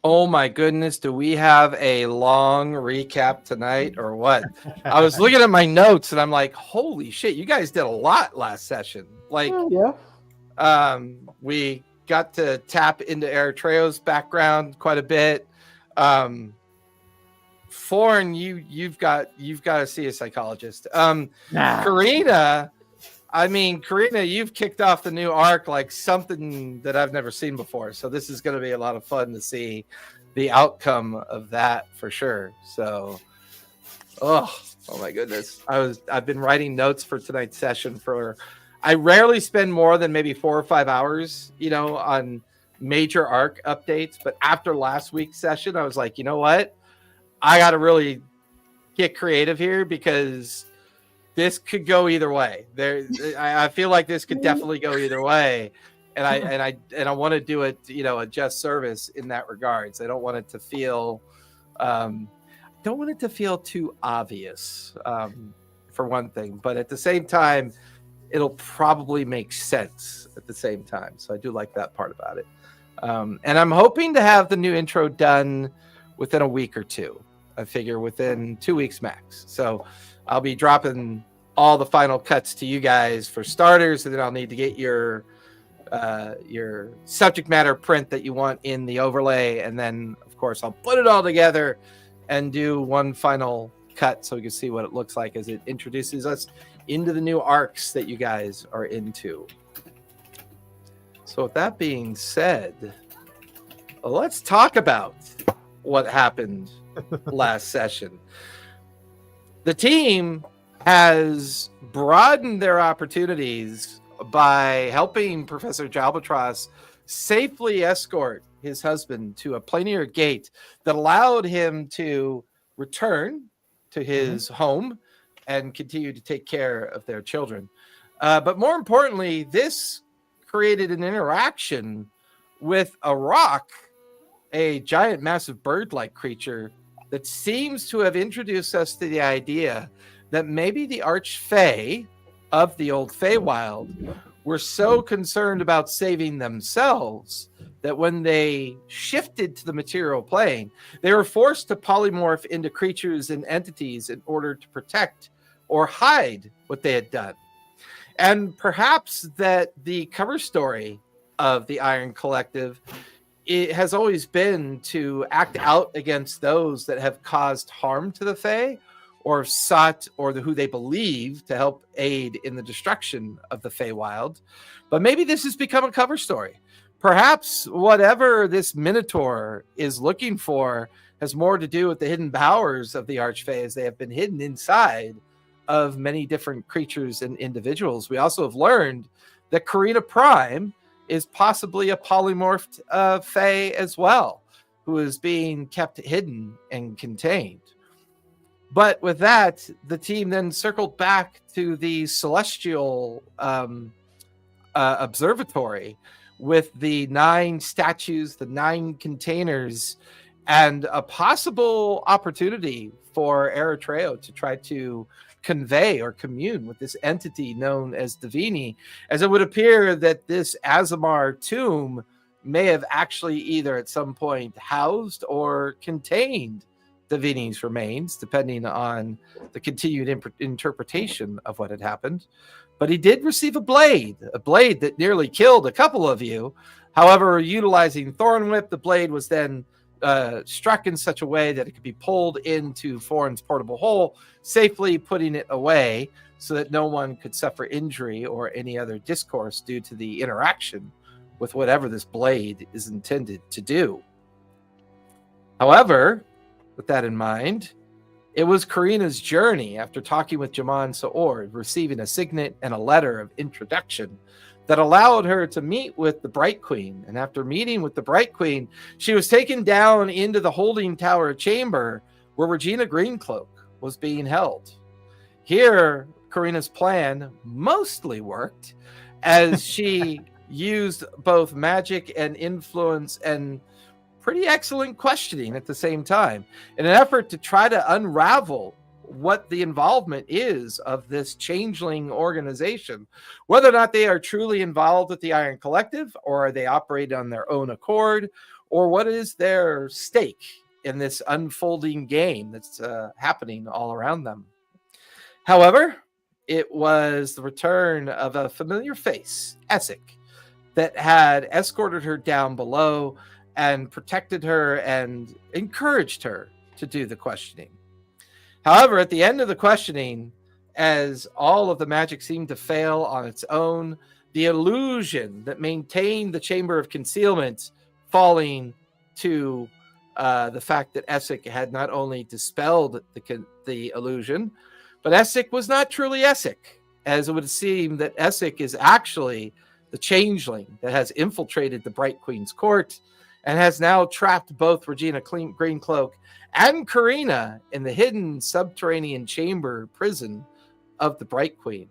Oh my goodness, do we have a long recap tonight or what? I was looking at my notes and I'm like, holy shit, you guys did a lot last session. Like, we got to tap into Eritreo's background quite a bit. Foreign, you've got to see a psychologist. Karina, Karina, you've kicked off the new arc like something that I've never seen before. So this is going to be a lot of fun to see the outcome of that for sure. So, oh my goodness. I've been writing notes for tonight's session I rarely spend more than maybe 4 or 5 hours, on major arc updates. But after last week's session, I was like, you know what? I got to really get creative here because this could go either way. I feel like this could definitely go either way, and I want to do it, a just service in that regards. I don't want it to feel, too obvious, for one thing. But at the same time, it'll probably make sense at the same time. So I do like that part about it, and I'm hoping to have the new intro done within a week or two. I figure within 2 weeks max. So I'll be dropping all the final cuts to you guys for starters, and then I'll need to get your subject matter print that you want in the overlay, and then of course I'll put it all together and do one final cut so we can see what it looks like as it introduces us into the new arcs that you guys are into. So with that being said, let's talk about what happened last session. The team has broadened their opportunities by helping Professor Jalbatross safely escort his husband to a planar gate that allowed him to return to his home and continue to take care of their children. But more importantly, this created an interaction with a rock, a giant, massive bird-like creature that seems to have introduced us to the idea that maybe the Archfey of the old Feywild were so concerned about saving themselves that when they shifted to the material plane, they were forced to polymorph into creatures and entities in order to protect or hide what they had done. And perhaps that the cover story of the Iron Collective, it has always been to act out against those that have caused harm to the Fae or sought who they believe to help aid in the destruction of the Feywild. But maybe this has become a cover story. Perhaps whatever this Minotaur is looking for has more to do with the hidden powers of the Archfey, as they have been hidden inside of many different creatures and individuals. We also have learned that Karina Prime is possibly a polymorphed Fae as well, who is being kept hidden and contained. But with that, the team then circled back to the celestial observatory with the 9 statues, the 9 containers, and a possible opportunity for Eritreo to try to convey or commune with this entity known as Divini, as it would appear that this Azamar tomb may have actually either at some point housed or contained Divini's remains, depending on the continued interpretation of what had happened. But he did receive a blade that nearly killed a couple of you. However, utilizing Thorn Whip, the blade was then struck in such a way that it could be pulled into Foreign's portable hole, safely putting it away so that no one could suffer injury or any other discourse due to the interaction with whatever this blade is intended to do. However, with that in mind, it was Karina's journey after talking with Jaman Saord, receiving a signet and a letter of introduction that allowed her to meet with the Bright Queen. And after meeting with the Bright Queen, she was taken down into the holding tower chamber where Regina Greencloak was being held. Here, Karina's plan mostly worked as she used both magic and influence and pretty excellent questioning at the same time in an effort to try to unravel what the involvement is of this changeling organization, whether or not they are truly involved with the Iron Collective, or are they operate on their own accord, or what is their stake in this unfolding game that's happening all around them. However, it was the return of a familiar face, Essek, that had escorted her down below and protected her and encouraged her to do the questioning. However, at the end of the questioning, as all of the magic seemed to fail on its own, the illusion that maintained the Chamber of Concealment falling to the fact that Essek had not only dispelled the illusion, but Essek was not truly Essek, as it would seem that Essek is actually the changeling that has infiltrated the Bright Queen's court and has now trapped both Regina Greencloak and Karina in the hidden subterranean chamber prison of the Bright Queen.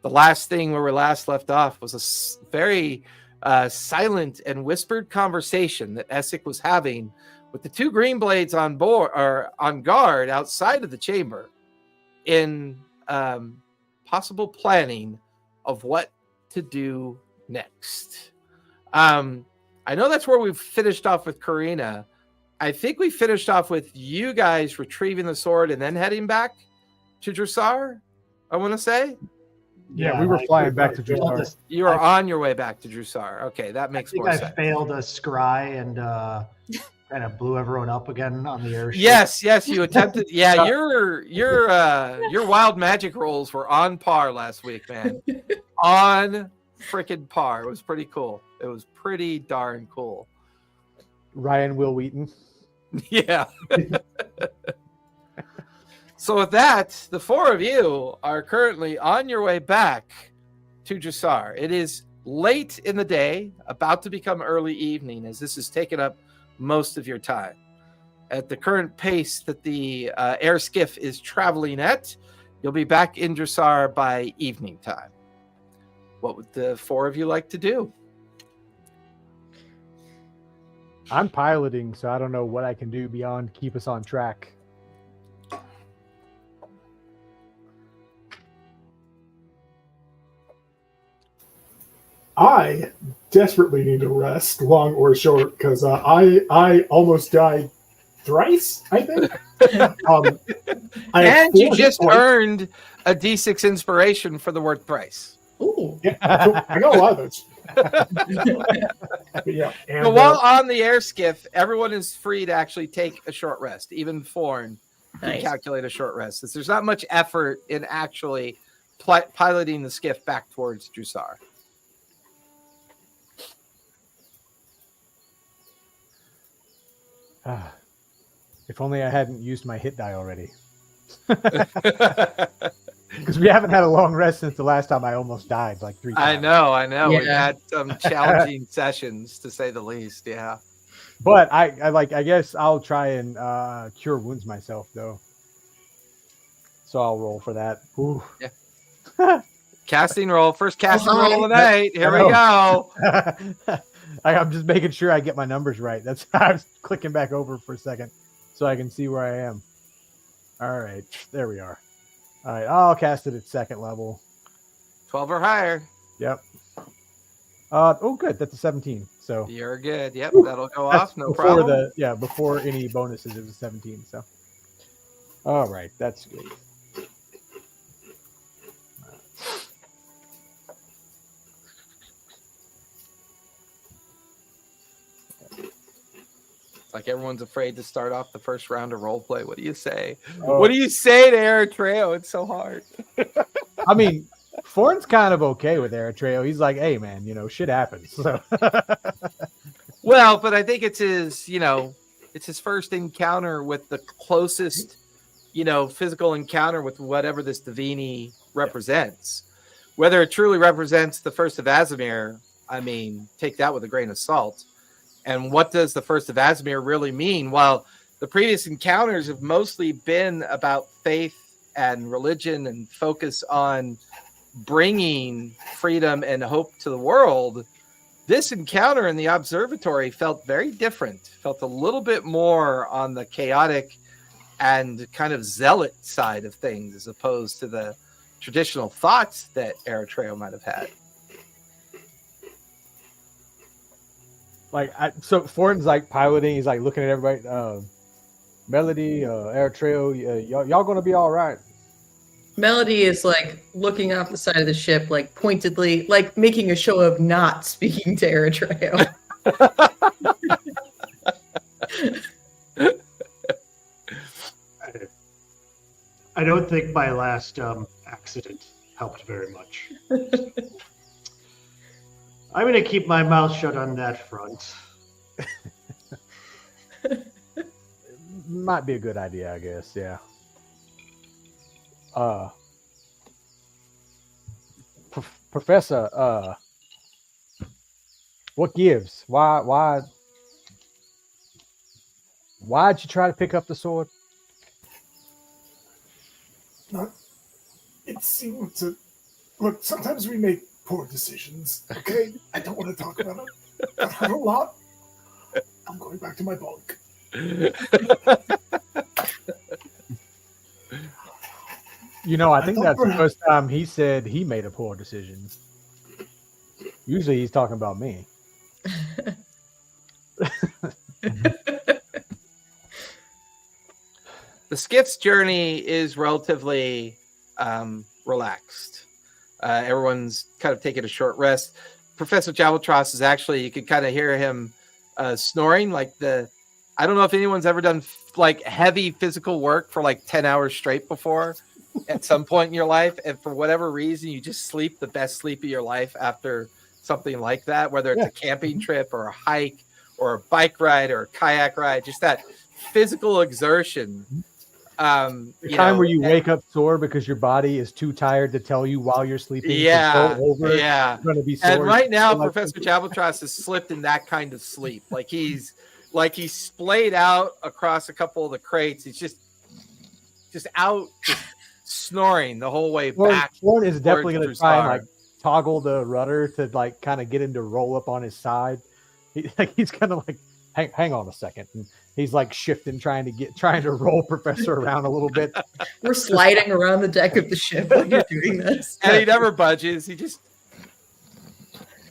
The last thing where we last left off was a very silent and whispered conversation that Essek was having with the two Green Blades on board or on guard outside of the chamber in possible planning of what to do next. I know that's where we've finished off with Karina. I think we finished off with you guys retrieving the sword and then heading back to Jrusar, I want to say. Yeah, we were flying back to Jrusar. You are on your way back to Jrusar. Okay, that makes more sense. I failed a scry and kind of blew everyone up again on the airship. Yes, you attempted. Yeah, your wild magic rolls were on par last week, man. On freaking par. It was pretty cool. It was pretty darn cool. Ryan Will Wheaton. Yeah. So with that, the four of you are currently on your way back to Jrusar. It is late in the day, about to become early evening, as this has taken up most of your time. At the current pace that the air skiff is traveling at, you'll be back in Jrusar by evening time. What would the four of you like to do? I'm piloting, so I don't know what I can do beyond keep us on track. I desperately need to rest, long or short, because I almost died thrice, I think. And you just earned a D6 inspiration for the word thrice. Ooh. Yeah, I got a lot of those. Yeah, and, so while on the air skiff, everyone is free to actually take a short rest. Even Thorn can calculate a short rest. Since there's not much effort in actually piloting the skiff back towards Jrusar. If only I hadn't used my hit die already. Because we haven't had a long rest since the last time I almost died, like 3 times. I know. Yeah. We've had some challenging sessions, to say the least. Yeah. But I guess I'll try and cure wounds myself, though. So I'll roll for that. Ooh. Yeah. Casting roll. First casting roll of the night. Here we go. I'm just making sure I get my numbers right. That's I was clicking back over for a second so I can see where I am. All right. There we are. All right. I'll cast it at 2nd level. 12 or higher. Yep. Good. That's a 17. So you're good. Yep. That'll go off. No problem. Before any bonuses, it was a 17. So, all right. That's good. Like everyone's afraid to start off the first round of roleplay. What do you say? What do you say to Eritrea? It's so hard. I mean, Forn's kind of okay with Eritrea. He's like, hey, man, shit happens. So. Well, but I think it's his, it's his first encounter with the closest, physical encounter with whatever this Divini represents. Whether it truly represents the first of Azimir, I mean, take that with a grain of salt. And what does the first of Azimir really mean? Well, the previous encounters have mostly been about faith and religion and focus on bringing freedom and hope to the world. This encounter in the observatory felt very different, felt a little bit more on the chaotic and kind of zealot side of things, as opposed to the traditional thoughts that Eritrea might have had. So Fortin's like piloting. He's like looking at everybody. Melody, Eritrea, y'all gonna be all right. Melody is like looking off the side of the ship, like pointedly, like making a show of not speaking to Eritrea. I don't think my last accident helped very much. I'm going to keep my mouth shut on that front. Might be a good idea, I guess. Yeah. Professor, what gives? Why'd you try to pick up the sword? It seemed to look. Sometimes we make poor decisions. Okay, I don't want to talk about it. I heard a lot. I'm going back to my bunk. I think that's the first time he said he made a poor decision. Usually he's talking about me. The skiff's journey is relatively relaxed. Everyone's kind of taking a short rest. Professor Jabaltros is actually, you could kind of hear him snoring. I don't know if anyone's ever done like heavy physical work for like 10 hours straight before at some point in your life. And for whatever reason, you just sleep the best sleep of your life after something like that, whether it's a camping trip or a hike or a bike ride or a kayak ride, just that physical exertion. The time where you wake up sore because your body is too tired to tell you while you're sleeping. Yeah, You're gonna be sore. And right now, Professor Jabaltros has slipped in that kind of sleep. He's splayed out across a couple of the crates. He's just out snoring the whole way back. Ford is definitely going to try and toggle the rudder to kind of get him to roll up on his side. He's kind of hang on a second. And he's shifting, trying to roll Professor around a little bit. We're sliding around the deck of the ship while you're doing this. And he never budges. He just...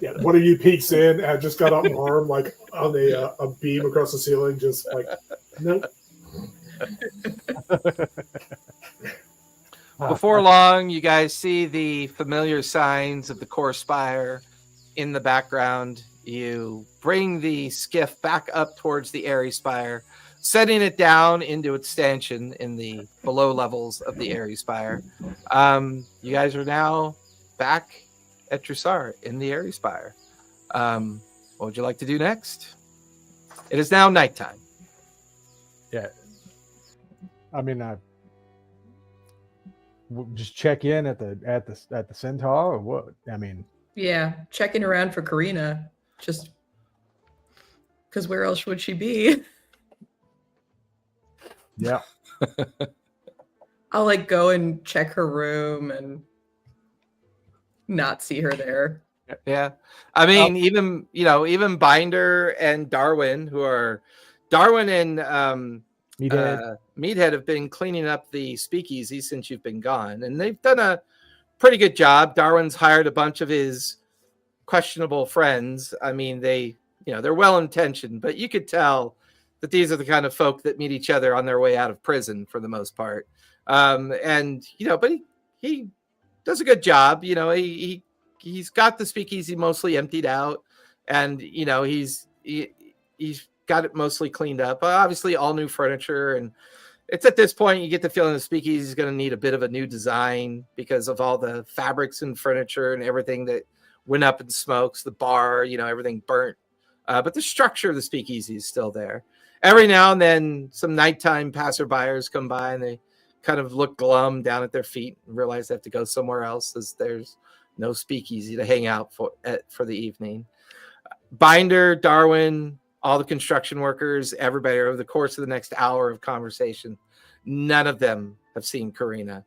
Yeah, one of you peeks in and just got an arm on a beam across the ceiling, just nope. Before long, you guys see the familiar signs of the core spire in the background. You bring the skiff back up towards the Airy Spire, setting it down into its stanchion in the below levels of the Airy Spire. You guys are now back at Jrusar in the Airy Spire. What would you like to do next? It is now nighttime. Yeah. I mean, just check in at the Centaur or what? I mean, yeah, checking around for Karina, just because where else would she be? Yeah. I'll go and check her room and not see her there. Yeah. I mean, even Binder and Darwin, Darwin and Meathead have been cleaning up the speakeasy since you've been gone, and they've done a pretty good job. Darwin's hired a bunch of his questionable friends. I mean, they're well intentioned, but you could tell that these are the kind of folk that meet each other on their way out of prison for the most part. But he does a good job. He's got the speakeasy mostly emptied out, and he's got it mostly cleaned up. Obviously, all new furniture, and it's at this point you get the feeling the speakeasy is going to need a bit of a new design because of all the fabrics and furniture and everything that went up in smokes. The bar, everything burnt, but the structure of the speakeasy is still there. Every now and then, some nighttime passerbyers come by and they kind of look glum down at their feet and realize they have to go somewhere else as there's no speakeasy to hang out for the evening. Binder, Darwin, all the construction workers, everybody over the course of the next hour of conversation, none of them have seen Karina.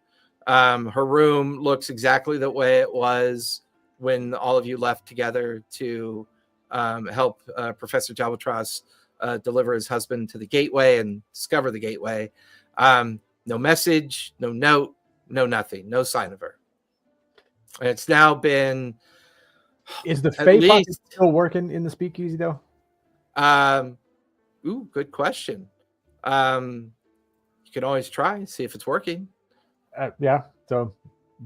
Her room looks exactly the way it was when all of you left together to help Professor Jabaltros deliver his husband to the gateway and discover the gateway. No message, no note, no nothing, no sign of her. And it's now been... Is the Fae Pocket still working in the speakeasy, though? Good question. You can always try and see if it's working. Yeah. So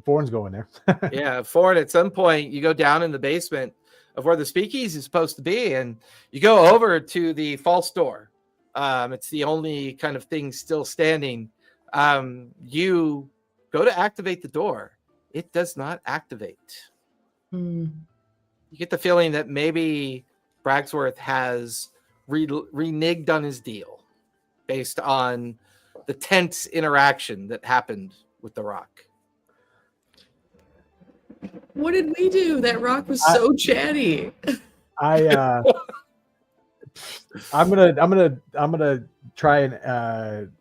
Bourne's going there. Yeah, Ford, at some point you go down in the basement of where the speakeasy is supposed to be, and you go over to the false door. It's the only kind of thing still standing. You go to activate the door. It does not activate. Hmm. You get the feeling that maybe Bragsworth has reneged on his deal based on the tense interaction that happened with the rock. What did we do? That rock was so chatty. I'm gonna try and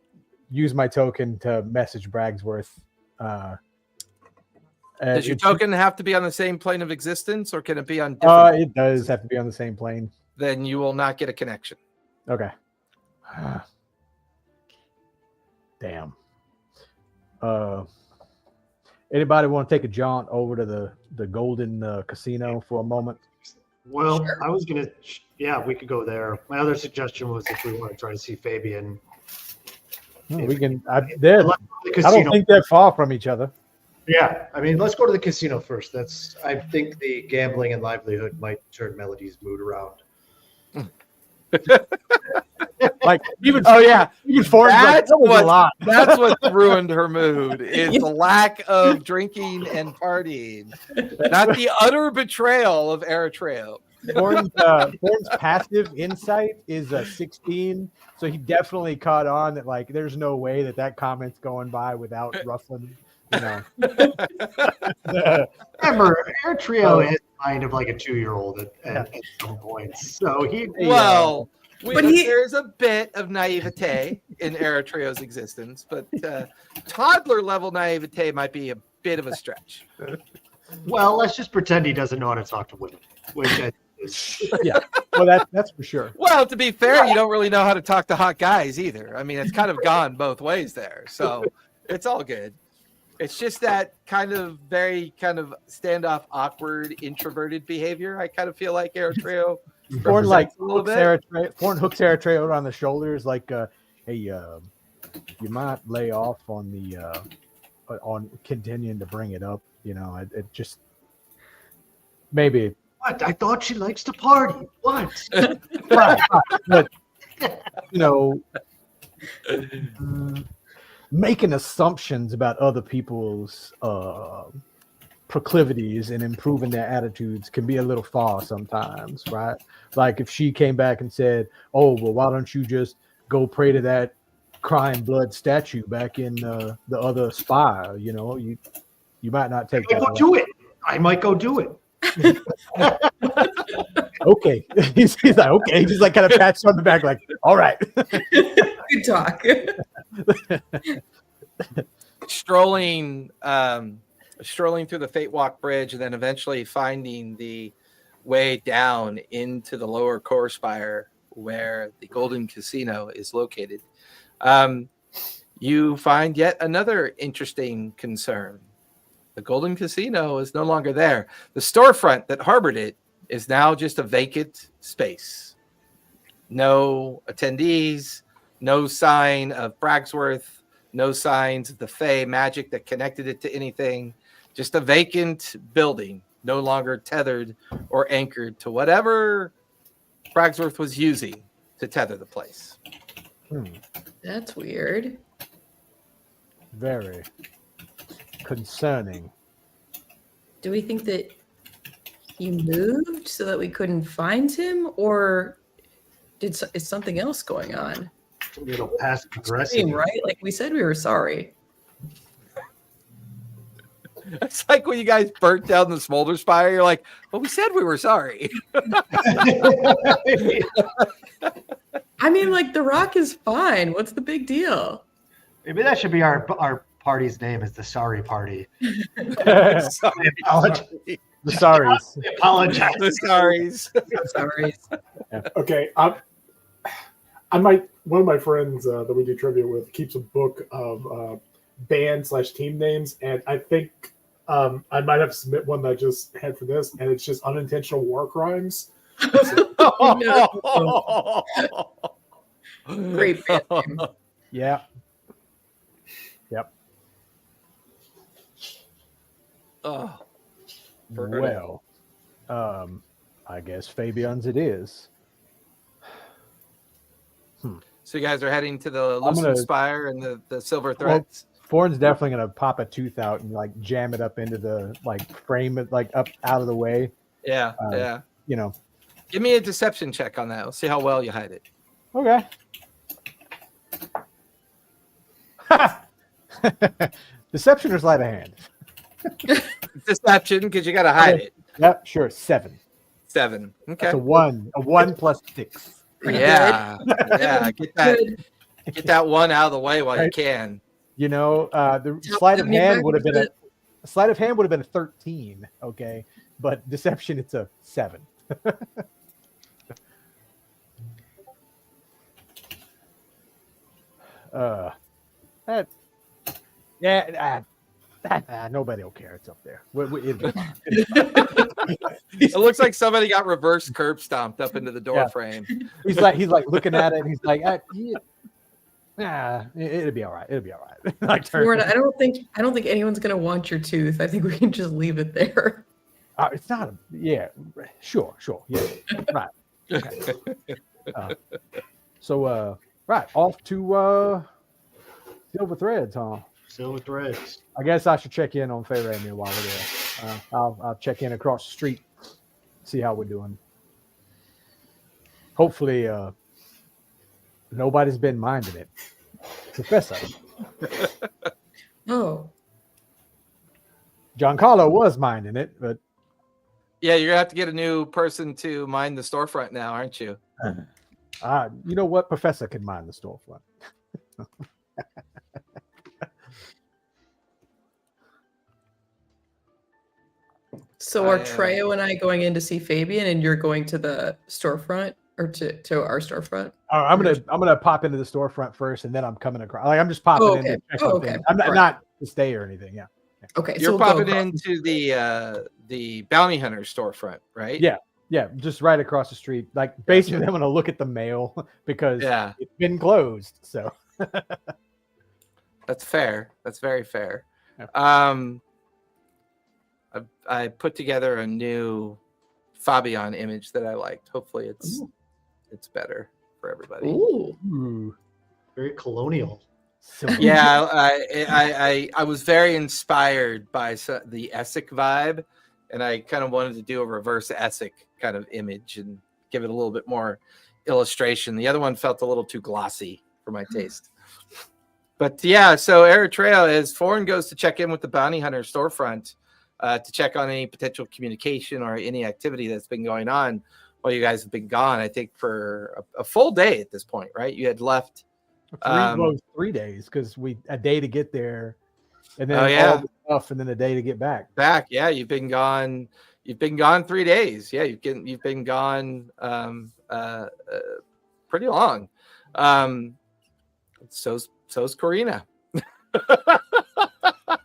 use my token to message Bragsworth. Does your token have to be on the same plane of existence, or can it be on different? It does have to be on the same plane. Then you will not get a connection. Okay. Damn. Anybody want to take a jaunt over to the Golden Casino for a moment? Well, Sure. I was gonna. Yeah, we could go there. My other suggestion was if we want to try to see Fabian. We can. The I casino. don't think they're far from each other. Yeah, I mean, let's go to the casino first. I think the gambling and livelihood might turn Melody's mood around. Like even even Ford's like, That's that was a lot. That's what ruined her mood, is the lack of drinking and partying, not the utter betrayal of Eritrea. Ford's passive insight is a 16, so he definitely caught on that like there's no way that comment's going by without ruffling. You know. Remember, Eritrea is kind of like a 2-year-old at some points. So there's a bit of naivete in Eritrea's existence, but toddler level naivete might be a bit of a stretch. well, let's just pretend he doesn't know how to talk to women, which Yeah, well that's for sure. Well, to be fair, you don't really know how to talk to hot guys either. I mean, it's kind of gone both ways there, so it's all good. It's just that kind of very kind of standoff, awkward, introverted behavior. I kind of feel like Eritrea Ford like a little hooks bit. Eritrea out on the shoulders, like, hey, you might lay off on the on continuing to bring it up. You know, it just maybe. What? I thought she likes to party. What? Right, but you know, making assumptions about other people's proclivities and improving their attitudes can be a little far sometimes, right? Like if she came back and said, "Oh, well, why don't you just go pray to that crying blood statue back in the other spire?" You know, you might not take that. Go do it. I might go do it. Okay. He's like, okay. He just like kind of pats you on the back, like, all right. Good talk. strolling through the Fate Walk Bridge, and then eventually finding the way down into the lower core spire where the Golden Casino is located. You find yet another interesting concern. The Golden Casino is no longer there. The storefront that harbored it is now just a vacant space. No attendees, no sign of Bragsworth, no signs of the Fey magic that connected it to anything. Just a vacant building, no longer tethered or anchored to whatever Bragsworth was using to tether the place. That's weird. Very concerning. Mm-hmm. Do we think that he moved so that we couldn't find him, or is something else going on? A little passive aggressive. Right? Like we said, we were sorry. It's like when you guys burnt down the smolder spire, you're like, well, we said we were sorry. I mean, like the rock is fine. What's the big deal? Maybe that should be our party's name, is the Sorry Party. Sorry. Apologize. The sorries. I apologize. The sorries. Sorry. Okay, I might. One of my friends that we do trivia with keeps a book of band/team names, and I think I might have to submit one that I just had for this, and it's just unintentional war crimes. Great band name. Yeah. Yep. Oh, Well, I guess Fabian's it is. so you guys are heading to the I'm Lucent gonna- Spire and the Silver Well, Threads. Forn's definitely gonna pop a tooth out and like jam it up into the frame it up out of the way. Yeah, yeah. You know. Give me a deception check on that. We'll see how well you hide it. Okay. Deception or sleight of hand? Deception, because you got to hide it. Yep, sure. 7. 7. Okay. That's a 1. A 1 plus 6. Yeah, yeah. Get that one out of the way while you can. You know, the Top sleight of 70 hand would have been back a sleight of hand would have been a 13. Okay, but deception it's a 7. Nobody will care. It's up there. It'll be fine. It looks like somebody got reverse curb stomped up into the door Yeah. frame. He's like looking at it. And he's like, it'll be all right. It'll be all right. Like, Florida, I don't think anyone's gonna want your tooth. I think we can just leave it there. it's not. Sure. Yeah. Right. Okay. Right off to Silver Threads, huh? Silver Threads. I guess I should check in on Faye Raymond while we're there. I'll check in across the street, see how we're doing. Hopefully, nobody's been minding it. Professor. Oh, Giancarlo was minding it, but Yeah, you're gonna have to get a new person to mind the storefront now, aren't you? you know what? Professor can mind the storefront. so are Treo and I going in to see Fabian, and you're going to the storefront or to our storefront? I'm gonna pop into the storefront first, and then I'm coming across. Like I'm just popping in to check on things. I'm not to stay or anything. Yeah. Okay, You're so we'll go popping across- into the bounty hunter storefront, right? Yeah. Yeah, just right across the street. Like basically, I'm gonna look at the mail because Yeah. it's been closed. So That's fair. That's very fair. Yeah. I put together a new Fabian image that I liked. Hopefully it's better for everybody. Ooh. Very colonial. Yeah, I was very inspired by the Essek vibe, and I kind of wanted to do a reverse Essek kind of image and give it a little bit more illustration. The other one felt a little too glossy for my taste. But yeah, so Eritrea, as Foreign goes to check in with the bounty hunter storefront to check on any potential communication or any activity that's been going on while you guys have been gone, I think for a full day at this point, right? You had left 3 days because a day to get there, and then all the stuff, and then a day to get back. Yeah, you've been gone 3 days. Yeah, you've been gone pretty long. So's Karina.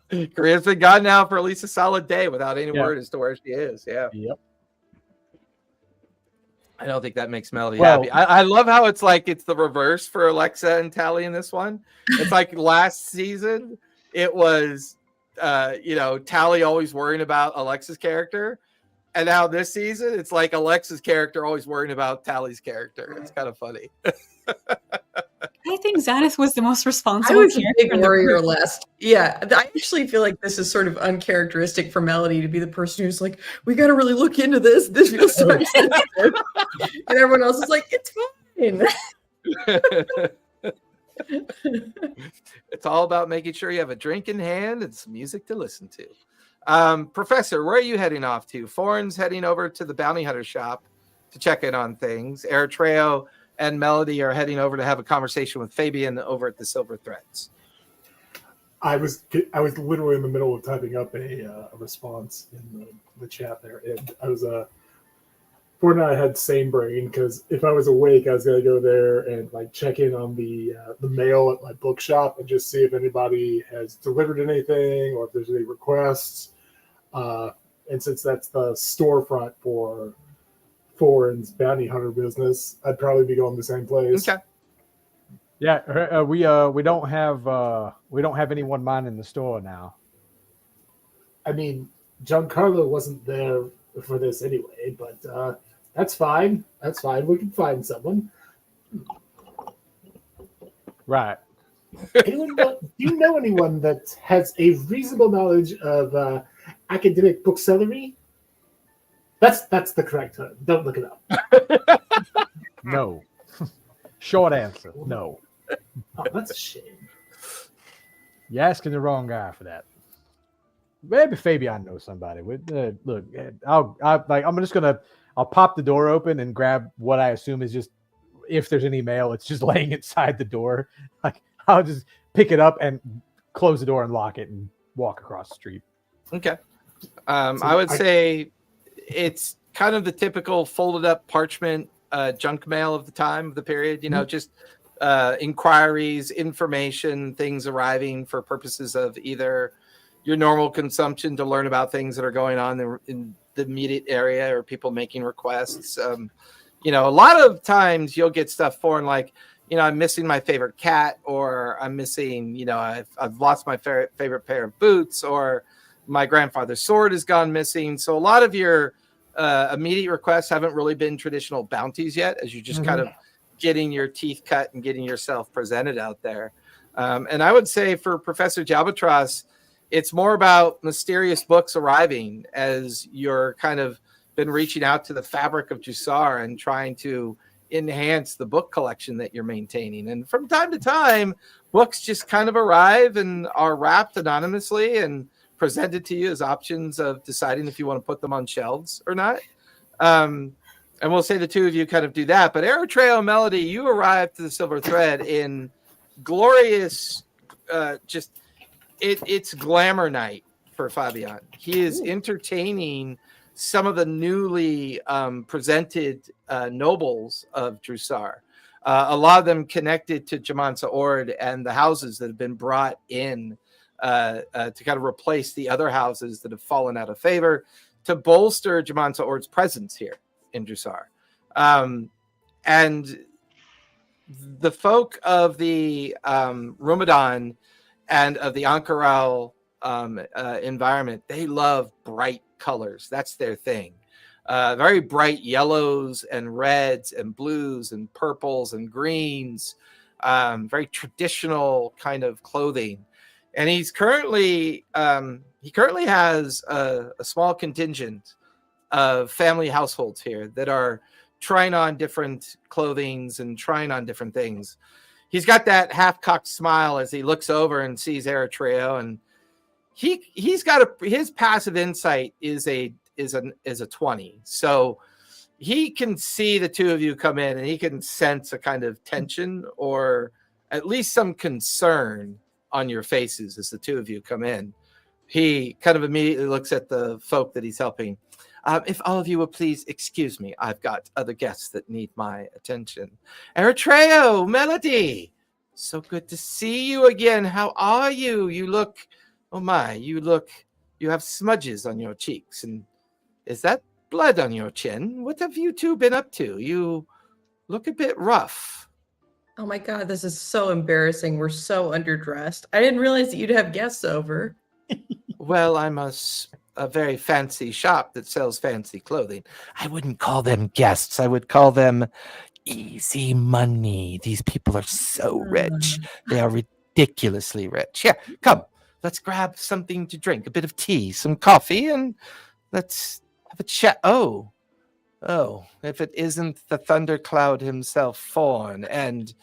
Karina's been gone now for at least a solid day without any word as to where she is. Yeah. Yep. I don't think that makes Melody happy. I love how it's the reverse for Alexa and Tally in this one. It's like last season, it was Tally always worrying about Alexa's character. And now this season, it's like Alexa's character always worrying about Tally's character. It's kind of funny. I think Xanath was the most I responsible was a character big in the warrior group. last. Yeah, I actually feel like this is sort of uncharacteristic for Melody to be the person who's like, we got to really look into this. This feels so insensitive. And everyone else is like, it's fine. It's all about making sure you have a drink in hand and some music to listen to. Professor, where are you heading off to? Foreign's heading over to the bounty hunter shop to check in on things. Eritreo and Melody are heading over to have a conversation with Fabian over at the Silver Threads. I was literally in the middle of typing up a response in the chat there, and I was Ford and I had same brain because if I was awake, I was gonna go there and check in on the mail at my bookshop and just see if anybody has delivered anything or if there's any requests. And since that's the storefront for Foreign's bounty hunter business, I'd probably be going the same place. Okay. Yeah, we don't have anyone minding the store now. I mean, Giancarlo wasn't there for this anyway, but that's fine. That's fine. We can find someone. Right. Do you know anyone that has a reasonable knowledge of academic booksellery? That's the correct term. Don't look it up. No. Short answer. No. Oh, that's a shame. You're asking the wrong guy for that. Maybe Fabian knows somebody. Look, I'll pop the door open and grab what I assume is just, if there's any mail, it's just laying inside the door. Like, I'll just pick it up and close the door and lock it and walk across the street. Okay. I would say it's kind of the typical folded up parchment junk mail of the time of the period, just inquiries, information, things arriving for purposes of either your normal consumption to learn about things that are going on in the immediate area, or people making requests. A lot of times you'll get stuff foreign, like, I'm missing my favorite cat, or I'm missing, I've lost my favorite pair of boots, or my grandfather's sword has gone missing. So a lot of your immediate requests haven't really been traditional bounties yet, as you're just kind of getting your teeth cut and getting yourself presented out there. And I would say for Professor Jalbatros, it's more about mysterious books arriving as you're kind of been reaching out to the fabric of Jrusar and trying to enhance the book collection that you're maintaining. And from time to time, books just kind of arrive and are wrapped anonymously and presented to you as options of deciding if you want to put them on shelves or not. And we'll say the two of you kind of do that. But Eritrea Melody, you arrived to the Silver Thread in glorious, it's glamour night for Fabian. He is entertaining some of the newly presented nobles of Jrusar. A lot of them connected to Jamansa Ord and the houses that have been brought in to kind of replace the other houses that have fallen out of favor, to bolster Jamansa Ord's presence here in Jrusar. And the folk of the Rumadan and of the Ankaral environment, they love bright colors. That's their thing. Very bright yellows and reds and blues and purples and greens. Very traditional kind of clothing. And he currently has a small contingent of family households here that are trying on different clothings and trying on different things. He's got that half-cocked smile as he looks over and sees Eritrea, and he's got his passive insight is a 20. So he can see the two of you come in, and he can sense a kind of tension or at least some concern on your faces as the two of you come in. He kind of immediately looks at the folk that he's helping. If all of you will please excuse me, I've got other guests that need my attention. Eritrea, Melody, so good to see you again. How are you? You look, oh my, you have smudges on your cheeks. And is that blood on your chin? What have you two been up to? You look a bit rough. Oh my God, this is so embarrassing. We're so underdressed. I didn't realize that you'd have guests over. Well, I'm a very fancy shop that sells fancy clothing. I wouldn't call them guests. I would call them easy money. These people are so rich. They are ridiculously rich. Here, come. Let's grab something to drink, a bit of tea, some coffee, and let's have a chat. Oh, if it isn't the thundercloud himself, Fawn, and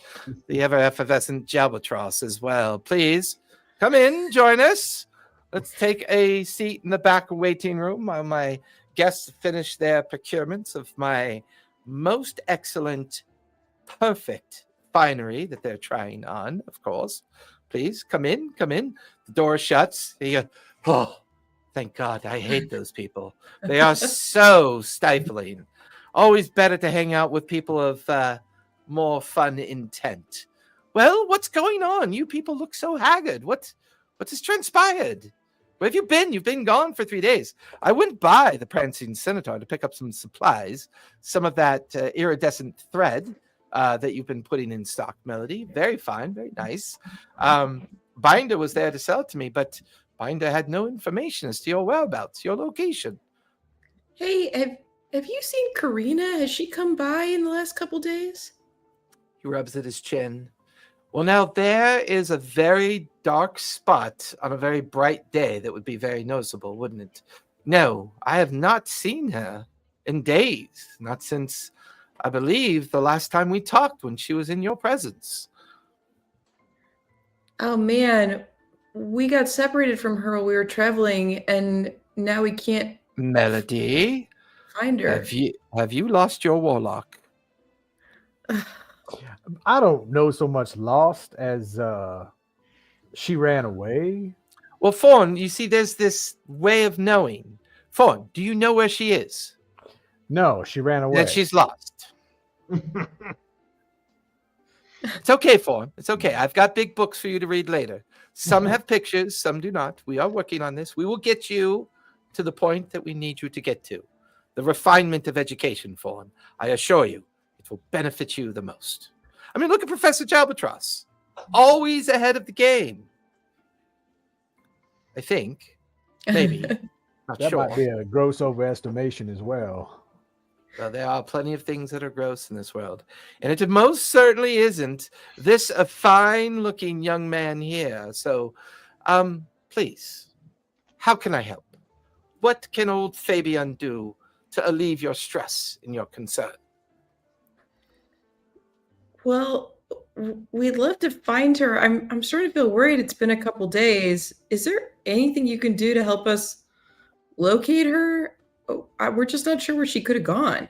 the ever-effervescent Jalbatros as well. Please, come in, join us. Let's take a seat in the back waiting room while my guests finish their procurements of my most excellent, perfect finery that they're trying on, of course. Please, come in. The door shuts. You go, oh, thank God. I hate those people. They are so stifling. Always better to hang out with people of more fun intent. Well, what's going on? You people look so haggard. What has transpired? Where have you been? You've been gone for 3 days. I went by the Prancing Centaur to pick up some supplies, some of that iridescent thread that you've been putting in stock, Melody. Very fine, very nice. Binder was there to sell it to me, but Binder had no information as to your whereabouts, your location. Hey, have you seen Karina? Has she come by in the last couple days? He rubs at his chin. Well, now there is a very dark spot on a very bright day that would be very noticeable, wouldn't it? No, I have not seen her in days, not since, I believe, the last time we talked when she was in your presence. Oh man, we got separated from her while we were traveling, and now we can't Melody, find her. have you lost your warlock? I don't know so much lost as she ran away. Well, Fawn, you see, there's this way of knowing. Fawn, do you know where she is? No, she ran away. Then she's lost. It's okay, Fawn. It's okay. I've got big books for you to read later. Some have pictures, some do not. We are working on this. We will get you to the point that we need you to get to. The refinement of education, Fawn. I assure you, it will benefit you the most. I mean, look at Professor Jalbatross. Always ahead of the game. I think. Maybe. Not that sure. might be a gross overestimation as well. Well, there are plenty of things that are gross in this world. And it most certainly isn't this a fine-looking young man here. So, please, how can I help? What can old Fabian do to alleviate your stress and your concern? Well, we'd love to find her. I'm starting to feel worried. It's been a couple days. Is there anything you can do to help us locate her? We're just not sure where she could have gone.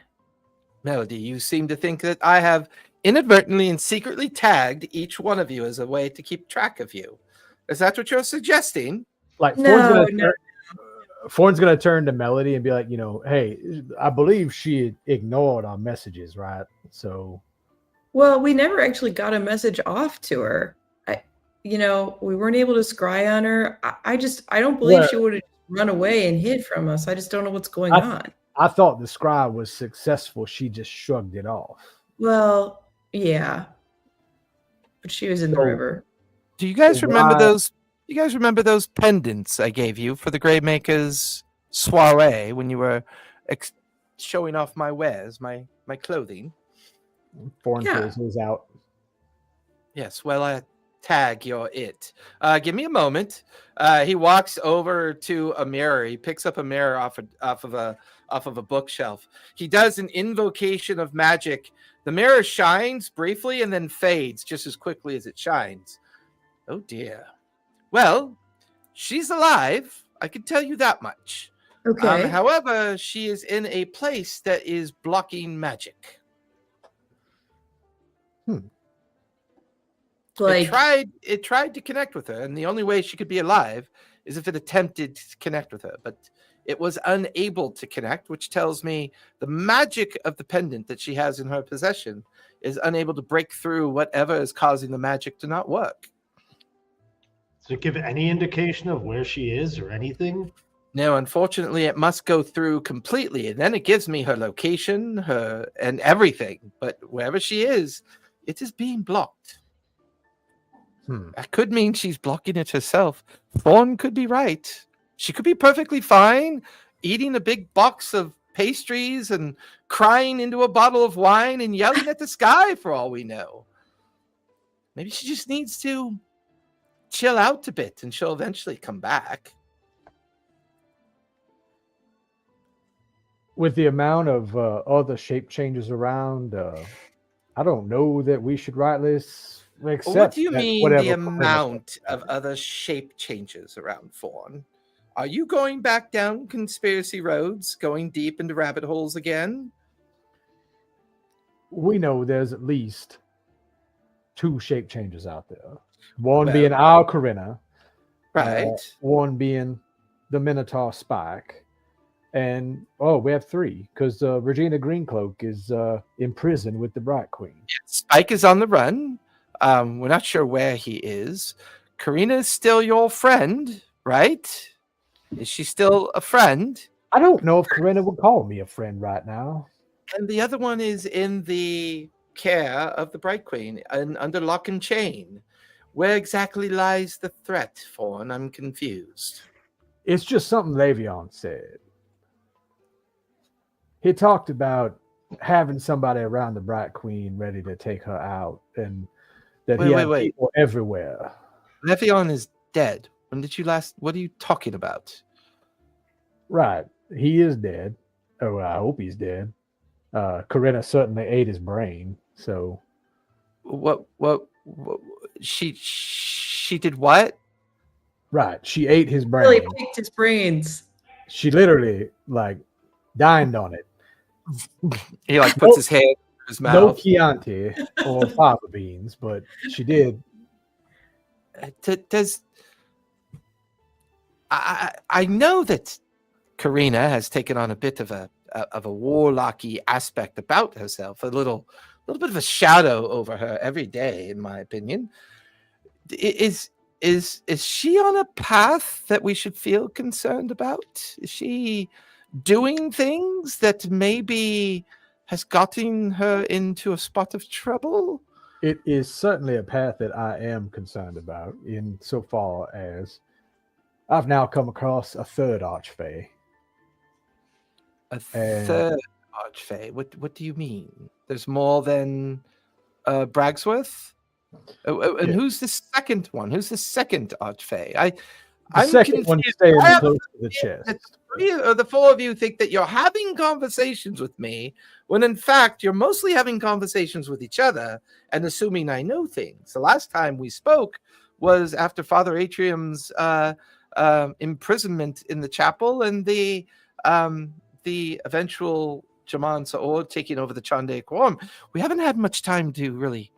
Melody, you seem to think that I have inadvertently and secretly tagged each one of you as a way to keep track of you. Is that what you're suggesting? Like No, Fawn's gonna turn to Melody and be like, hey, I believe she ignored our messages, right? So, well, we never actually got a message off to her. We weren't able to scry on her. I don't believe she would have run away and hid from us. I just don't know what's going on. I thought the scry was successful. She just shrugged it off. Well, yeah, but she was in the river. Do you guys remember those? You guys remember those pendants I gave you for the Greymaker's soiree when you were showing off my wares, my clothing? Fawn pulls his out. Yes. Well, I tag your it. Give me a moment. He walks over to a mirror. He picks up a mirror off of a bookshelf. He does an invocation of magic. The mirror shines briefly and then fades just as quickly as it shines. Oh dear. Well, she's alive. I can tell you that much. Okay. However, she is in a place that is blocking magic. Like, it tried to connect with her, and the only way she could be alive is if it attempted to connect with her, but it was unable to connect, which tells me the magic of the pendant that she has in her possession is unable to break through whatever is causing the magic to not work. Does it give any indication of where she is or anything? No, unfortunately, it must go through completely, and then it gives me her location, her and everything. But wherever she is, it is being blocked. That could mean she's blocking it herself. Fawn could be right. She could be perfectly fine, eating a big box of pastries and crying into a bottle of wine and yelling at the sky for all we know. Maybe she just needs to chill out a bit and she'll eventually come back. With the amount of other shape changes around, I don't know that we should write this. What do you mean the amount of other shape changes around Fawn? Are you going back down conspiracy roads, going deep into rabbit holes again? We know there's at least 2 shape changes out there. One being our Corinna. Right. One being the Minotaur Spike. And, we have 3, because Regina Greencloak is in prison with the Bright Queen. Spike is on the run. We're not sure where he is. Karina is still your friend, right? Is she still a friend? I don't know if Corinna would call me a friend right now. And the other one is in the care of the Bright Queen and under lock and chain. Where exactly lies the threat, Fawn? I'm confused. It's just something Le'Veon said. He talked about having somebody around the Bright Queen ready to take her out, and that he had people everywhere. Le'Veon is dead. When did you last? What are you talking about? Right, he is dead. Oh, I hope he's dead. Corinna certainly ate his brain. So, what she did what? Right, she ate his brain. Really picked his brains. She literally dined on it. He puts his hand in his mouth. No Chianti or fava beans, but she did. Does I know that Karina has taken on a bit of a warlocky aspect about herself, a little bit of a shadow over her every day, in my opinion. Is she on a path that we should feel concerned about? Is she doing things that maybe has gotten her into a spot of trouble? It is certainly a path that I am concerned about, insofar as I've now come across a third Archfey. A third Archfey? What do you mean? There's more than Bragsworth? And who's the second one? Who's the second Archfey? I'm second one staying close to the chest. The four of you think that you're having conversations with me, when in fact you're mostly having conversations with each other and assuming I know things. The last time we spoke was after Father Atrium's imprisonment in the chapel and the eventual Jaman Sa'od taking over the Chandei Quorum. We haven't had much time to really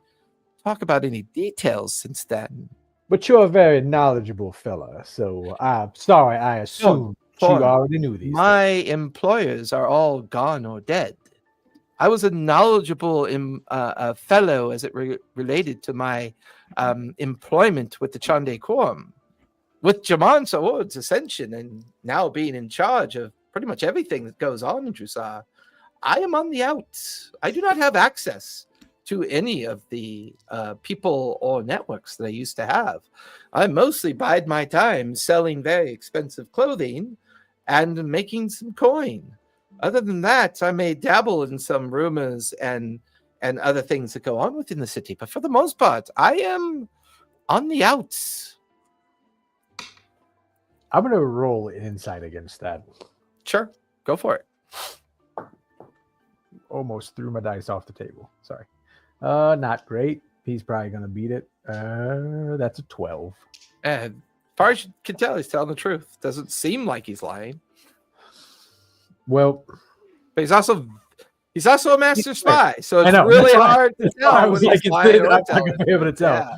talk about any details since then. But you're a very knowledgeable fella, so I'm sorry I assumed you already knew these My things. employers are all gone or dead. I was a knowledgeable fellow as it related to my employment with the Chandei Quorum. With Jaman Sa'od's ascension and now being in charge of pretty much everything that goes on in Jrusar, I am on the outs. I do not have access to any of the people or networks that I used to have. I mostly bide my time selling very expensive clothing and making some coin. Other than that, I may dabble in some rumors and other things that go on within the city. But for the most part, I am on the outs. I'm going to roll an insight against that. Sure, go for it. Almost threw my dice off the table. Sorry. Not great. He's probably going to beat it. That's a 12. And as far as you can tell, he's telling the truth. Doesn't seem like he's lying. Well, but he's also a master spy, so it's know, really hard to tell. I was like, I'm not going to be able to tell. Yeah.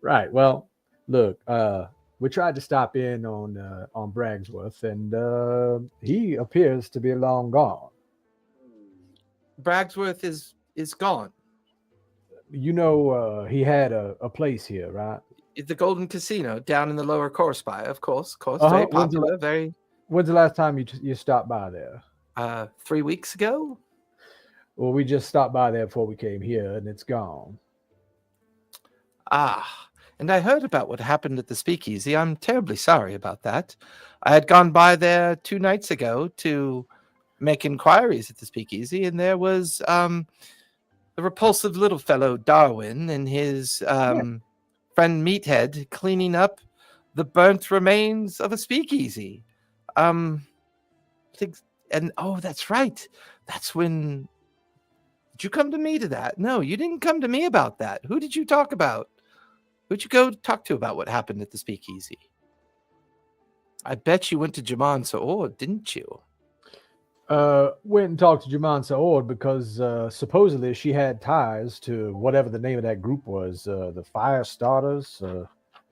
Right. Well, look, we tried to stop in on Bragsworth, and he appears to be long gone. Bragsworth is gone. You know, he had a place here, right? The Golden Casino down in the lower Corspire, of course. Uh-huh. Very popular. When's the last time you stopped by there? 3 weeks ago. Well, we just stopped by there before we came here, and it's gone. And I heard about what happened at the Speakeasy. I'm terribly sorry about that. I had gone by there 2 nights ago to make inquiries at the Speakeasy, and there was the repulsive little fellow Darwin and his friend Meathead cleaning up the burnt remains of a Speakeasy. That's right. That's when. Did you come to me to that? No, you didn't come to me about that. Who did you talk about? Who'd you go talk to about what happened at the Speakeasy? I bet you went to Jaman Sa'od, didn't you? Went and talked to Jaman Sa'od because supposedly she had ties to whatever the name of that group was, the Fire Starters,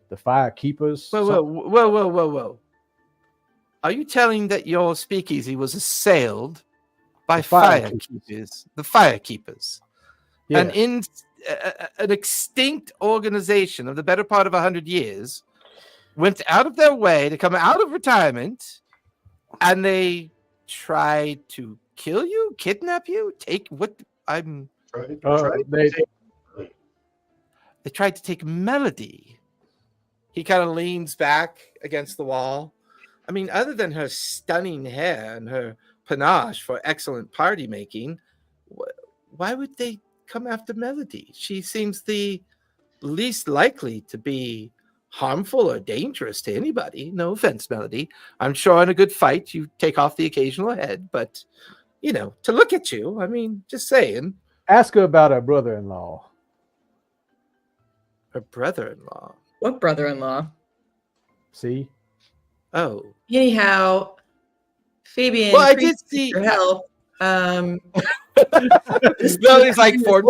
the Fire Keepers. Whoa. Are you telling that your Speakeasy was assailed by Fire Keepers? The Fire Keepers. Yeah. An extinct organization of the better part of 100 years went out of their way to come out of retirement And they tried to kill you, kidnap you, take what I'm. They They tried to take Melody. He kind of leans back against the wall. I mean, other than her stunning hair and her panache for excellent party making, why would they come after Melody? She seems the least likely to be harmful or dangerous to anybody. No offense, Melody. I'm sure in a good fight you take off the occasional head, but to look at you, I mean, just saying. ask her about her brother-in-law. Her brother-in-law. What brother-in-law? See? Oh. Anyhow, Fabian, Well, I did see your help. Melody's like Ford.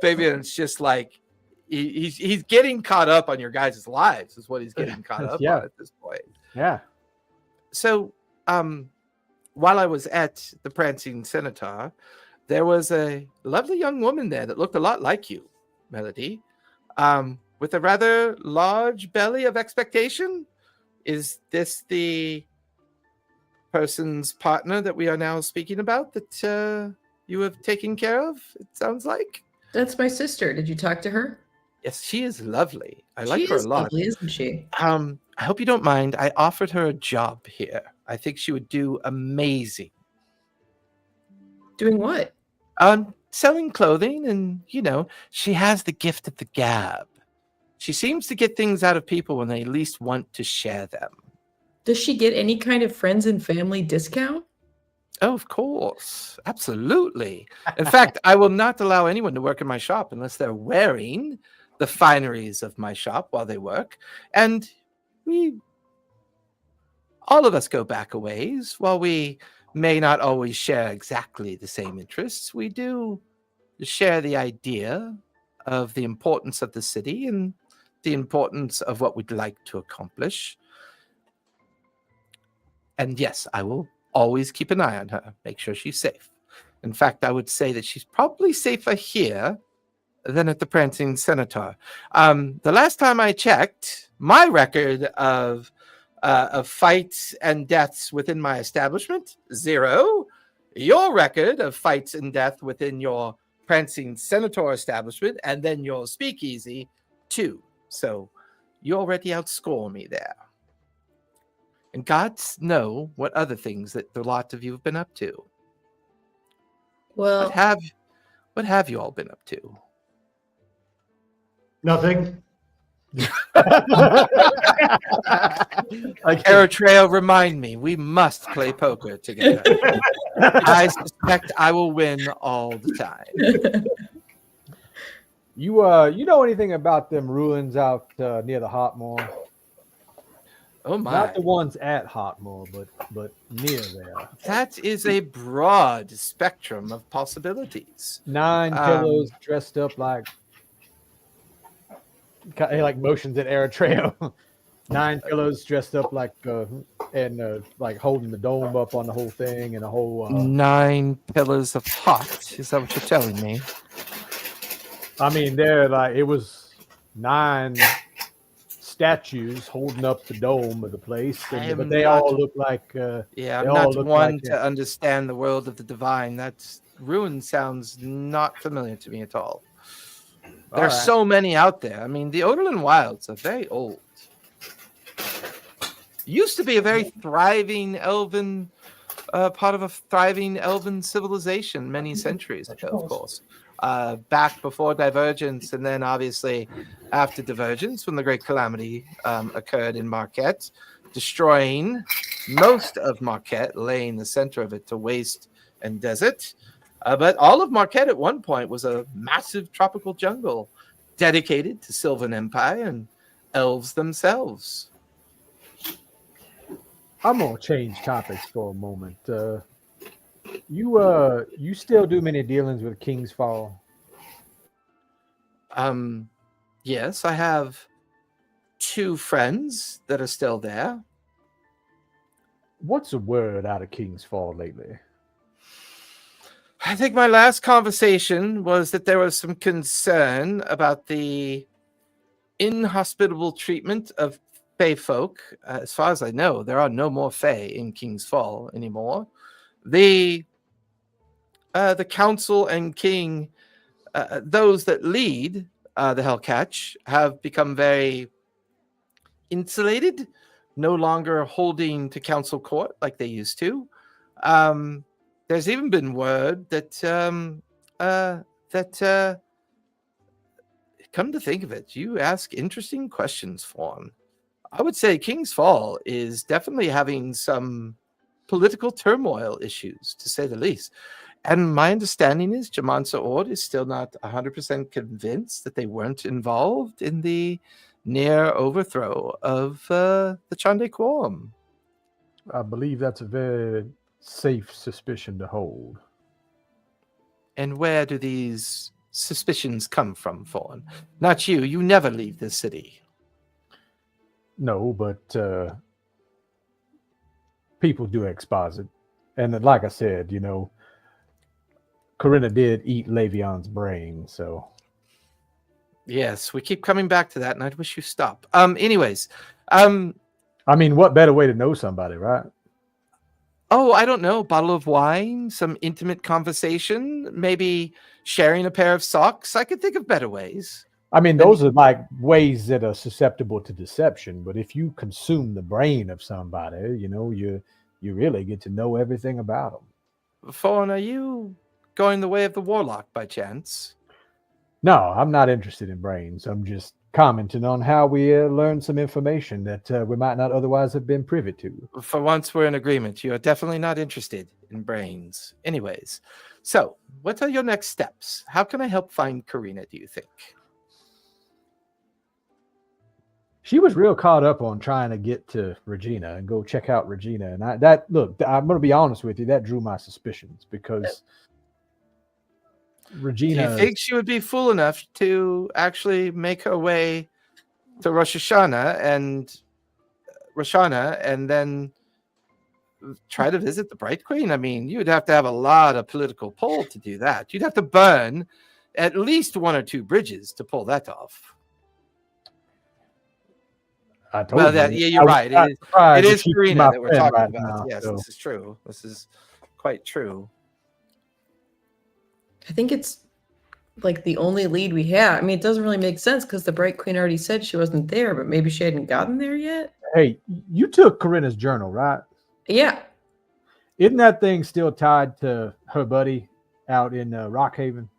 Fabian's just like he's getting caught up on your guys' lives is what he's getting caught up on at this point. Yeah. So while I was at the Prancing Centaur, there was a lovely young woman there that looked a lot like you, Melody, with a rather large belly of expectation. Is this the person's partner that we are now speaking about that you have taken care of, it sounds like? That's my sister. Did you talk to her? Yes, she is lovely. I like She her a is lot. lovely, isn't she? I hope you don't mind. I offered her a job here. I think she would do amazing. Doing what? Selling clothing, and she has the gift of the gab. She seems to get things out of people when they least want to share them. Does she get any kind of friends and family discount? Oh, of course. Absolutely. In fact, I will not allow anyone to work in my shop unless they're wearing the fineries of my shop while they work. And all of us go back a ways. While we may not always share exactly the same interests, we do share the idea of the importance of the city and the importance of what we'd like to accomplish. And yes, I will always keep an eye on her, make sure she's safe. In fact, I would say that she's probably safer here than at the Prancing Centaur. The last time I checked, my record of fights and deaths within my establishment, 0. Your record of fights and death within your Prancing Centaur establishment, and then your speakeasy, 2. So you already outscore me there. And gods know what other things that the lot of you have been up to. Well, what have you all been up to? Nothing. Eritrea, remind me, we must play poker together. I suspect I will win all the time. You know anything about them ruins out near the Hotmoor? Oh my! Not the ones at Hotmoor, but near there. That is a broad spectrum of possibilities. 9 pillows dressed up like motions at Eritrea. 9 pillows dressed up like like holding the dome up on the whole thing, and a whole 9 pillars of hot. Is that what you're telling me? I mean, they're like, it was 9 statues holding up the dome of the place, but they all look like I'm not one to understand the world of the divine. That's ruin sounds not familiar to me at all. There are so many out there. I mean, the Oderlin Wilds are very old. Used to be a very thriving elven part of a thriving elven civilization many centuries ago, of course. Back before Divergence, and then obviously after Divergence, when the Great Calamity occurred in Marquet, destroying most of Marquet, laying the center of it to waste and desert. But all of Marquet at one point was a massive tropical jungle dedicated to Sylvan Empire and elves themselves. I'm gonna change topics for a moment. You still do many dealings with King's Fall? Yes, I have 2 friends that are still there. What's the word out of King's Fall lately? I think my last conversation was that there was some concern about the inhospitable treatment of Fey folk. As far as I know, there are no more Fey in King's Fall anymore. The council and king, those that lead the Hellcatch, have become very insulated, no longer holding to council court like they used to. There's even been word that come to think of it, you ask interesting questions, Fawn. I would say King's Fall is definitely having some political turmoil issues, to say the least. And my understanding is Jamansa Ord is still not 100% convinced that they weren't involved in the near overthrow of the Chandei Quorum. I believe that's a very safe suspicion to hold. And where do these suspicions come from, Fawn? Not you. You never leave the city. No, but people do exposit. And like I said, you know, Corinna did eat Le'Veon's brain, so... Yes, we keep coming back to that, and I wish you stop. Anyways, I mean, what better way to know somebody, right? Oh, I don't know. Bottle of wine, some intimate conversation, maybe sharing a pair of socks. I could think of better ways. I mean, those are like ways that are susceptible to deception. But if you consume the brain of somebody, you know, you really get to know everything about them. Fawn, are you going the way of the warlock by chance? No, I'm not interested in brains. I'm just commenting on how we learned some information that we might not otherwise have been privy to. For once, we're in agreement. You are definitely not interested in brains. Anyways, so what are your next steps? How can I help find Karina, do you think? She was real caught up on trying to get to Regina and go check out Regina. And I'm going to be honest with you, that drew my suspicions because Regina... Do you think she would be fool enough to actually make her way to Rosh Hashanah and then try to visit the Bright Queen? I mean, you would have to have a lot of political pull to do that. You'd have to burn at least one or two bridges to pull that off. Yeah, you're right. It is Karina that we're talking about. Now, yes, so. This is true. This is quite true. I think it's like the only lead we have. I mean, it doesn't really make sense because the Bright Queen already said she wasn't there, but maybe she hadn't gotten there yet. Hey, you took Corinna's journal, right? Yeah. Isn't that thing still tied to her buddy out in Rockhaven?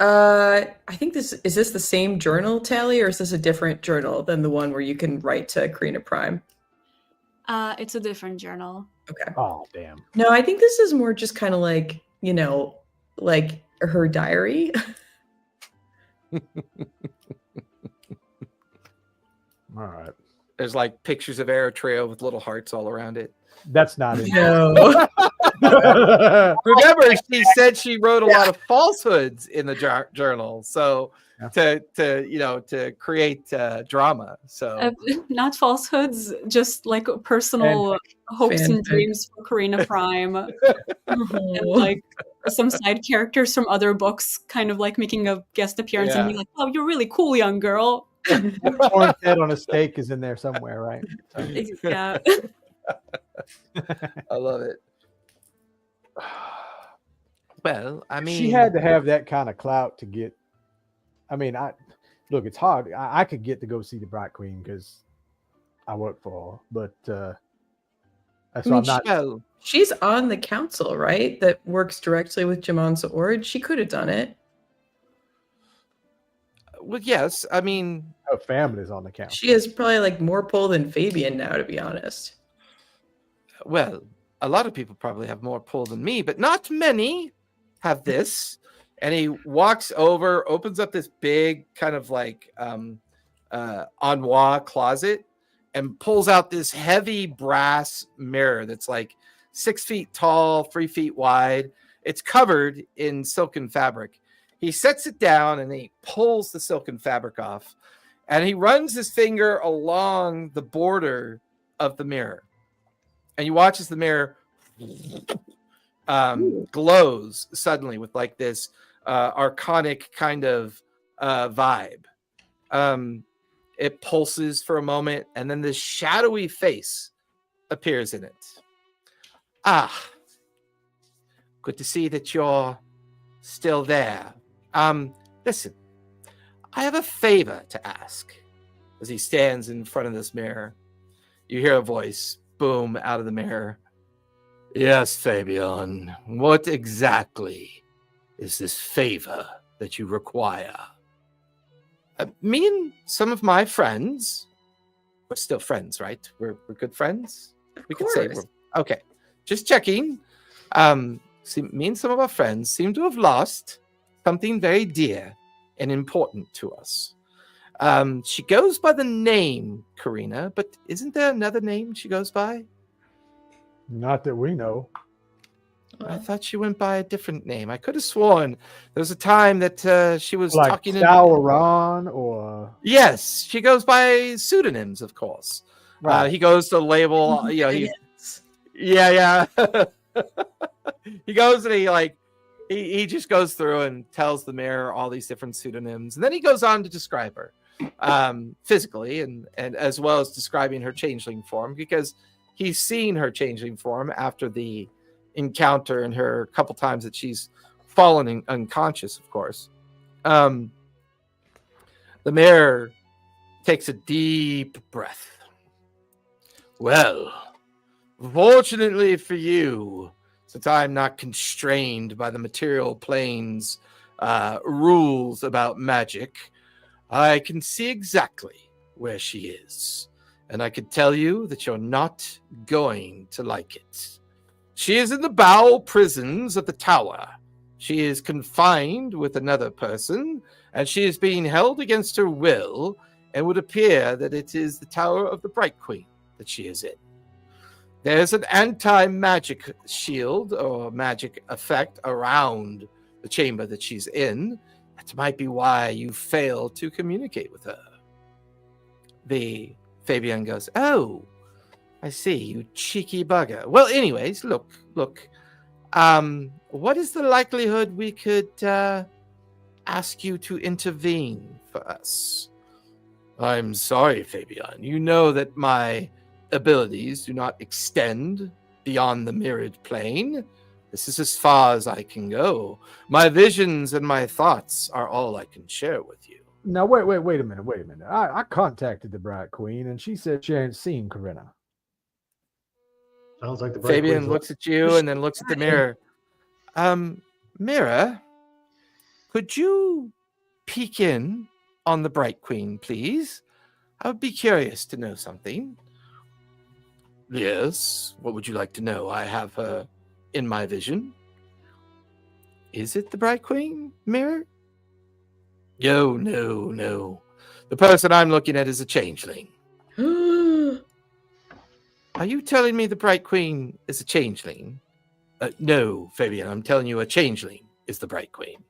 I think is this the same journal, Tally, or is this a different journal than the one where you can write to Karina Prime? It's a different journal. Okay. Oh, damn. No, I think this is more just kind of like, you know, like her diary. All right. There's like pictures of Eritrea with little hearts all around it. That's not it. No. Remember, she said she wrote a lot of falsehoods in the journal, so to create drama. So not falsehoods, just like personal hopes and dreams for Karina Prime, and like some side characters from other books, kind of like making a guest appearance and being like, "Oh, you're really cool, young girl." Orange head on a stake is in there somewhere, right? Yeah. I love it. Well, I mean, she had to have that kind of clout to get. I mean, look, it's hard. I could get to go see the Bright Queen because I work for her, but I'm not. She's on the council, right? That works directly with Jamansa Ord. She could have done it. Well, yes. I mean, her family's on the council. She has probably like more pull than Fabian now, to be honest. Well, a lot of people probably have more pull than me, but not many have this. And he walks over, opens up this big kind of like armoire closet and pulls out this heavy brass mirror that's like 6 feet tall, 3 feet wide. It's covered in silken fabric. He sets it down and he pulls the silken fabric off and he runs his finger along the border of the mirror. And you watch as the mirror glows suddenly with like this archonic kind of vibe. It pulses for a moment, and then this shadowy face appears in it. Ah, good to see that you're still there. Listen, I have a favor to ask. As he stands in front of this mirror, you hear a voice boom out of the mirror. Yes, Fabian, what exactly is this favor that you require? Me and some of my friends, we're still friends, right? We're good friends? Of course. We're okay. Just checking. Me and some of our friends seem to have lost something very dear and important to us. She goes by the name Karina, but isn't there another name she goes by? Not that we know. I thought she went by a different name. I could have sworn there was a time that she was Like talking. Sauron or Yes, she goes by pseudonyms, of course. right. He goes to label. You know, yeah. He goes and he just goes through and tells the mayor all these different pseudonyms, and then he goes on to describe her physically and as well as describing her changeling form, because he's seen her changeling form after the encounter and her couple times that she's fallen unconscious, of course. The mayor takes a deep breath. Well, fortunately for you, since I'm not constrained by the material plane's rules about magic, I can see exactly where she is. And I can tell you that you're not going to like it. She is in the bowel prisons of the tower. She is confined with another person, and she is being held against her will, and would appear that it is the Tower of the Bright Queen that she is in. There's an anti-magic shield or magic effect around the chamber that she's in. That might be why you failed to communicate with her. Fabian goes, oh, I see, you cheeky bugger. Well, anyways, look. What is the likelihood we could ask you to intervene for us? I'm sorry, Fabian. You know that my abilities do not extend beyond the mirrored plane. This is as far as I can go. My visions and my thoughts are all I can share with you. Now, wait a minute. I contacted the Bright Queen, and she said she hadn't seen Karina. Sounds like the Bright Fabian Queen's looks at you and then looks at the mirror. Mirror, could you peek in on the Bright Queen, please? I would be curious to know something. Yes, what would you like to know? I have her in my vision. Is it the Bright Queen, Mirror? No. The person I'm looking at is a changeling. Are you telling me the Bright Queen is a changeling? No, Fabian, I'm telling you a changeling is the Bright Queen.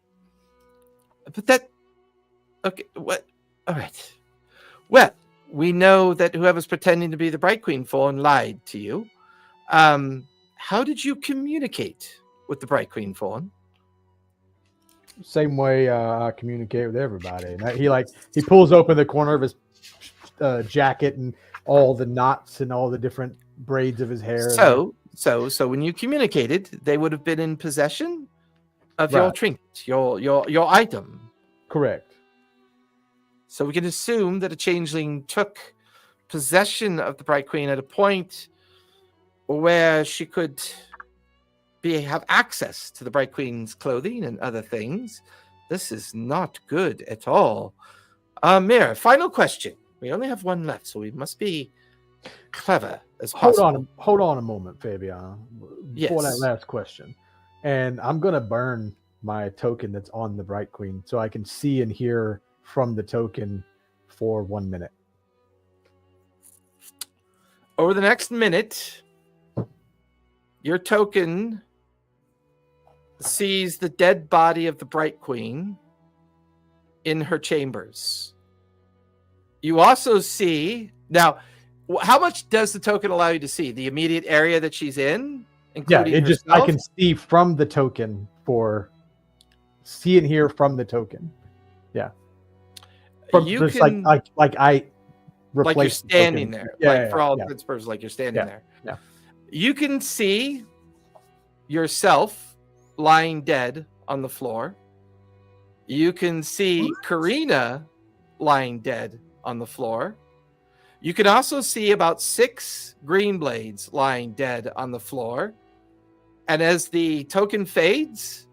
But that... Okay, what? All right. Well, we know that whoever's pretending to be the Bright Queen Fawn lied to you. How did you communicate with the Bright Queen Fawn? Same way I communicate with everybody. And he pulls open the corner of his jacket and all the knots and all the different braids of his hair. So when you communicated, they would have been in possession of your trinket, your item. Correct. So we can assume that a changeling took possession of the Bright Queen at a point where she could have access to the Bright Queen's clothing and other things. This is not good at all. Mirror, final question. We only have one left, so we must be clever as possible. Hold on a moment, Fabian. Before that last question. And I'm going to burn my token that's on the Bright Queen so I can see and hear from the token for 1 minute. Over the next minute, your token sees the dead body of the Bright Queen in her chambers. You also see... Now, how much does the token allow you to see? The immediate area that she's in? including it just I herself? can see from the token see and hear from the token. Yeah. From You just can like I like you're replace the standing token. there. For all yeah. intents and purposes, like you're standing Yeah, there. yeah. You can see yourself lying dead on the floor. You can see Karina lying dead on the floor. You can also see about 6 green blades lying dead on the floor. And as the token fades,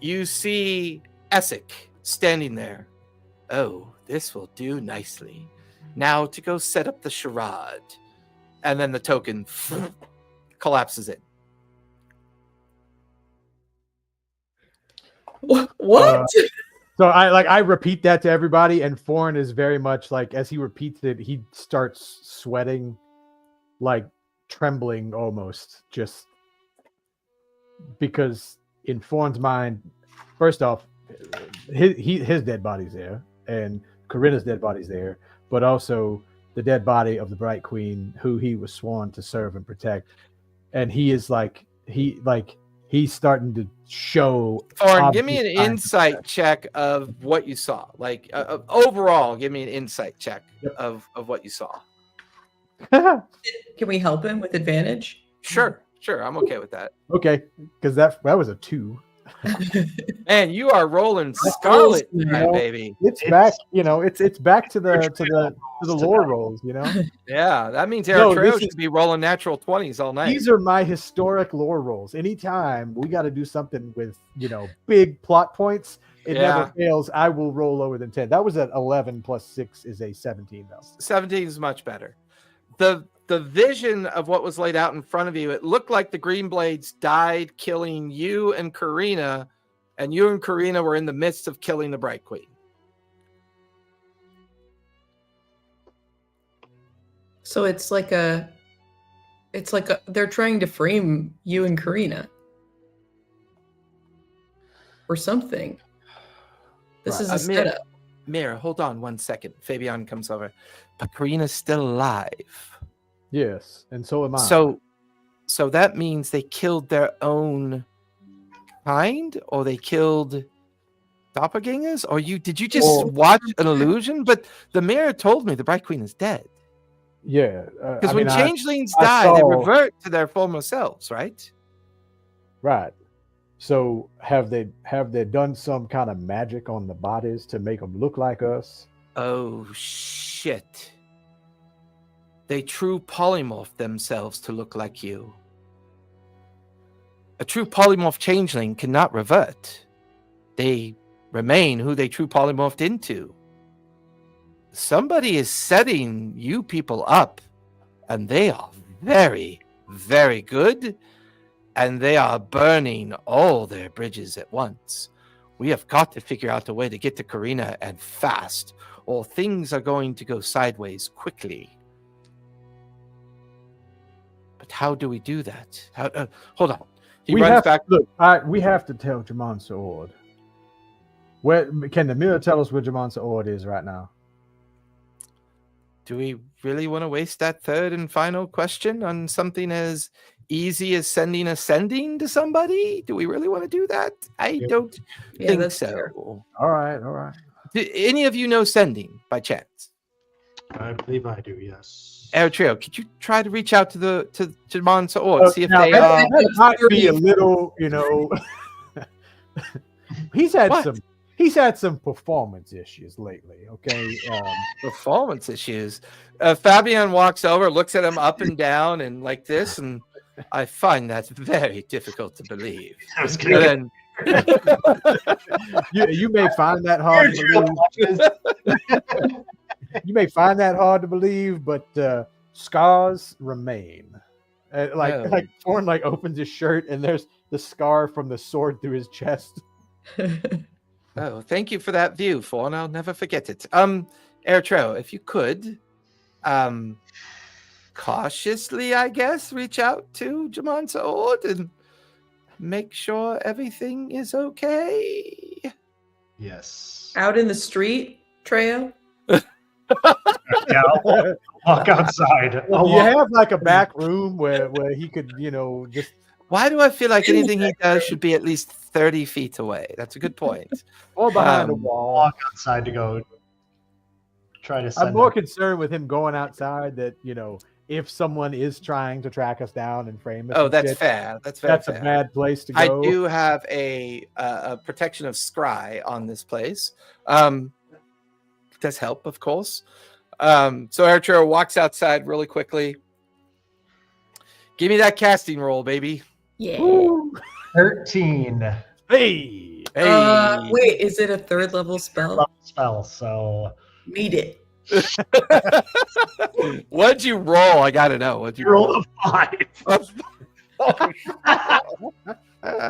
you see Essek standing there. Oh, this will do nicely. Now to go set up the charade. And then the token collapses in. What? So I repeat that to everybody, and Foreign is very much like as he repeats it, he starts sweating, like trembling almost, just because in Foreign's mind, first off, his dead body's there, and Corinna's dead body's there, but also the dead body of the Bright Queen, who he was sworn to serve and protect, and he is he's starting to show. Foreign, give me an insight check of what you saw. Like overall, give me an insight check of what you saw. Can we help him with advantage? Sure, I'm okay with that. Okay, because that was a 2. Man, you are rolling scarlet, baby. It's back, it's back to the lore rolls, Yeah, that means No, Eritrea should be rolling natural 20s all night. These are my historic lore rolls. Anytime we got to do something with, big plot points, it never fails. I will roll lower than 10. That was at 11 plus 6 is a 17 though. 17 is much better. The vision of what was laid out in front of you, it looked like the Green Blades died killing you and Karina, and you and Karina were in the midst of killing the Bright Queen. So it's like they're trying to frame you and Karina or something. This is a setup. Mira, hold on 1 second. Fabian comes over. But Karina's still alive. Yes, and so am I. So that means they killed their own kind, or they killed doppelgangers, or did you just watch an illusion? But the mirror told me the Bright Queen is dead. Yeah, because when changelings die, they revert to their former selves, right? Right. So have they done some kind of magic on the bodies to make them look like us? Oh shit. They true polymorph themselves to look like you. A true polymorph changeling cannot revert. They remain who they true polymorphed into. Somebody is setting you people up, and they are very, very good, and they are burning all their bridges at once. We have got to figure out a way to get to Karina and fast, or things are going to go sideways quickly. But how do we do that? Hold on. He runs back. Look, we have to tell Jamon Sa'ord. Where can the mirror tell us where Jamon Sa'ord is right now? Do we really want to waste that third and final question on something as easy as sending a sending to somebody? Do we really want to do that? I don't think so. Fair. All right. Do any of you know sending by chance? I believe I do, yes. Eritrea, could you try to reach out to Jamon Sa'ord, see if they that might be a little, he's had some performance issues lately, okay? Performance issues. Fabian walks over, looks at him up and down and like this, and I find that very difficult to believe. And then, you may find that hard to believe. You may find that hard to believe, but scars remain. Like Thorn opens his shirt and there's the scar from the sword through his chest. Oh, thank you for that view, Fawn. I'll never forget it. Eritrea, if you could, cautiously, I guess, reach out to Jamon Sa'ord and make sure everything is okay. Yes. Out in the street, Treo? Yeah, I'll walk outside. You have like a back room where he could, just Why do I feel like anything he does should be at least 30 feet away? That's a good point. Or behind a Um, wall. Walk outside to go try to send I'm more him. concerned with him going outside that, if someone is trying to track us down and frame us. Oh, and that's shit, fair. That's very that's fair. a bad place to I go. do have a protection of scry on this place. Does help, of course. So Archer walks outside really quickly. Give me that casting roll, baby. Yeah. Woo. 13 Hey. Hey. Wait, is it a third level spell? level spell, so Need it. What'd you roll? I gotta know. What'd you you roll roll? a 5. I'm gonna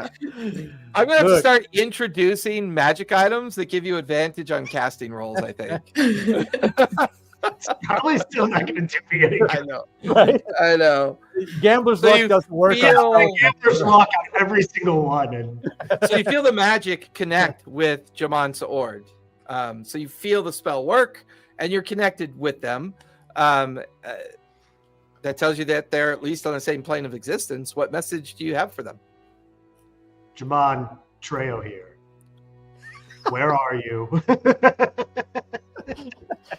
have to Look. start introducing magic items that give you advantage on casting rolls, I think. Probably still not going to do me any I good. know. Right? I know. Gambler's So luck you doesn't work. feel- on Gambler's luck on every single one. And So you feel the magic connect with Jaman's Ord. So you feel the spell work, and you're connected with them. That tells you that they're at least on the same plane of existence. What message do you have for them? Jamon Treo here. Where are you?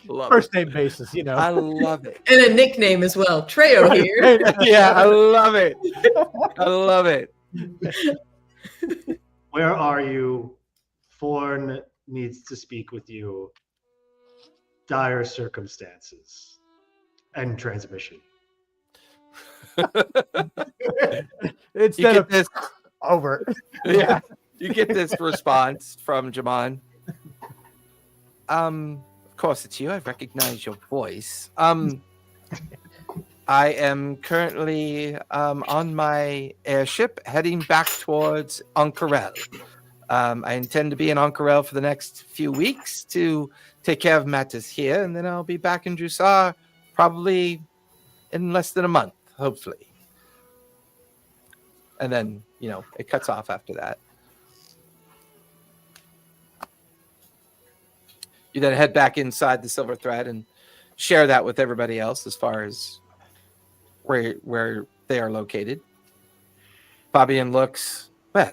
Love First it. name basis, I love it. And a nickname as well. Treo here. Yeah, I love it. I love it. Where are you? Thorn needs to speak with you. Dire circumstances. End transmission. You Instead get of this. over. Yeah, you get this response from Jaman. Of course it's you. I recognize your voice. I am currently on my airship heading back towards Ankarel. I intend to be in Ankarel for the next few weeks to take care of matters here, and then I'll be back in Jrusar probably in less than a month, hopefully. And then, it cuts off after that. You then head back inside the Silver Thread and share that with everybody else as far as where they are located. Fabian looks, well,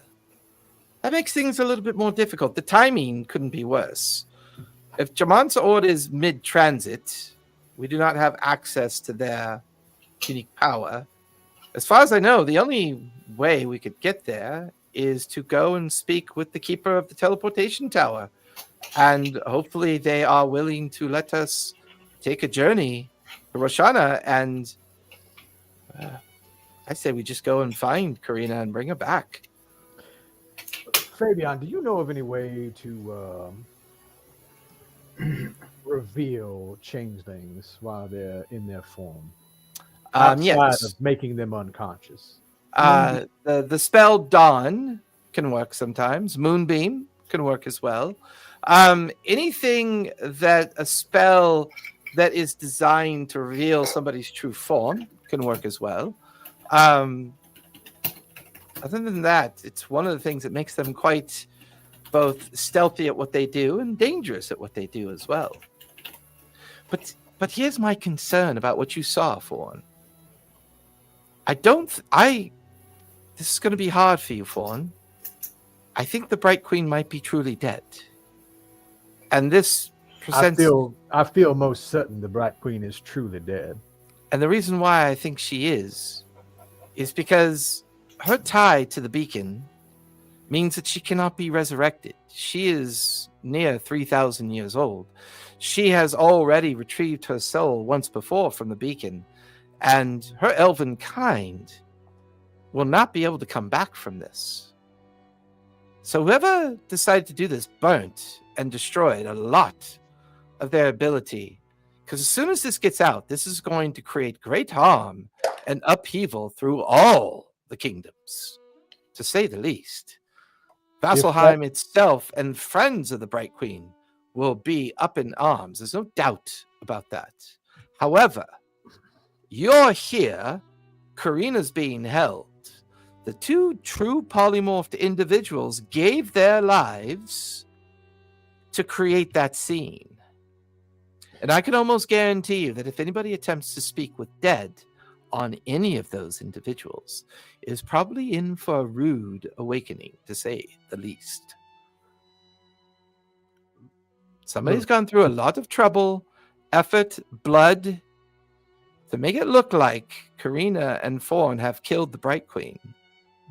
that makes things a little bit more difficult. The timing couldn't be worse. If Jaman's Ord is mid-transit, we do not have access to their unique power. As far as I know, the only way we could get there is to go and speak with the keeper of the teleportation tower. And hopefully they are willing to let us take a journey to Roshana. And I say we just go and find Karina and bring her back. Fabian, do you know of any way to reveal changelings while they're in their form? Outside Yes. of making them unconscious. The spell Dawn can work sometimes. Moonbeam can work as well. Anything that a spell that is designed to reveal somebody's true form can work as well. Other than that, it's one of the things that makes them quite both stealthy at what they do and dangerous at what they do as well. But here's my concern about what you saw, Fawn. This is going to be hard for you, Fawn. I think the Bright Queen might be truly dead. And this presents... I feel most certain the Bright Queen is truly dead. And the reason why I think she is because her tie to the beacon means that she cannot be resurrected. She is near 3,000 years old. She has already retrieved her soul once before from the beacon, and her elven kind will not be able to come back from this. So whoever decided to do this burnt and destroyed a lot of their ability, because as soon as this gets out, this is going to create great harm and upheaval through all the kingdoms, to say the least. Vasselheim itself and friends of the Bright Queen will be up in arms. There's no doubt about that. However, you're here, Karina's being held. The two true polymorphed individuals gave their lives to create that scene. And I can almost guarantee you that if anybody attempts to speak with dead on any of those individuals is probably in for a rude awakening, to say the least. Somebody's gone through a lot of trouble, effort, blood to make it look like Karina and Fawn have killed the Bright Queen.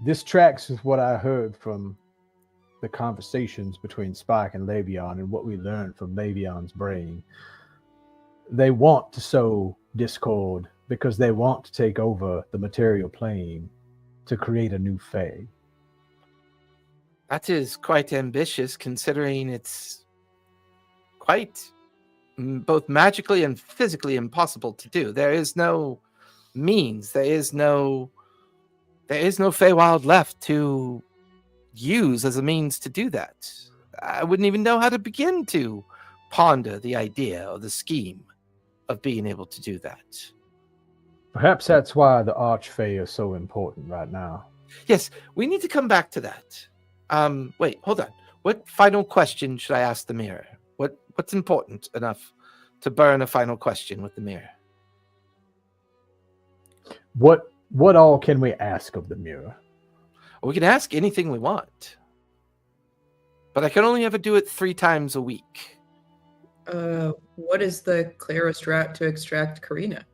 This tracks with what I heard from the conversations between Spike and Le'Veon and what we learned from Le'Veon's brain. They want to sow discord because they want to take over the material plane to create a new Fae. That is quite ambitious, considering it's quite both magically and physically impossible to do. There is no means. There is no Feywild left to use as a means to do that. I wouldn't even know how to begin to ponder the idea or the scheme of being able to do that. Perhaps that's why the Archfey is so important right now. Yes, we need to come back to that. Wait, hold on. What final question should I ask the mirror? What's important enough to burn a final question with the mirror? What all can we ask of the mirror? We can ask anything we want, but I can only ever do it 3 times a week. What is the clearest route to extract Karina?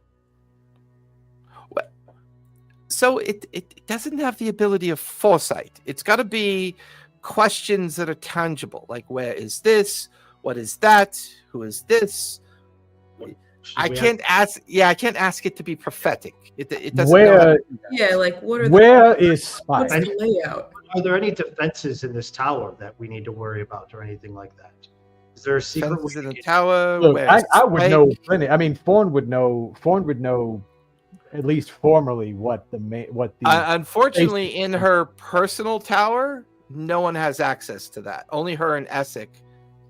So it doesn't have the ability of foresight. It's got to be questions that are tangible, like where is this? What is that? Who is this? I can't ask it to be prophetic. It doesn't know. Yeah, like what are where is Spike? what's the layout? Are there any defenses in this tower that we need to worry about or anything like that? Is there a secret Fences in the tower? Look, Where's I would Spike? know plenty. I mean, Fawn would know at least formally what the Unfortunately, in her personal tower, no one has access to that. Only her and Essek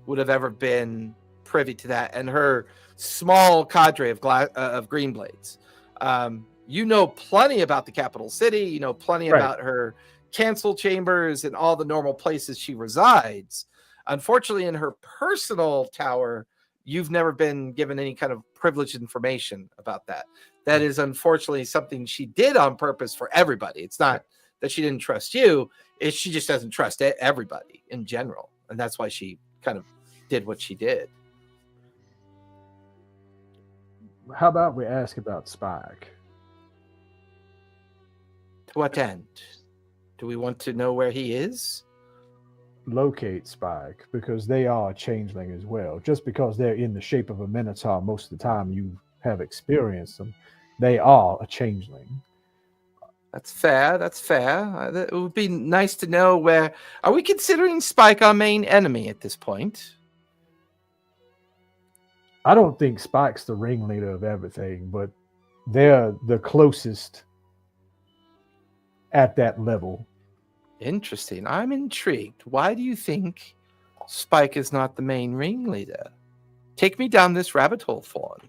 would have ever been privy to that, and her small cadre of Greenblades. You know plenty about the capital city. You know plenty about her cancel chambers and all the normal places she resides. Unfortunately, in her personal tower, you've never been given any kind of privileged information about that. That is unfortunately something she did on purpose for everybody. It's not that she didn't trust you. She just doesn't trust everybody in general. And that's why she kind of did what she did. How about we ask about Spike? To what end? Do we want to know where he is? Locate Spike, because they are a changeling as well. Just because they're in the shape of a minotaur most of the time you have experienced them, they are a changeling. That's fair. It would be nice to know where. Are we considering Spike our main enemy at this point? I don't think Spike's the ringleader of everything, but they're the closest at that level. Interesting. I'm intrigued. Why do you think Spike is not the main ringleader? Take me down this rabbit hole, Fawn.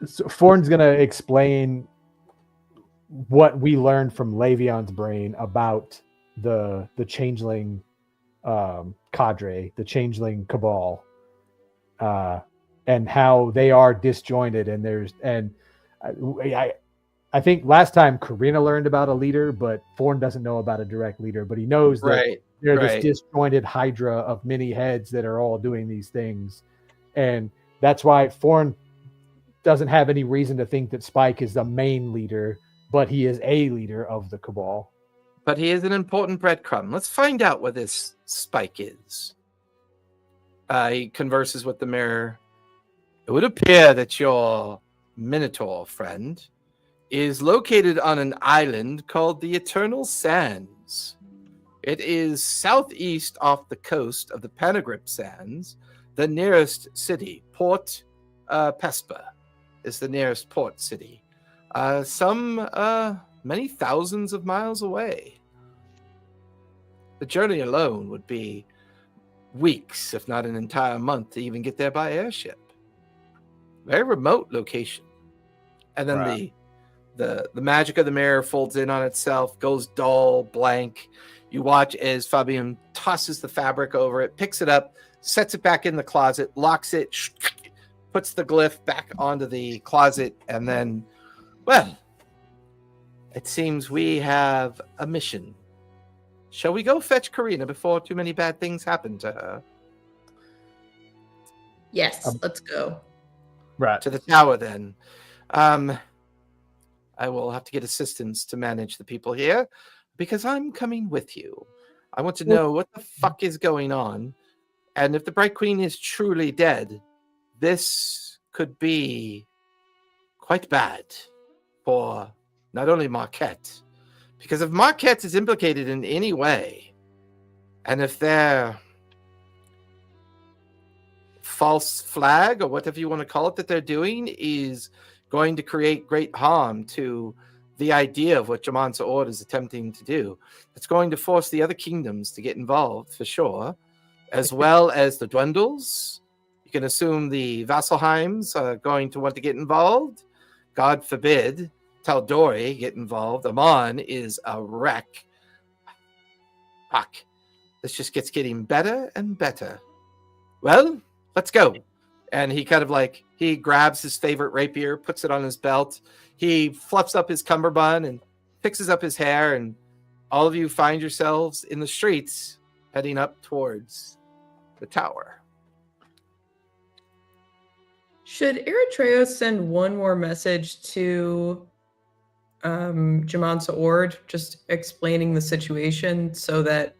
So Fawn's going to explain what we learned from Le'Veon's brain about the changeling cadre, the changeling cabal, and how they are disjointed. And I think last time Karina learned about a leader, but Fawn doesn't know about a direct leader, but he knows that they're this disjointed hydra of many heads that are all doing these things. And that's why Fawn doesn't have any reason to think that Spike is the main leader, but he is a leader of the cabal. But he is an important breadcrumb. Let's find out what this Spike is. He converses with the mirror. It would appear that your Minotaur friend is located on an island called the Eternal Sands. It is southeast off the coast of the Panagrip Sands. The nearest city, Port Pespa, is the nearest port city. Many thousands of miles away. The journey alone would be weeks, if not an entire month, to even get there by airship. Very remote location. And then the magic of the mirror folds in on itself, goes dull, blank. You watch as Fabian tosses the fabric over it, picks it up, sets it back in the closet, locks it, puts the glyph back onto the closet, and then, well, It seems we have a mission. Shall we go fetch Karina before too many bad things happen to her? Yes, let's go. Right. To the tower, then. I will have to get assistance to manage the people here because I'm coming with you. I want to know what the fuck is going on. And if the Bright Queen is truly dead, this could be quite bad for not only Marquet, because if Marquet is implicated in any way, and if their false flag, or whatever you want to call it, that they're doing is going to create great harm to the idea of what Jrusar Ord is attempting to do, it's going to force the other kingdoms to get involved, for sure, as well as the Dwendals. You can assume the Vasselheims are going to want to get involved. God forbid Taldori get involved. Amon is a wreck. Fuck. This just gets getting better and better. Well, let's go. And he kind of he grabs his favorite rapier, puts it on his belt. He fluffs up his cummerbund and fixes up his hair. And all of you find yourselves in the streets heading up towards the tower. Should Eritrea send one more message to Jrusar Ord, just explaining the situation so that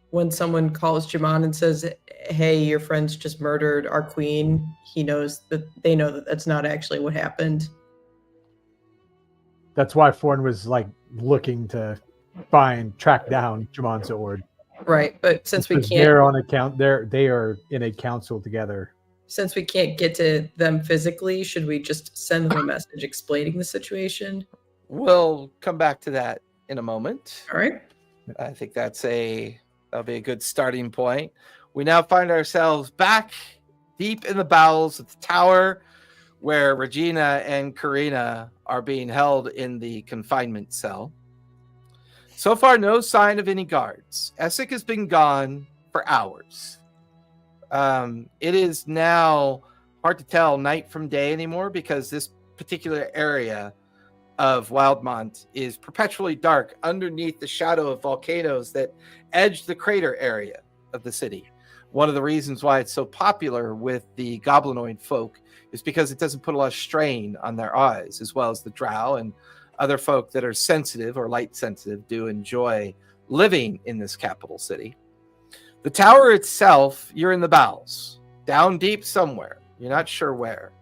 when someone calls Jaman and says, hey, your friend's just murdered our queen, they know that that's not actually what happened? That's why Forn was looking to track down Jrusar Ord. Right, but since we Because can't, they're on account. They are in a council together. since we can't get to them physically, should we just send them a message explaining the situation? We'll come back to that in a moment. All right. I think that'll be a good starting point. We now find ourselves back deep in the bowels of the tower where Regina and Karina are being held in the confinement cell. So far, no sign of any guards. Essek has been gone for hours. It is now hard to tell night from day anymore because this particular area of Wildmont is perpetually dark underneath the shadow of volcanoes that edge the crater area of the city. One of the reasons why it's so popular with the goblinoid folk is because it doesn't put a lot of strain on their eyes, as well as the drow and other folk that are sensitive or light sensitive do enjoy living in this capital city. The tower itself, you're in the bowels, down deep somewhere. You're not sure where.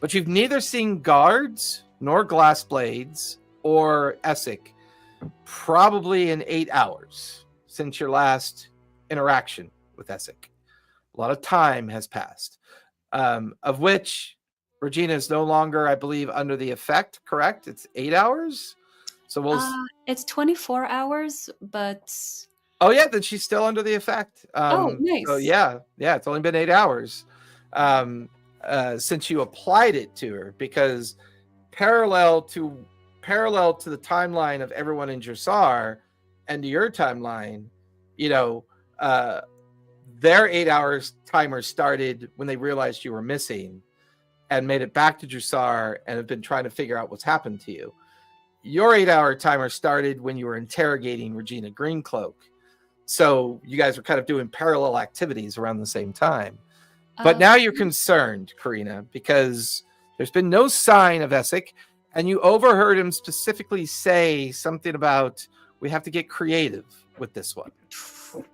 But you've neither seen guards nor glass blades or Essek probably in 8 hours since your last interaction with Essek. A lot of time has passed, of which Regina is no longer, I believe, under the effect, correct? It's 8 hours? So it's 24 hours, but... Oh, yeah, then she's still under the effect. Nice. So, yeah, it's only been 8 hours since you applied it to her, because parallel to the timeline of everyone in Jrusar and to your timeline, their 8 hours timer started when they realized you were missing and made it back to Jrusar and have been trying to figure out what's happened to you. Your 8 hour timer started when you were interrogating Regina Greencloak. So you guys were kind of doing parallel activities around the same time. But now you're concerned, Karina, because there's been no sign of Essek, and you overheard him specifically say something about, we have to get creative with this one.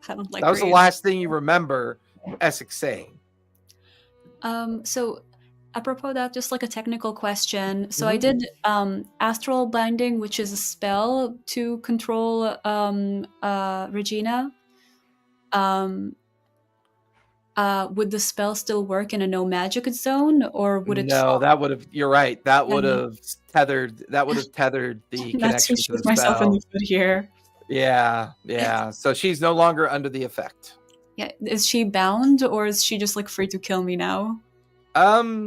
I don't like that was the last thing you remember Essek saying. So apropos of that, just a technical question. So I did astral binding, which is a spell to control Regina. Would the spell still work in a no magic zone, or would it? No, that would have. You're right. That would have tethered. That would have tethered the connection to the spell. Myself in the foot here. Yeah. So she's no longer under the effect. Yeah, is she bound, or is she just free to kill me now?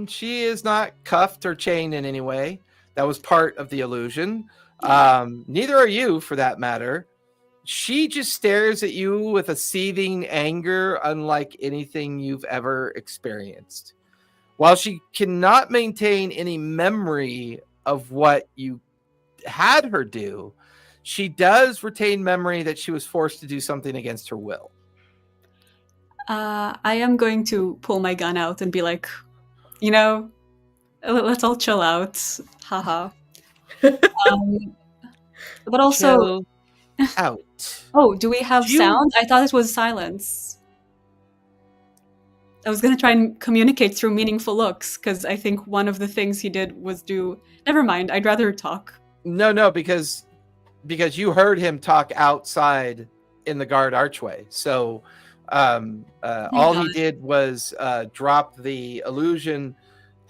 She is not cuffed or chained in any way. That was part of the illusion. Neither are you, for that matter. She just stares at you with a seething anger unlike anything you've ever experienced. While she cannot maintain any memory of what you had her do, she does retain memory that she was forced to do something against her will. I am going to pull my gun out and be like, let's all chill out. Haha. But also, Chill out. oh, do we have You- sound? I thought it was silence. I was going to try and communicate through meaningful looks, because I think one of the things he did was do... Never mind, I'd rather talk. No, because you heard him talk outside in the guard archway. So all he God. did was drop the illusion,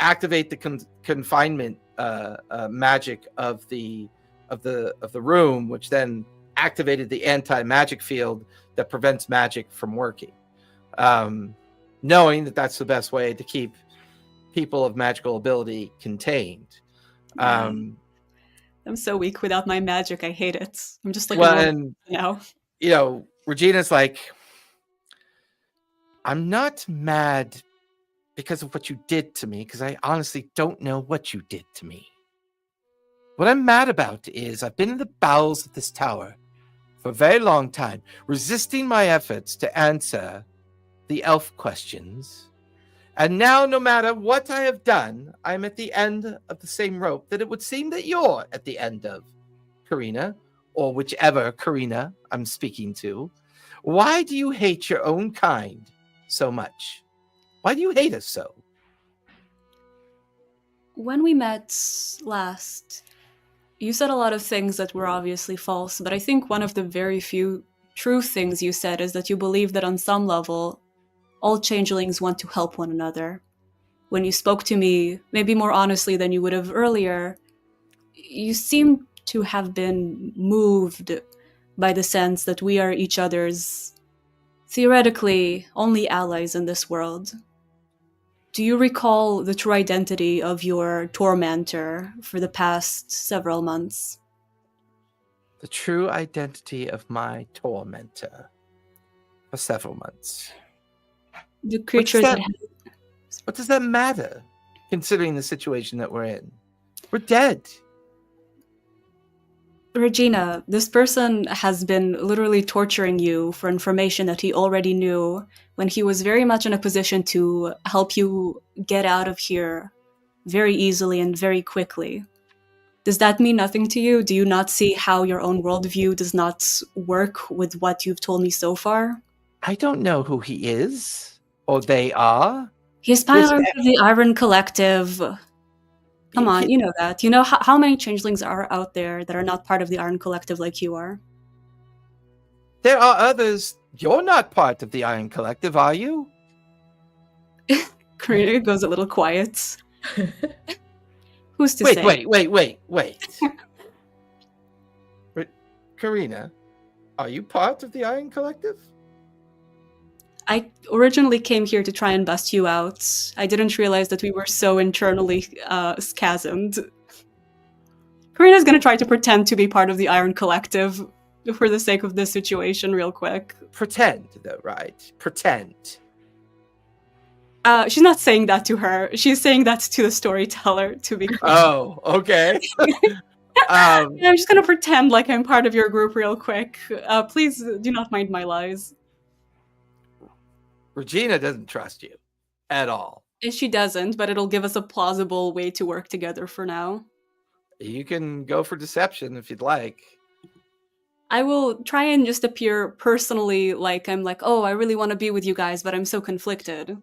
activate the confinement magic of the room, which then activated the anti-magic field that prevents magic from working. Knowing that that's the best way to keep people of magical ability contained. I'm so weak without my magic. I hate it. I'm just like Well, a and now. Regina's like, I'm not mad because of what you did to me, because I honestly don't know what you did to me. What I'm mad about is I've been in the bowels of this tower for a very long time, resisting my efforts to answer the elf questions. And now, no matter what I have done, I'm at the end of the same rope that it would seem that you're at the end of, Karina, or whichever Karina I'm speaking to. Why do you hate your own kind so much? Why do you hate us so? When we met last, you said a lot of things that were obviously false, but I think one of the very few true things you said is that you believe that on some level, all changelings want to help one another. When you spoke to me, maybe more honestly than you would have earlier, you seem to have been moved by the sense that we are each other's, theoretically, only allies in this world. Do you recall the true identity of your tormentor for the past several months? The true identity of my tormentor for several months. The creatures that What does that matter, considering the situation that we're in? We're dead. Regina, this person has been literally torturing you for information that he already knew when he was very much in a position to help you get out of here very easily and very quickly. Does that mean nothing to you? Do you not see how your own worldview does not work with what you've told me so far? I don't know who he is, or they are. He's part of the Iron Collective. Come on, you know that. You know how many changelings are out there that are not part of the Iron Collective like you are? There are others. You're not part of the Iron Collective, are you? Karina goes a little quiet. Who's to say? Wait. Karina, are you part of the Iron Collective? I originally came here to try and bust you out. I didn't realize that we were so internally scasmed. Karina's gonna try to pretend to be part of the Iron Collective for the sake of this situation real quick. Pretend, though, right? Pretend. She's not saying that to her. She's saying that to the storyteller, to be clear. Oh, okay. I'm just gonna pretend like I'm part of your group real quick. Please do not mind my lies. Regina doesn't trust you at all. She doesn't, but it'll give us a plausible way to work together for now. You can go for deception if you'd like. I will try and just appear personally like I'm like, oh, I really want to be with you guys, but I'm so conflicted.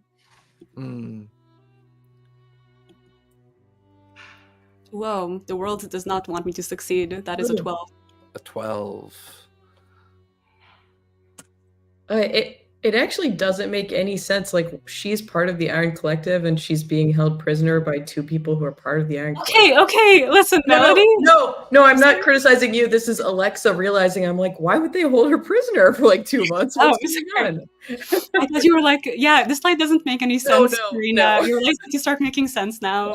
Whoa, the world does not want me to succeed. That is a 12. A 12. It actually doesn't make any sense. Like, she's part of the Iron Collective and she's being held prisoner by two people who are part of the Iron Collective. Okay, listen, Melody. No, I'm not criticizing you. This is Alexa realizing, I'm like, why would they hold her prisoner for like 2 months? What's going on? I thought you were like, yeah, this slide doesn't make any sense, Karina. No. You're like, you start making sense now.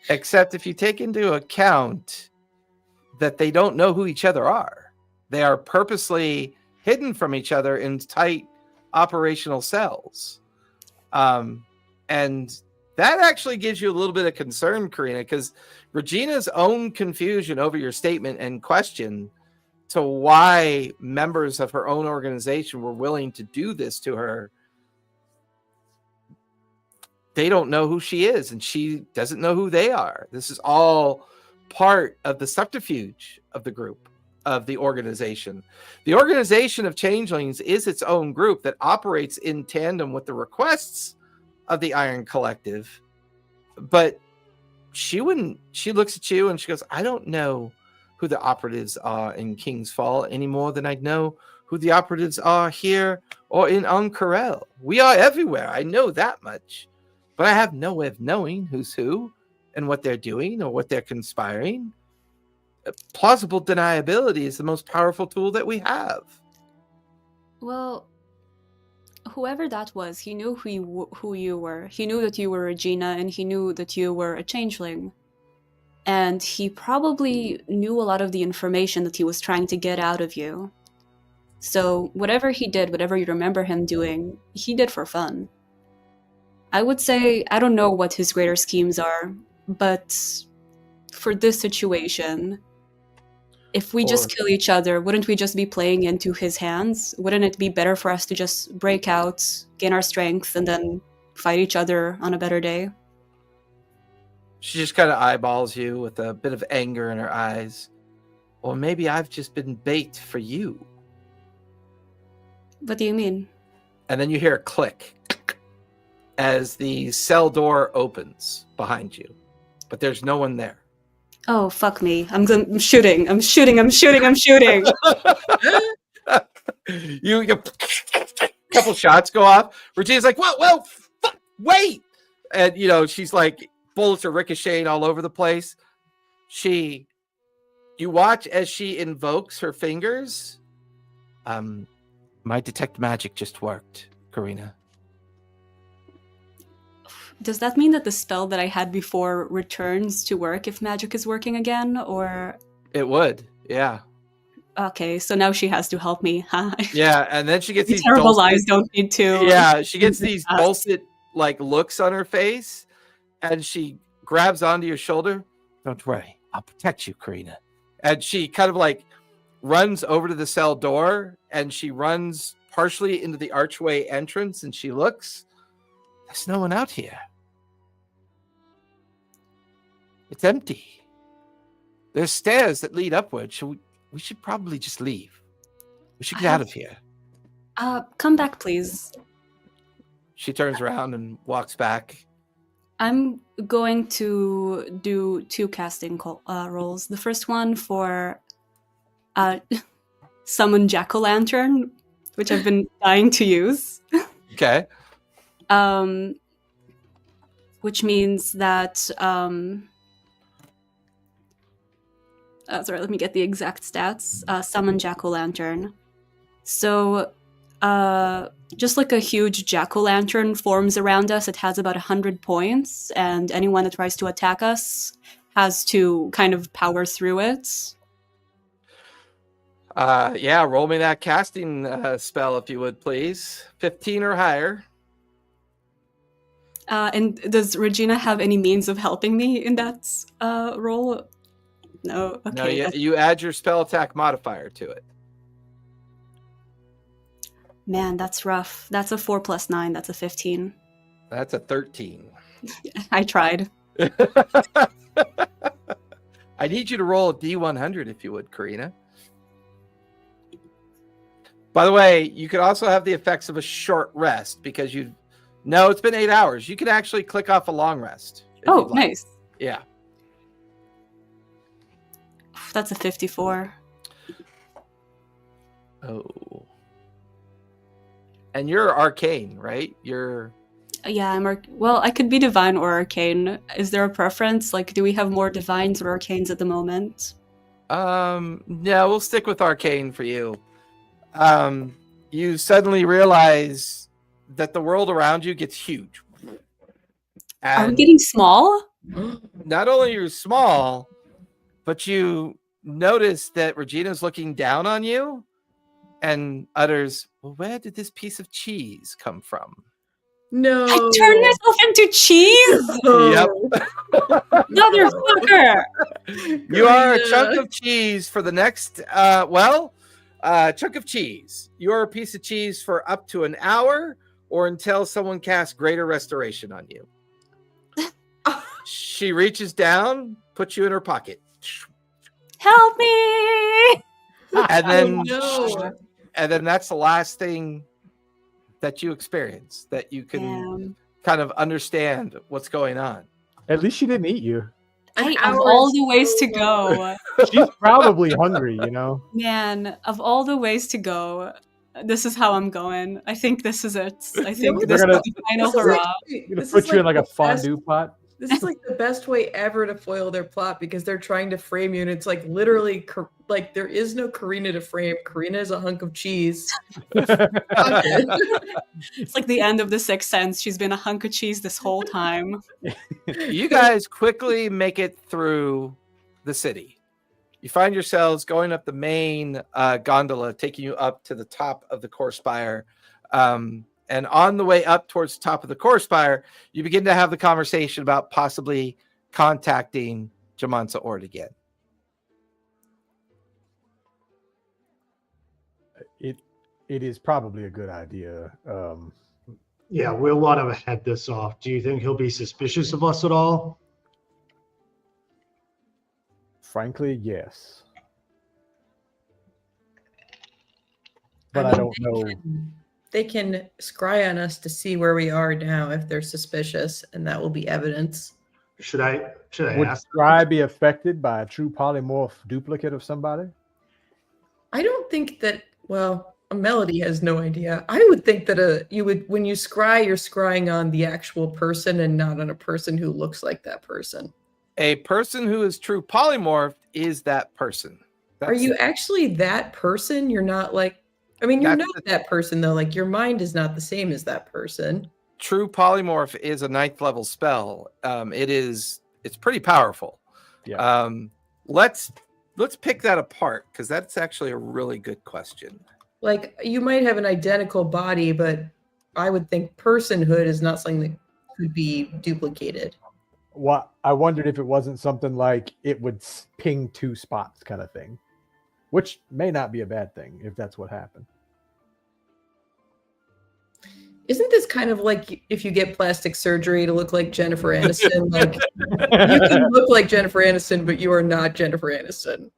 Except if you take into account that they don't know who each other are. They are purposely hidden from each other in tight operational cells. And That actually gives you a little bit of concern, Karina, because Regina's own confusion over your statement and question to why members of her own organization were willing to do this to her. They don't know who she is, and she doesn't know who they are. This is all part of the subterfuge of the group, of the organization. The organization of changelings is its own group that operates in tandem with the requests of the Iron Collective. But she looks at you and she goes, I don't know who the operatives are in King's Fall any more than I know who the operatives are here or in Ankarel. We are everywhere. I know that much. But I have no way of knowing who's who and what they're doing or what they're conspiring. Plausible deniability is the most powerful tool that we have. Well, whoever that was, he knew who you were. He knew that you were Regina, and he knew that you were a changeling. And he probably knew a lot of the information that he was trying to get out of you. So whatever he did, whatever you remember him doing, he did for fun. I would say, I don't know what his greater schemes are, but for this situation, if we just kill each other, wouldn't we just be playing into his hands? Wouldn't it be better for us to just break out, gain our strength, and then fight each other on a better day? She just kind of eyeballs you with a bit of anger in her eyes. Or maybe I've just been bait for you. What do you mean? And then you hear a click as the cell door opens behind you. But there's no one there. Oh, fuck me. I'm shooting. You couple shots go off. Regina's like, whoa, fuck, wait. And, she's like, bullets are ricocheting all over the place. You watch as she invokes her fingers. My detect magic just worked, Karina. Does that mean that the spell that I had before returns to work if magic is working again, or? It would, yeah. Okay, so now she has to help me, huh? Yeah, and then she gets these terrible dulcet, lies don't need to. Yeah, she gets these dulcet looks on her face, and she grabs onto your shoulder. Don't worry, I'll protect you, Karina. And she kind of runs over to the cell door, and she runs partially into the archway entrance, and she looks. There's no one out here. It's empty. There's stairs that lead upward. We should probably just leave. We should get out of here. Come back, please. She turns around and walks back. I'm going to do 2 casting rolls. The first one for summon Jack-o'-lantern, which I've been dying to use. Okay. Which means that sorry, let me get the exact stats. Summon Jack-o'-lantern. So just like a huge jack-o'-lantern forms around us, it has about 100 points, and anyone that tries to attack us has to kind of power through it. Yeah, roll me that casting spell if you would, please. 15 or higher. And does Regina have any means of helping me in that roll? No. Okay. No, you add your spell attack modifier to it. Man, that's rough. That's a 4 + 9. That's a 15. That's a 13. I tried. I need you to roll a D100 if you would, Karina. By the way, you could also have the effects of a short rest because No, it's been 8 hours. You can actually click off a long rest. Oh, nice. Yeah. That's a 54. Oh. And you're arcane, right? Yeah, well, I could be divine or arcane. Is there a preference? Do we have more divines or arcanes at the moment? No, we'll stick with arcane for you. You suddenly realize that the world around you gets huge. And are we getting small? Not only are you small, but you notice that Regina's looking down on you and utters, well, where did this piece of cheese come from? No. I turned myself into cheese? Yep. Motherfucker! You are a Karina. chunk of cheese for the next, chunk of cheese. You are a piece of cheese for up to an hour or until someone casts greater restoration on you. She reaches down, puts you in her pocket. Help me! And then, no. and then that's the last thing that you experience, that you can Damn. kind of understand what's going on. At least she didn't eat you. An Of hour all is the ways so to long. go, She's probably hungry, you know. man, of all the ways to go, this is how I'm going. I think this is it. I think They're this gonna- is the final This is hurrah. actually- I'm gonna this put is you in like a the best- fondue pot. This is like the best way ever to foil their plot because they're trying to frame you, and it's like literally like there is no Karina to frame. Karina is a hunk of cheese. It's like the end of The Sixth Sense. She's been a hunk of cheese this whole time. You guys quickly make it through the city. You find yourselves going up the main gondola, taking you up to the top of the core spire. And on the way up towards the top of the core spire, you begin to have the conversation about possibly contacting Jamansa Ord again. It is probably a good idea. Yeah, we'll want to head this off. Do you think he'll be suspicious of us at all? Frankly, yes. But I don't know. They can scry on us to see where we are now if they're suspicious, and that will be evidence. Should I Would ask? Scry be affected by a true polymorph duplicate of somebody? I don't think that. Well, a Melody has no idea. I would think that you would when you scry, you're scrying on the actual person and not on a person who looks like that person. A person who is true polymorphed is that person. Are you it. actually that person? You're not like. I mean, you're That's not that person though. Like your mind is not the same as that person. True polymorph is a 9th level spell. It's pretty powerful. Yeah. Let's pick that apart because that's actually a really good question. Like you might have an identical body, but I would think personhood is not something that could be duplicated. What I wondered if it wasn't something like it would ping 2 spots kind of thing, which may not be a bad thing if that's what happened. Isn't this kind of like if you get plastic surgery to look like Jennifer Aniston? Like you can look like Jennifer Aniston, but you are not Jennifer Aniston.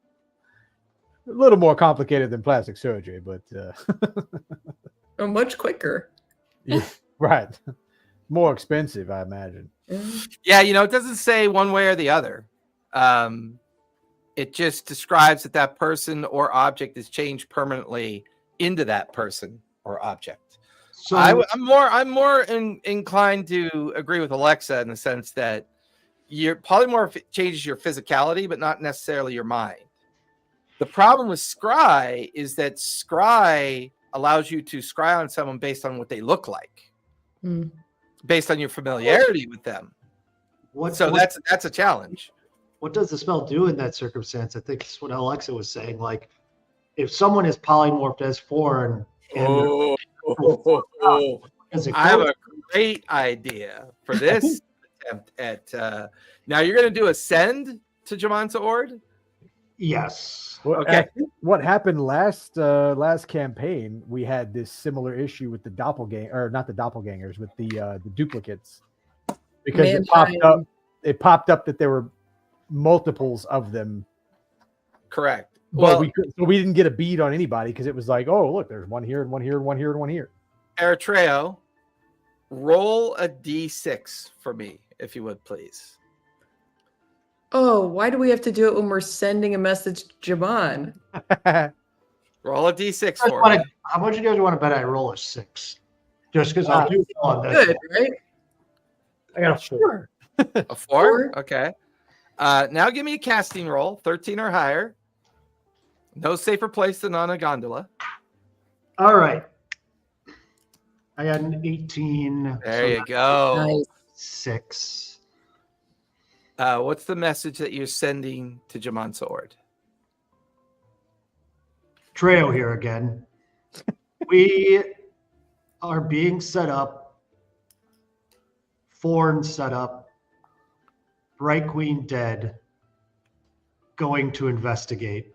A little more complicated than plastic surgery, but Oh, much quicker. yeah, right. More expensive, I imagine. Yeah, it doesn't say one way or the other. It just describes that person or object is changed permanently into that person or object. So I'm more inclined to agree with Alexa in the sense that your polymorph changes your physicality, but not necessarily your mind. The problem with scry is that scry allows you to scry on someone based on what they look like, based on your familiarity with them. That's a challenge. What does the spell do in that circumstance? I think it's what Alexa was saying. Like, if someone is polymorphed as foreign, and I have a great idea for this attempt at. Now you're going to do a send to Jamansa Ord. yes. Well, Okay. I think what happened last campaign, we had this similar issue with the doppelganger, or not the doppelgangers, with the duplicates, because it popped up that there were multiples of them. Correct. But we didn't get a bead on anybody because it was like, oh, look, there's one here and one here and one here and one here. Eritreo, roll a d6 for me, if you would, please. Oh, why do we have to do it when we're sending a message to Jaman? Roll a d6 for me. How much you guys want to bet I roll a 6? Just because I'll do well on this. Good, right? I got a 4. A 4? Okay. Now give me a casting roll, 13 or higher. No safer place than on a gondola. All right. I got an 18. There you go. Nice. 6. What's the message that you're sending to Jamansa Ord? Treo here again. We are being set up Forn set up, Bright Queen dead, going to investigate.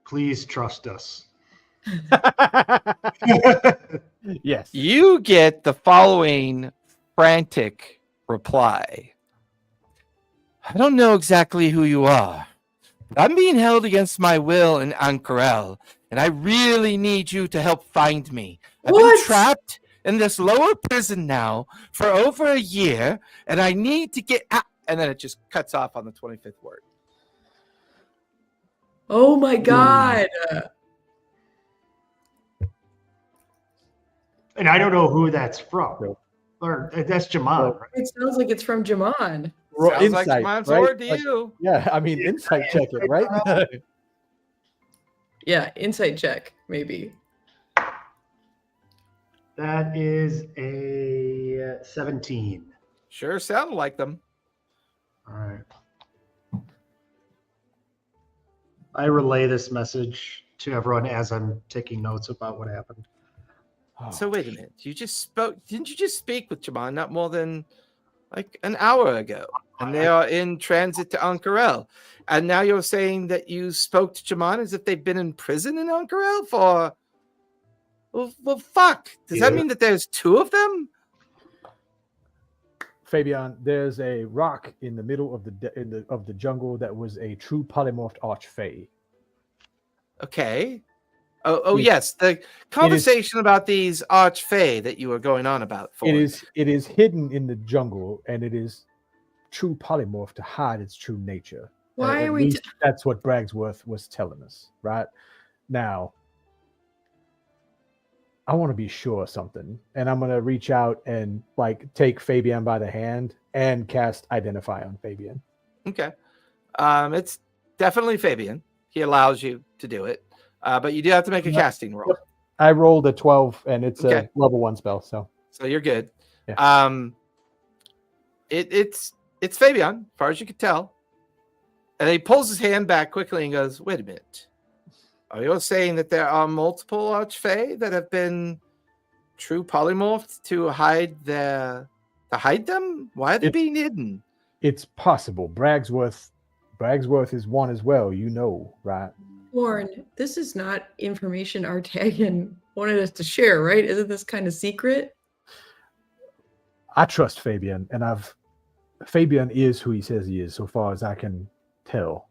Please trust us. Yes. You get the following frantic reply. I don't know exactly who you are, but I'm being held against my will in Ankarel, and I really need you to help find me. I've been trapped in this lower prison now for over a year, and I need to get out. And then it just cuts off on the 25th word. Oh my god. And I don't know who that's from. Or that's Jamon, right? It sounds like it's from Jamon. Sounds like Jamon's word to right? you. Yeah, I mean, insight check it, right? Yeah, insight check, maybe. That is a 17. Sure sounded like them. All right. I relay this message to everyone as I'm taking notes about what happened. So wait a minute. Didn't you just speak with Jamon not more than like an hour ago? And they are in transit to Ankarel. And now you're saying that you spoke to Jamon as if they've been in prison in Ankarel for... Well, fuck. Does that mean that there's two of them? Fabian, there's a rock in the middle of the jungle that was a true polymorphed archfey. Okay. Yes, the conversation about these archfey that you were going on about. It is hidden in the jungle, and it is true polymorph to hide its true nature. Why are we? That's what Bragsworth was telling us, right? Now, I want to be sure of something, and I'm gonna reach out and like take Fabian by the hand and cast Identify on Fabian. Okay, it's definitely Fabian. He allows you to do it. But you do have to make a casting roll. I rolled a 12, and it's a level 1 spell, so you're good. Yeah. It's Fabian, as far as you can tell. And he pulls his hand back quickly and goes, "Wait a minute. Are you saying that there are multiple archfey that have been true polymorphed to hide them? Why are they being hidden?" It's possible. Bragsworth is one as well, right? Warren, this is not information Artagan wanted us to share, right? Isn't this kind of secret? I trust Fabian, and Fabian is who he says he is, so far as I can tell.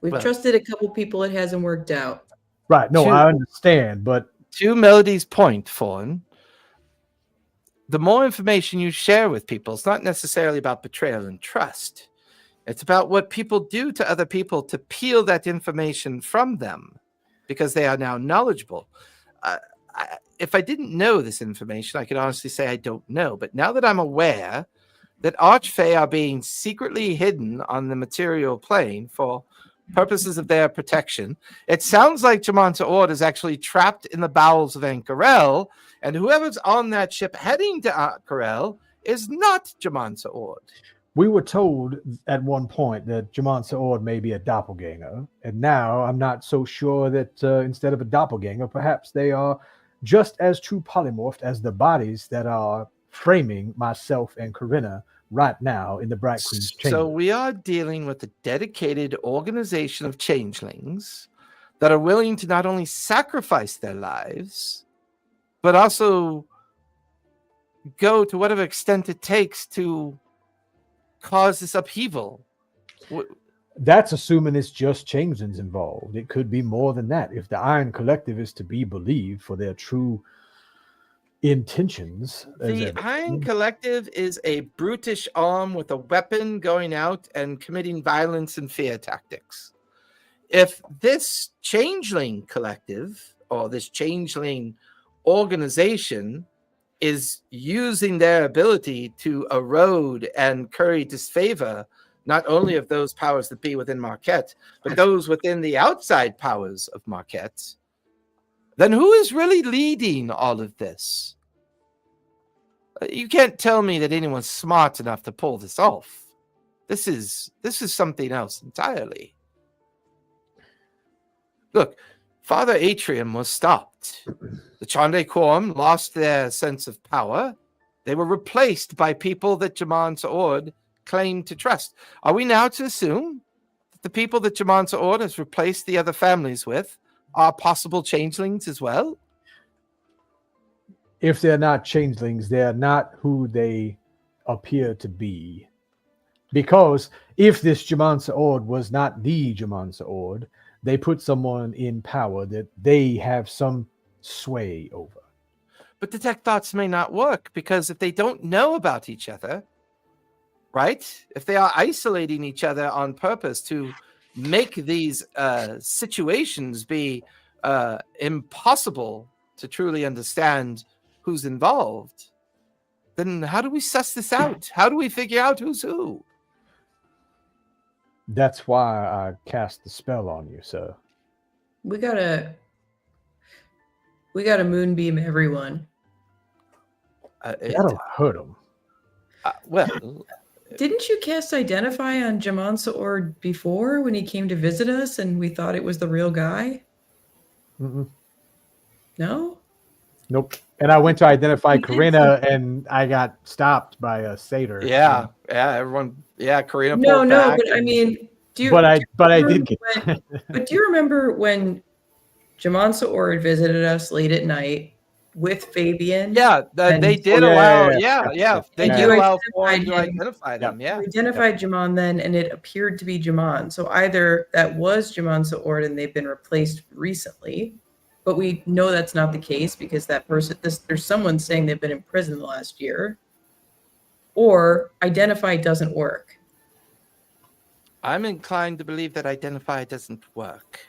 We've trusted a couple people, it hasn't worked out. Right, no, I understand, but... To Melody's point, Fawn, the more information you share with people, it's not necessarily about betrayal and trust. It's about what people do to other people to peel that information from them because they are now knowledgeable. If I didn't know this information, I could honestly say I don't know. But now that I'm aware that archfey are being secretly hidden on the material plane for purposes of their protection, it sounds like Jamonta Ord is actually trapped in the bowels of Ankarel, and whoever's on that ship heading to Ankarel is not Jamonta Ord. We were told at one point that Jamonta Ord may be a doppelganger, and now I'm not so sure that instead of a doppelganger, perhaps they are just as true polymorphed as the bodies that are framing myself and Corinna right now in the Bright Queen's chamber. So we are dealing with a dedicated organization of changelings that are willing to not only sacrifice their lives, but also go to whatever extent it takes to cause this upheaval. That's assuming it's just changelings involved. It could be more than that. If the Iron Collective is to be believed for their true intentions. The Iron Collective is a brutish arm with a weapon going out and committing violence and fear tactics. If this changeling collective or this changeling organization is using their ability to erode and curry disfavor, not only of those powers that be within Marquet, but those within the outside powers of Marquet, then who is really leading all of this? You can't tell me that anyone's smart enough to pull this off. This is something else entirely. Look, Father Atrium was stopped. The Chandei Quorum lost their sense of power. They were replaced by people that Jaman Sa'ord claimed to trust. Are we now to assume that the people that Jaman Sa'ord has replaced the other families with are possible changelings as well? If they're not changelings, they're not who they appear to be. Because if this Jaman Sa'ord was not the Jaman Sa'ord, they put someone in power that they have some sway over. But detect thoughts may not work because if they don't know about each other, right? If they are isolating each other on purpose to make these situations be impossible to truly understand who's involved, then how do we suss this out? How do we figure out who's who? That's why I cast the spell on you, sir. We gotta moonbeam everyone. That'll hurt them. Well, Didn't you cast Identify on Jaman Sa'ord before when he came to visit us and we thought it was the real guy? Mm-mm. No? Nope. And I went to identify Karina, and I got stopped by a satyr. yeah, everyone, Karina No, pulled no, back but I and- mean, do you? But I remember did get. But do you remember when Jaman Sa'ord visited us late at night with Fabian? Yeah, And- they did Oh, yeah, allow. yeah, Yeah, they And did you allow identified Foreign to him. identify them. Yeah, We identified Jaman then, and it appeared to be Jaman. So either that was Jaman Sa'ord and they've been replaced recently, but we know that's not the case because that person, there's someone saying they've been in prison the last year, or Identify doesn't work. I'm inclined to believe that identify doesn't work.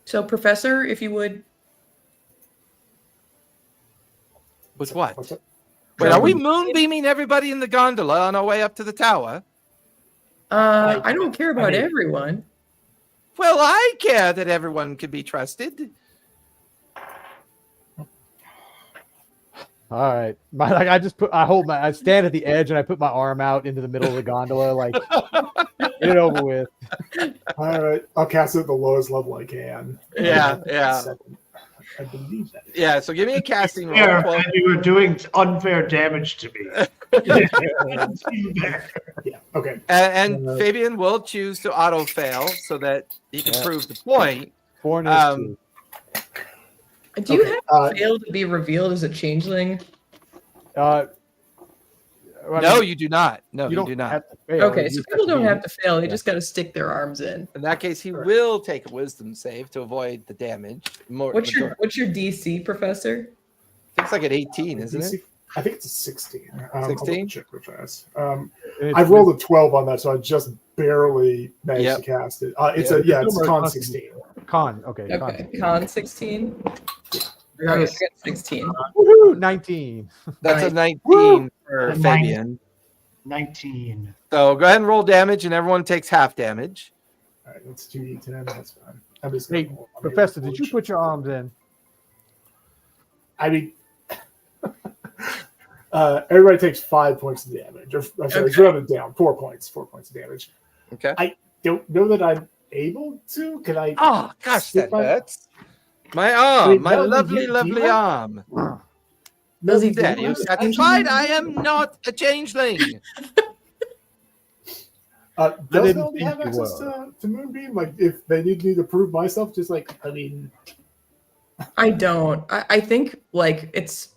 So, Professor, if you would. With what? What's that? Wait, are we moonbeaming everybody in the gondola on our way up to the tower? I don't care about mean- everyone. Well, I care that everyone can be trusted. All right, I stand at the edge and I put my arm out into the middle of the gondola, like get it over with. All right, I'll cast it at the lowest level I can. Yeah. I believe that. Yeah, so give me a casting roll. Fair, 12. and you were doing unfair damage to me. Yeah. Okay. And Fabian will choose to auto fail so that he can prove the point. 4 and Um, 2. Do you Okay, have to fail to be revealed as a changeling? I No, mean, you do not. No, you don't do not. have to fail. Okay, You so just people don't be- have to fail. They just got to stick their arms in. In that case, he will take a wisdom save to avoid the damage. What's your DC, Professor? It's like an 18, isn't it? I think it's a 16. 16? Check real fast. It's- I rolled a 12 on that, so I just barely managed Yep. to cast it. It's It's a con con- 16. Con. Okay. Okay, con 16. I got Okay, I a got 16. Woohoo, 19. That's a Nice. 19 Woo! for Nine. Fabian. 19. So go ahead and roll damage, and everyone takes half damage. All right, that's 2d10. That's fine. I'm just Hey, gonna roll on Professor, the did you put your arms in? I mean, everybody takes 5 points of damage. Or sorry, it's Okay. rounded down. 4 points. 4 points of damage. Okay. Don't know that I'm able to. Can I? Oh, gosh, stick that my- hurts. My arm, Wait, my no, lovely, you- lovely you- arm. Does he There, do you that? satisfied? I am not a changeling. Does didn't nobody think have you access were. to Moonbeam? Like, if they need me to prove myself, just like, I mean, I don't. I think, like, it's.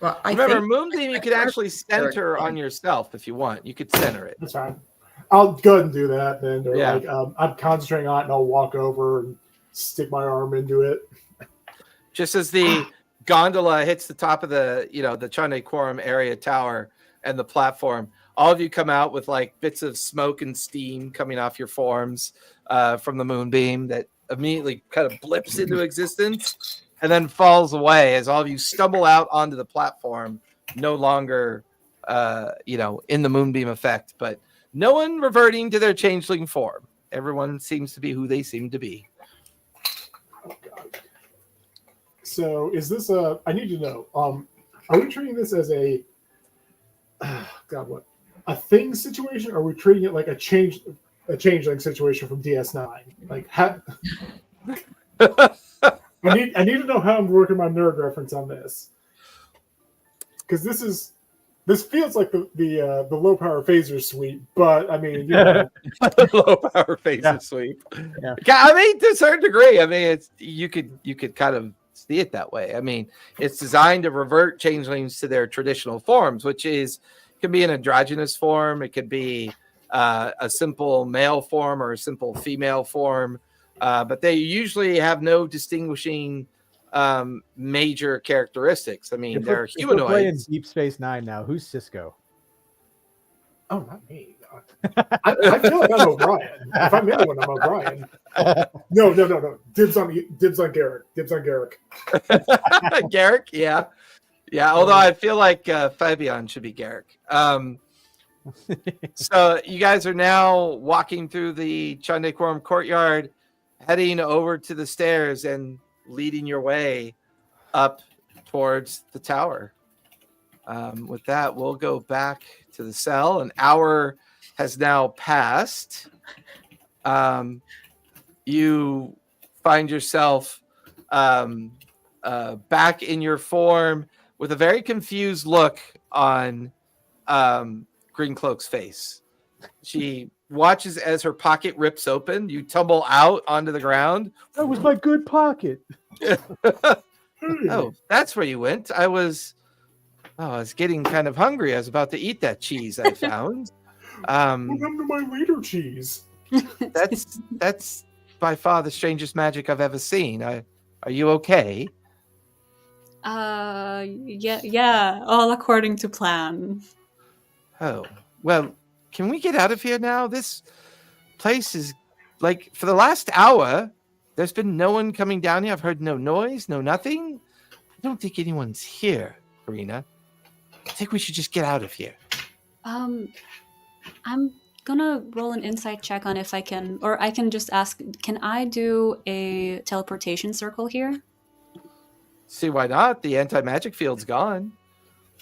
Well, I Remember, think Moonbeam, you can actually center on yourself if you want. You could center it. that's fine. I'll go ahead and do that then. Or Yeah. like, I'm concentrating on it, and I'll walk over and stick my arm into it. Just as the gondola hits the top of the Chandei Quorum area tower and the platform, all of you come out with like bits of smoke and steam coming off your forms from the moonbeam that immediately kind of blips into existence and then falls away as all of you stumble out onto the platform, no longer in the moonbeam effect, but no one reverting to their changeling form. Everyone seems to be who they seem to be. Oh God. So is this a? I need to know. Are we treating this as a? God, what? A thing situation? Or are we treating it like a change? a changeling situation from DS9. Like, I need to know how I'm working my nerd reference on this, because this feels like the low power phaser sweep, but I mean, low power phaser sweep. Yeah. I mean, to a certain degree, I mean, it's you could kind of see it that way. I mean, it's designed to revert changelings to their traditional forms, which can be an androgynous form. It could be a simple male form or a simple female form. But they usually have no distinguishing major characteristics. I mean, they're humanoids. We're playing Deep Space Nine now. Who's Cisco? oh, not me. I feel like I'm O'Brien. If I'm anyone, I'm O'Brien. No. Dibs on Garrick. Garrick, yeah. Although I feel like Fabian should be Garrick. So you guys are now walking through the Chandei Quorum courtyard, heading over to the stairs and leading your way up towards the tower. With that, we'll go back to the cell. An hour has now passed. You find yourself back in your form with a very confused look on Greencloak's face. She watches as her pocket rips open. You tumble out onto the ground. That was my good pocket. Oh, that's where you went. I was getting kind of hungry. I was about to eat that cheese I found. Welcome to my leader cheese. That's by far the strangest magic I've ever seen. Are you okay? Yeah, all according to plan. Oh, well, can we get out of here now? This place is like, for the last hour, there's been no one coming down here. I've heard no noise, no nothing. I don't think anyone's here, Karina. I think we should just get out of here. I'm gonna roll an insight check on if I can, or I can just ask, can I do a teleportation circle here? See, why not? The anti-magic field's gone.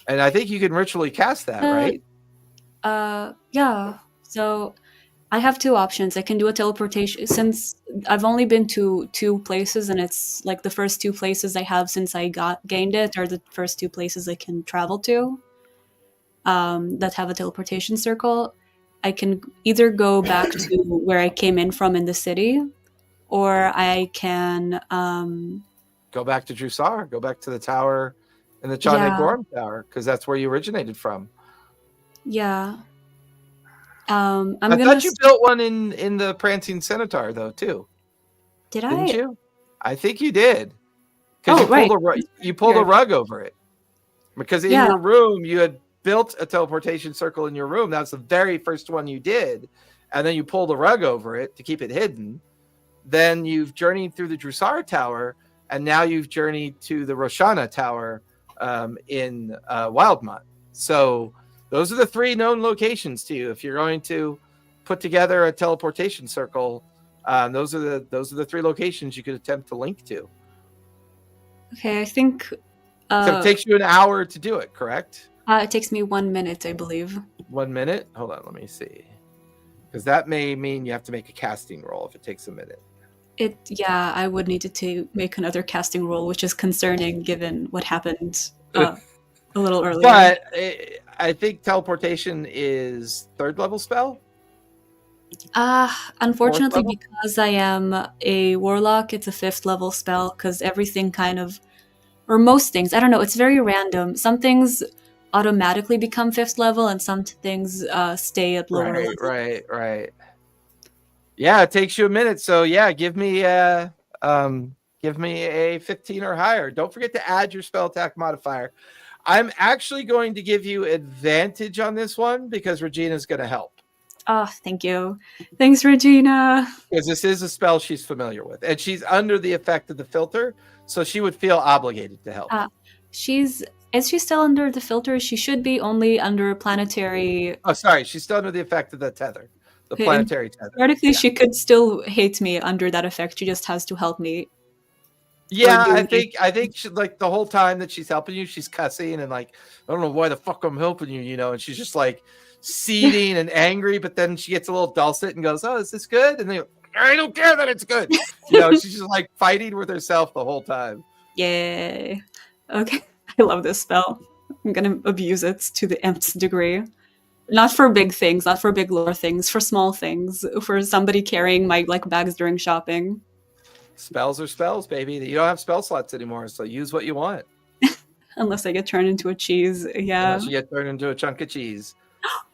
And I think you can ritually cast that, right? Yeah. So I have two options. I can do a teleportation, since I've only been to two places, and it's like the first two places I have since I gained it are the first two places I can travel to that have a teleportation circle. I can either go back to where I came in from in the city, or I can go back to Jrusar, go back to the tower in the Chandei Quorum Tower, because that's where you originated from. Yeah. I thought you built one in the Prancing Centaur, though, too. Didn't you? I think you did. Because you pulled a rug over it. Because in your room, you had built a teleportation circle in your room. That's the very first one you did. And then you pulled a rug over it to keep it hidden. Then you've journeyed through the Jrusar Tower, and now you've journeyed to the Roshana Tower in Wildmont. So those are the three known locations to you. If you're going to put together a teleportation circle, those are the three locations you could attempt to link to. Okay, I think so it takes you an hour to do it, correct? It takes me 1 minute, I believe. 1 minute? Hold on, let me see. Because that may mean you have to make a casting roll if it takes a minute. I would need to make another casting roll, which is concerning given what happened a little earlier. But I think teleportation is 3rd level spell. Unfortunately, because I am a warlock, it's a 5th level spell, because everything or most things, I don't know, it's very random. Some things automatically become 5th level, and some things stay at lower level. Right. Yeah, it takes you a minute. So yeah, give me a 15 or higher. Don't forget to add your spell attack modifier. I'm actually going to give you advantage on this one because Regina's going to help. Oh, thank you. Thanks, Regina. Because this is a spell she's familiar with, and she's under the effect of the filter, so she would feel obligated to help. Is she still under the filter? She should be only under planetary. Oh, sorry, she's still under the effect of the tether, the planetary tether. Theoretically, she could still hate me under that effect. She just has to help me. Yeah, Or I do think she, like the whole time that she's helping you, she's cussing and like, I don't know why the fuck I'm helping you, you know, and she's just like seething and angry, but then she gets a little dulcet and goes, "Oh, is this good?" And they go, "I don't care that it's good." You know, she's just like fighting with herself the whole time. Yay. Okay. I love this spell. I'm gonna abuse it to the nth degree. Not for big things, not for big lore things, for small things. For somebody carrying my like bags during shopping. Spells are spells, baby. You don't have spell slots anymore, so use what you want. Unless I get turned into a cheese. Yeah. Unless you get turned into a chunk of cheese.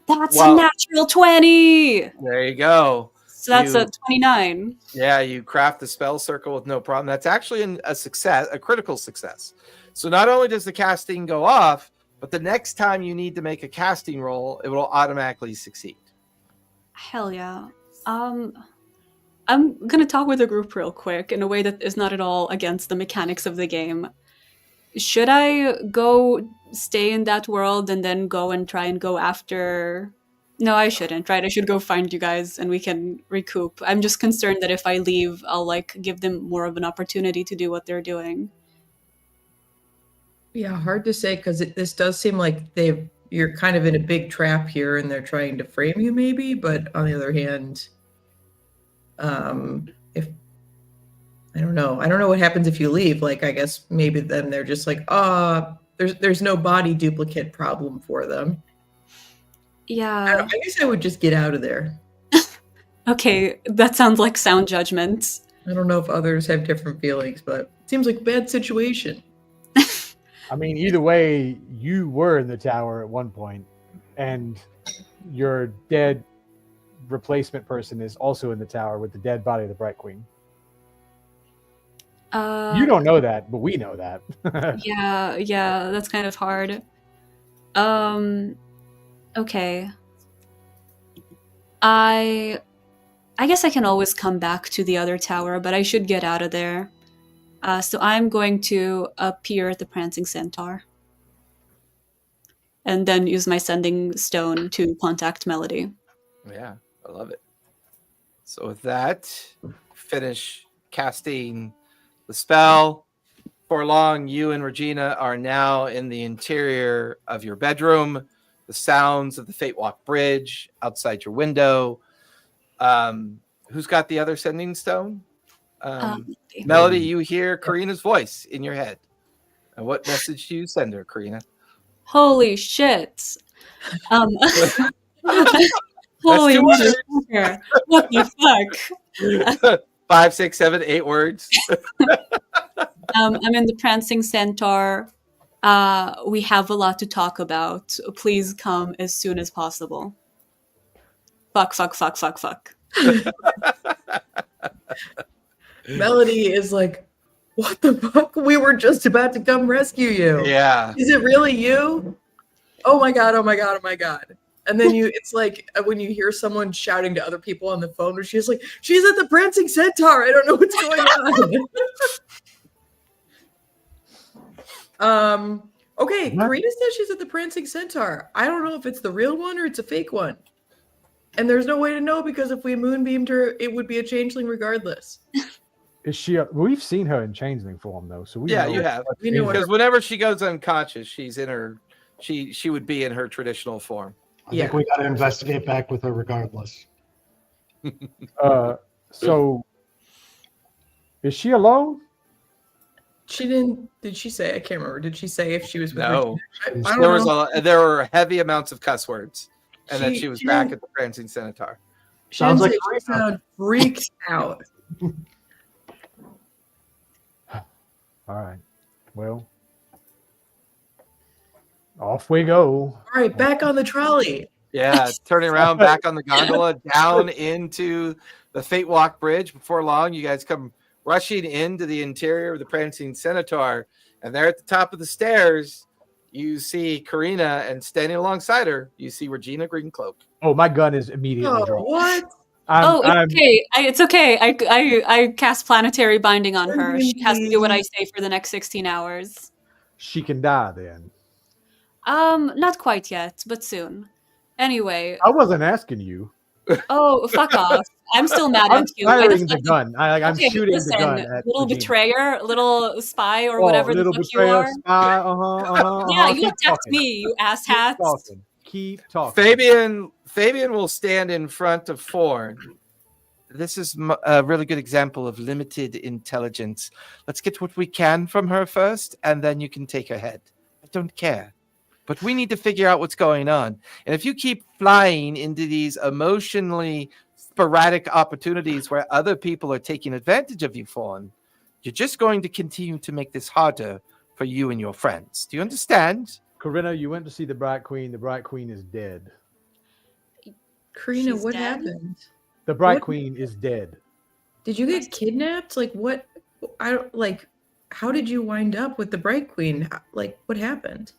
That's Well- a natural 20! There you go. So that's You- a 29. Yeah, you craft the spell circle with no problem. That's actually a success, a critical success. So not only does the casting go off, but the next time you need to make a casting roll, it will automatically succeed. Hell yeah. I'm gonna talk with the group real quick in a way that is not at all against the mechanics of the game. Should I go stay in that world and then go and try and go after... No, I shouldn't, right? I should go find you guys and we can recoup. I'm just concerned that if I leave, I'll like give them more of an opportunity to do what they're doing. Yeah, hard to say because this does seem like you're kind of in a big trap here and they're trying to frame you maybe, but on the other hand, if I don't know what happens if you leave. Like, I guess maybe then they're just like, there's no body duplicate problem for them. Yeah. I guess I would just get out of there. Okay, that sounds like sound judgment. I don't know if others have different feelings, but it seems like a bad situation. I mean, either way, you were in the tower at one point, and your dead replacement person is also in the tower with the dead body of the Bright Queen. You don't know that, but we know that. Yeah, that's kind of hard. Okay. I guess I can always come back to the other tower, but I should get out of there. So I'm going to appear at the Prancing Centaur. And then use my sending stone to contact Melody. Yeah, I love it. So with that, finish casting the spell. For long, you and Regina are now in the interior of your bedroom. The sounds of the Fate Walk Bridge outside your window. Who's got the other sending stone? Melody, you hear Karina's voice in your head. And what message do you send her, Karina? Holy shit. Holy two words. motherfucker. What the fuck? 5, 6, 7, 8 words. I'm in the Prancing Centaur. We have a lot to talk about. Please come as soon as possible. Fuck. Melody is like, what the fuck? We were just about to come rescue you. Yeah. Is it really you? Oh my god. And then it's like when you hear someone shouting to other people on the phone, where she's like, she's at the Prancing Centaur. I don't know what's going on. Okay, Karina says she's at the Prancing Centaur. I don't know if it's the real one or it's a fake one. And there's no way to know because if we moonbeamed her, it would be a changeling regardless. Is she? We've seen her in changeling form though, so we Yeah, know you have. what We know changeling- Because whenever she goes unconscious, she's in her. She would be in her traditional form. I think we got to investigate back with her regardless. So, is she alone? She didn't. Did she say? I can't remember. Did she say if she was with No. Regina? I There don't know. there were heavy amounts of cuss words, and then She- she was she back didn't- at the Prancing Centaur. Sounds like she sounded freaked out. All right. Well, off we go. All right, back on the trolley. Yeah, turning around back on the gondola down into the Fate Walk Bridge. Before long, you guys come rushing into the interior of the Prancing Centaur, and there at the top of the stairs, you see Karina, and standing alongside her, you see Regina Greencloak. Oh, my gun is immediately Oh, drawn. what? It's okay. I cast planetary binding on her. She has to do what I say for the next 16 hours. She can die then. Not quite yet, but soon. Anyway, I wasn't asking you. oh, fuck off. I'm still mad I'm at you. I firing just the like gun. I'm okay, shooting listen, the gun at little Regina. betrayer, little spy, or Oh, whatever the little fuck you betrayer, are. spy. Yeah, you Keep attacked talking. me, you Keep asshats. talking. Keep talking. Fabian will stand in front of Forn. This is a really good example of limited intelligence. Let's get what we can from her first, and then you can take her head. I don't care. But we need to figure out what's going on. And if you keep flying into these emotionally sporadic opportunities where other people are taking advantage of you, Fawn, you're just going to continue to make this harder for you and your friends. Do you understand? Corinna, you went to see the Bright Queen. The Bright Queen is dead. Karina, She's what dead? happened? The Bright What? Queen is dead. Did you get kidnapped? Like what? I don't like. How did you wind up with the Bright Queen? Like what happened?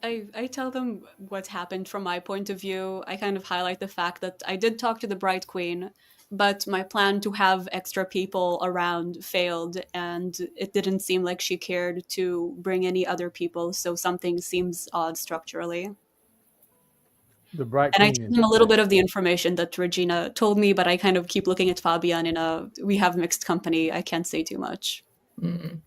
I tell them what happened from my point of view. I kind of highlight the fact that I did talk to the Bright Queen, but my plan to have extra people around failed, and it didn't seem like she cared to bring any other people, so something seems odd structurally. The Bright And I Queen told is them a little dead. bit of the information that Regina told me, but I kind of keep looking at Fabian in a we have mixed company. I can't say too much. Mm.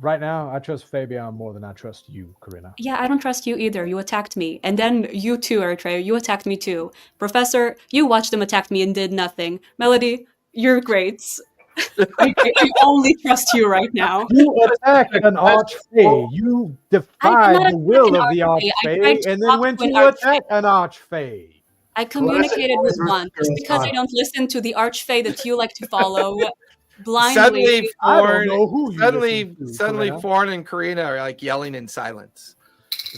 Right now, I trust Fabian more than I trust you, Corinna. Yeah, I don't trust you either. You attacked me. And then you too, Eritrea, you attacked me too. Professor, you watched them attack me and did nothing. Melody, you're great. I only trust you right now. You attacked an archfey. You defied not the will of attack the an archfey. I tried archfey, to and talk then went to an to archfey. attack an archfey. I communicated with Classic one. Just girls because I on. don't listen to the archfey that you like to follow blindly. Suddenly, I don't Forn, know who you suddenly, listen to, suddenly, Corinna. Forn and Karina are like yelling in silence.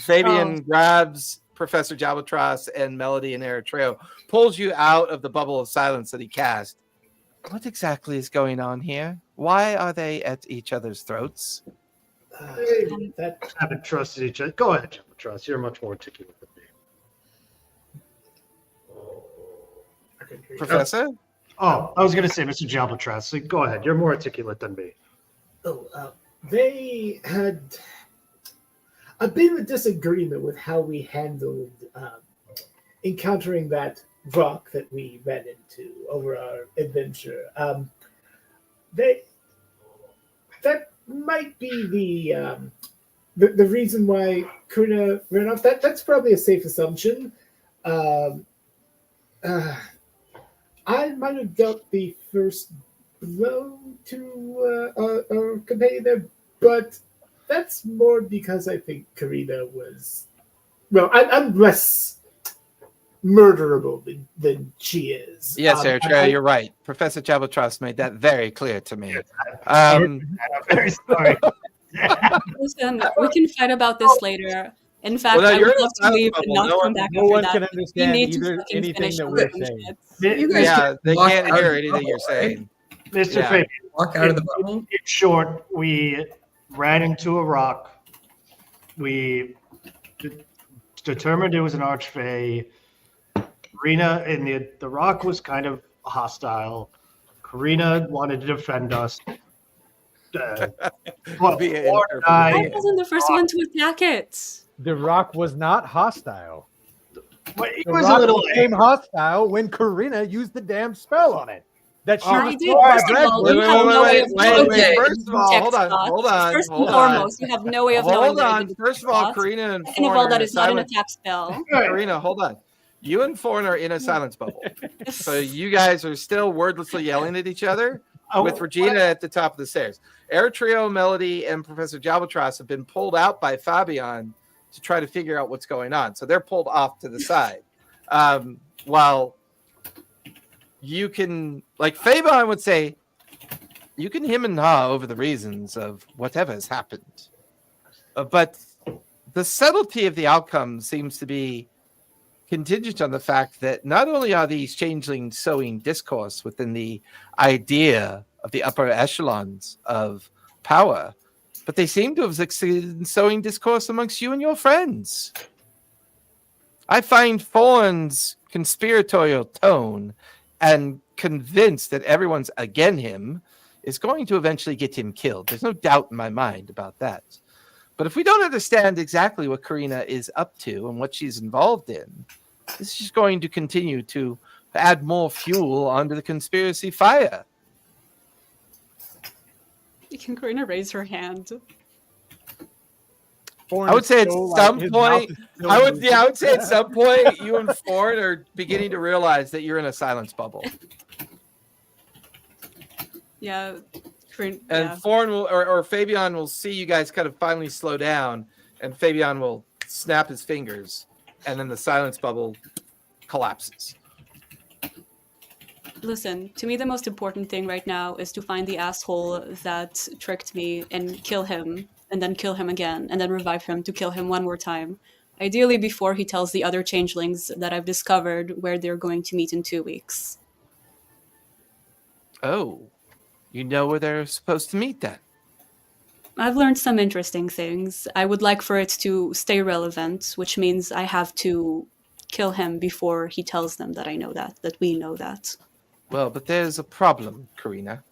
Fabian grabs Professor Jabatras and Melody and Eritrea, pulls you out of the bubble of silence that he cast. What exactly is going on here? Why are they at each other's throats? That Haven't trusted each other. Go ahead, Trust. You're much more articulate than me. I couldn't hear you. Professor? Oh, I was going to say, Mr. Jalbatras. So go ahead. You're more articulate than me. They had a bit of a disagreement with how we handled encountering that rock that we ran into over our adventure. That might be the reason why Kuna ran off. That's probably a safe assumption. I might have dealt the first blow to our companion there, but that's more because I think Karina was. Well, I'm less murderable than she is. Yes, Eritrea, you're right. Professor Jabatras made that very clear to me. I'm very sorry. Listen, we can fight about this later. In fact, Well, no, I you're would in love a to leave silent and bubble. not come back No after one that. can We understand need to either fucking anything finish that the we're fucking saying. shit. You guys Yeah, they walk can't out hear of the anything you're bubble, right? saying. Mr. Yeah. Fabian, Walk out of the bubble. in short, we ran into a rock. We determined it was an archfey. Karina, and the rock was kind of hostile. Karina wanted to defend us. But Be an Ward and I I, wasn't the first one to attack it. The rock was not hostile. but it The was a rock little. became hostile when Karina used the damn spell on it. That she Oh, was I did. told by First of all, Bradford. you have no way of knowing wait. the First of all, hold on, text hold spots. on, First hold and on. foremost, you have no way of knowing Hold that I on. did the First of all, spots. Karina and Second of Forn all, are that in a is not an silent. attack spell. Karina, hold on. You and Forn are in a silence bubble. So you guys are still wordlessly yelling at each other with Regina at the top of the stairs. Eritrea, Melody, and Professor Jabatras have been pulled out by Fabian to try to figure out what's going on. So they're pulled off to the side. While you can, like Fabian would say, you can him and haw over the reasons of whatever has happened. But the subtlety of the outcome seems to be contingent on the fact that not only are these changelings sowing discourse within the idea of the upper echelons of power, but they seem to have succeeded in sowing discourse amongst you and your friends. I find Forn's conspiratorial tone and convinced that everyone's against him is going to eventually get him killed. There's no doubt in my mind about that. But if we don't understand exactly what Karina is up to and what she's involved in, this is just going to continue to add more fuel onto the conspiracy fire. Can Karina raise her hand? Foreign I would is say at still, some his mouth point, is still I would moving. say at some point, you and Ford are beginning to realize that you're in a silence bubble. Yeah. And Yeah. Foreign will, or Fabian will see you guys kind of finally slow down, and Fabian will snap his fingers, and then the silence bubble collapses. Listen, to me the most important thing right now is to find the asshole that tricked me and kill him, and then kill him again, and then revive him to kill him one more time. Ideally before he tells the other changelings that I've discovered where they're going to meet in 2 weeks. Oh, you know where they're supposed to meet then? I've learned some interesting things. I would like for it to stay relevant, which means I have to kill him before he tells them that I know that we know that. Well, but there's a problem, Karina.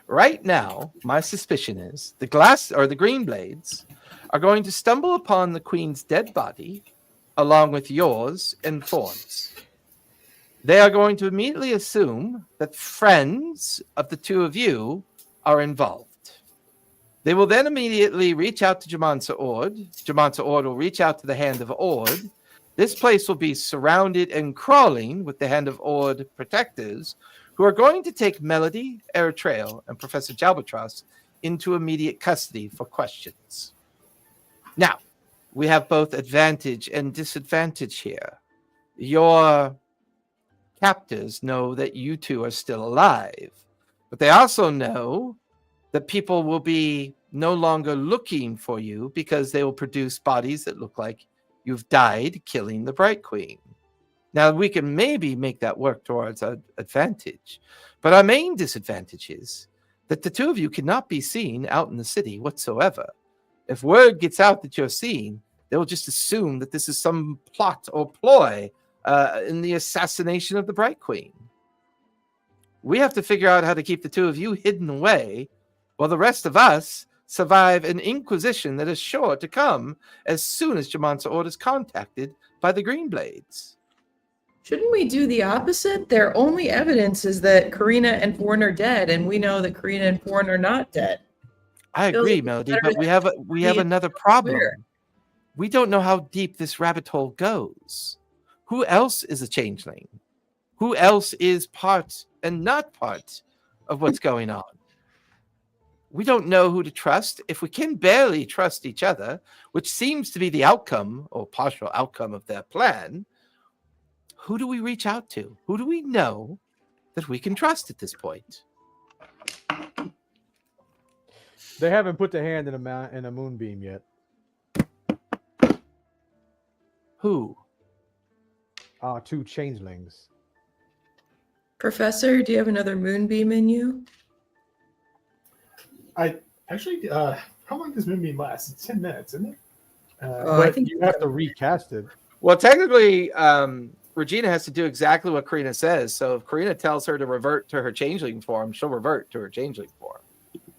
Right now, my suspicion is the Green Blades are going to stumble upon the Queen's dead body, along with yours and Thorn's. They are going to immediately assume that friends of the two of you are involved. They will then immediately reach out to Jrusar Ord. Jrusar Ord will reach out to the Hand of Ord. This place will be surrounded and crawling with the Hand of Ord protectors, who are going to take Melody, Eritreal, and Professor Jalbatros into immediate custody for questions. Now, we have both advantage and disadvantage here. Your captors know that you two are still alive, but they also know that people will be no longer looking for you because they will produce bodies that look like you've died killing the Bright Queen. Now, we can maybe make that work towards our advantage, but our main disadvantage is that the two of you cannot be seen out in the city whatsoever. If word gets out that you're seen, they will just assume that this is some plot or ploy in the assassination of the Bright Queen. We have to figure out how to keep the two of you hidden away while the rest of us survive an inquisition that is sure to come as soon as Jrusar Ord is contacted by the Green Blades. Shouldn't we do the opposite? Their only evidence is that Karina and Foreign are dead, and we know that Karina and Foreign are not dead. I Feels agree, like Melody, better but to we have another problem. clear. We don't know how deep this rabbit hole goes. Who else is a changeling? Who else is part and not part of what's going on? We don't know who to trust. If we can barely trust each other, which seems to be the outcome or partial outcome of their plan, who do we reach out to? Who do we know that we can trust at this point? They haven't put the hand in a moonbeam yet. Who? 2 changelings. Professor, do you have another moonbeam in you? I actually, how long does Moonbeam last? It's 10 minutes, isn't it? Oh, I But think you have to recast it. Well, technically, Regina has to do exactly what Karina says. So if Karina tells her to revert to her changeling form, she'll revert to her changeling form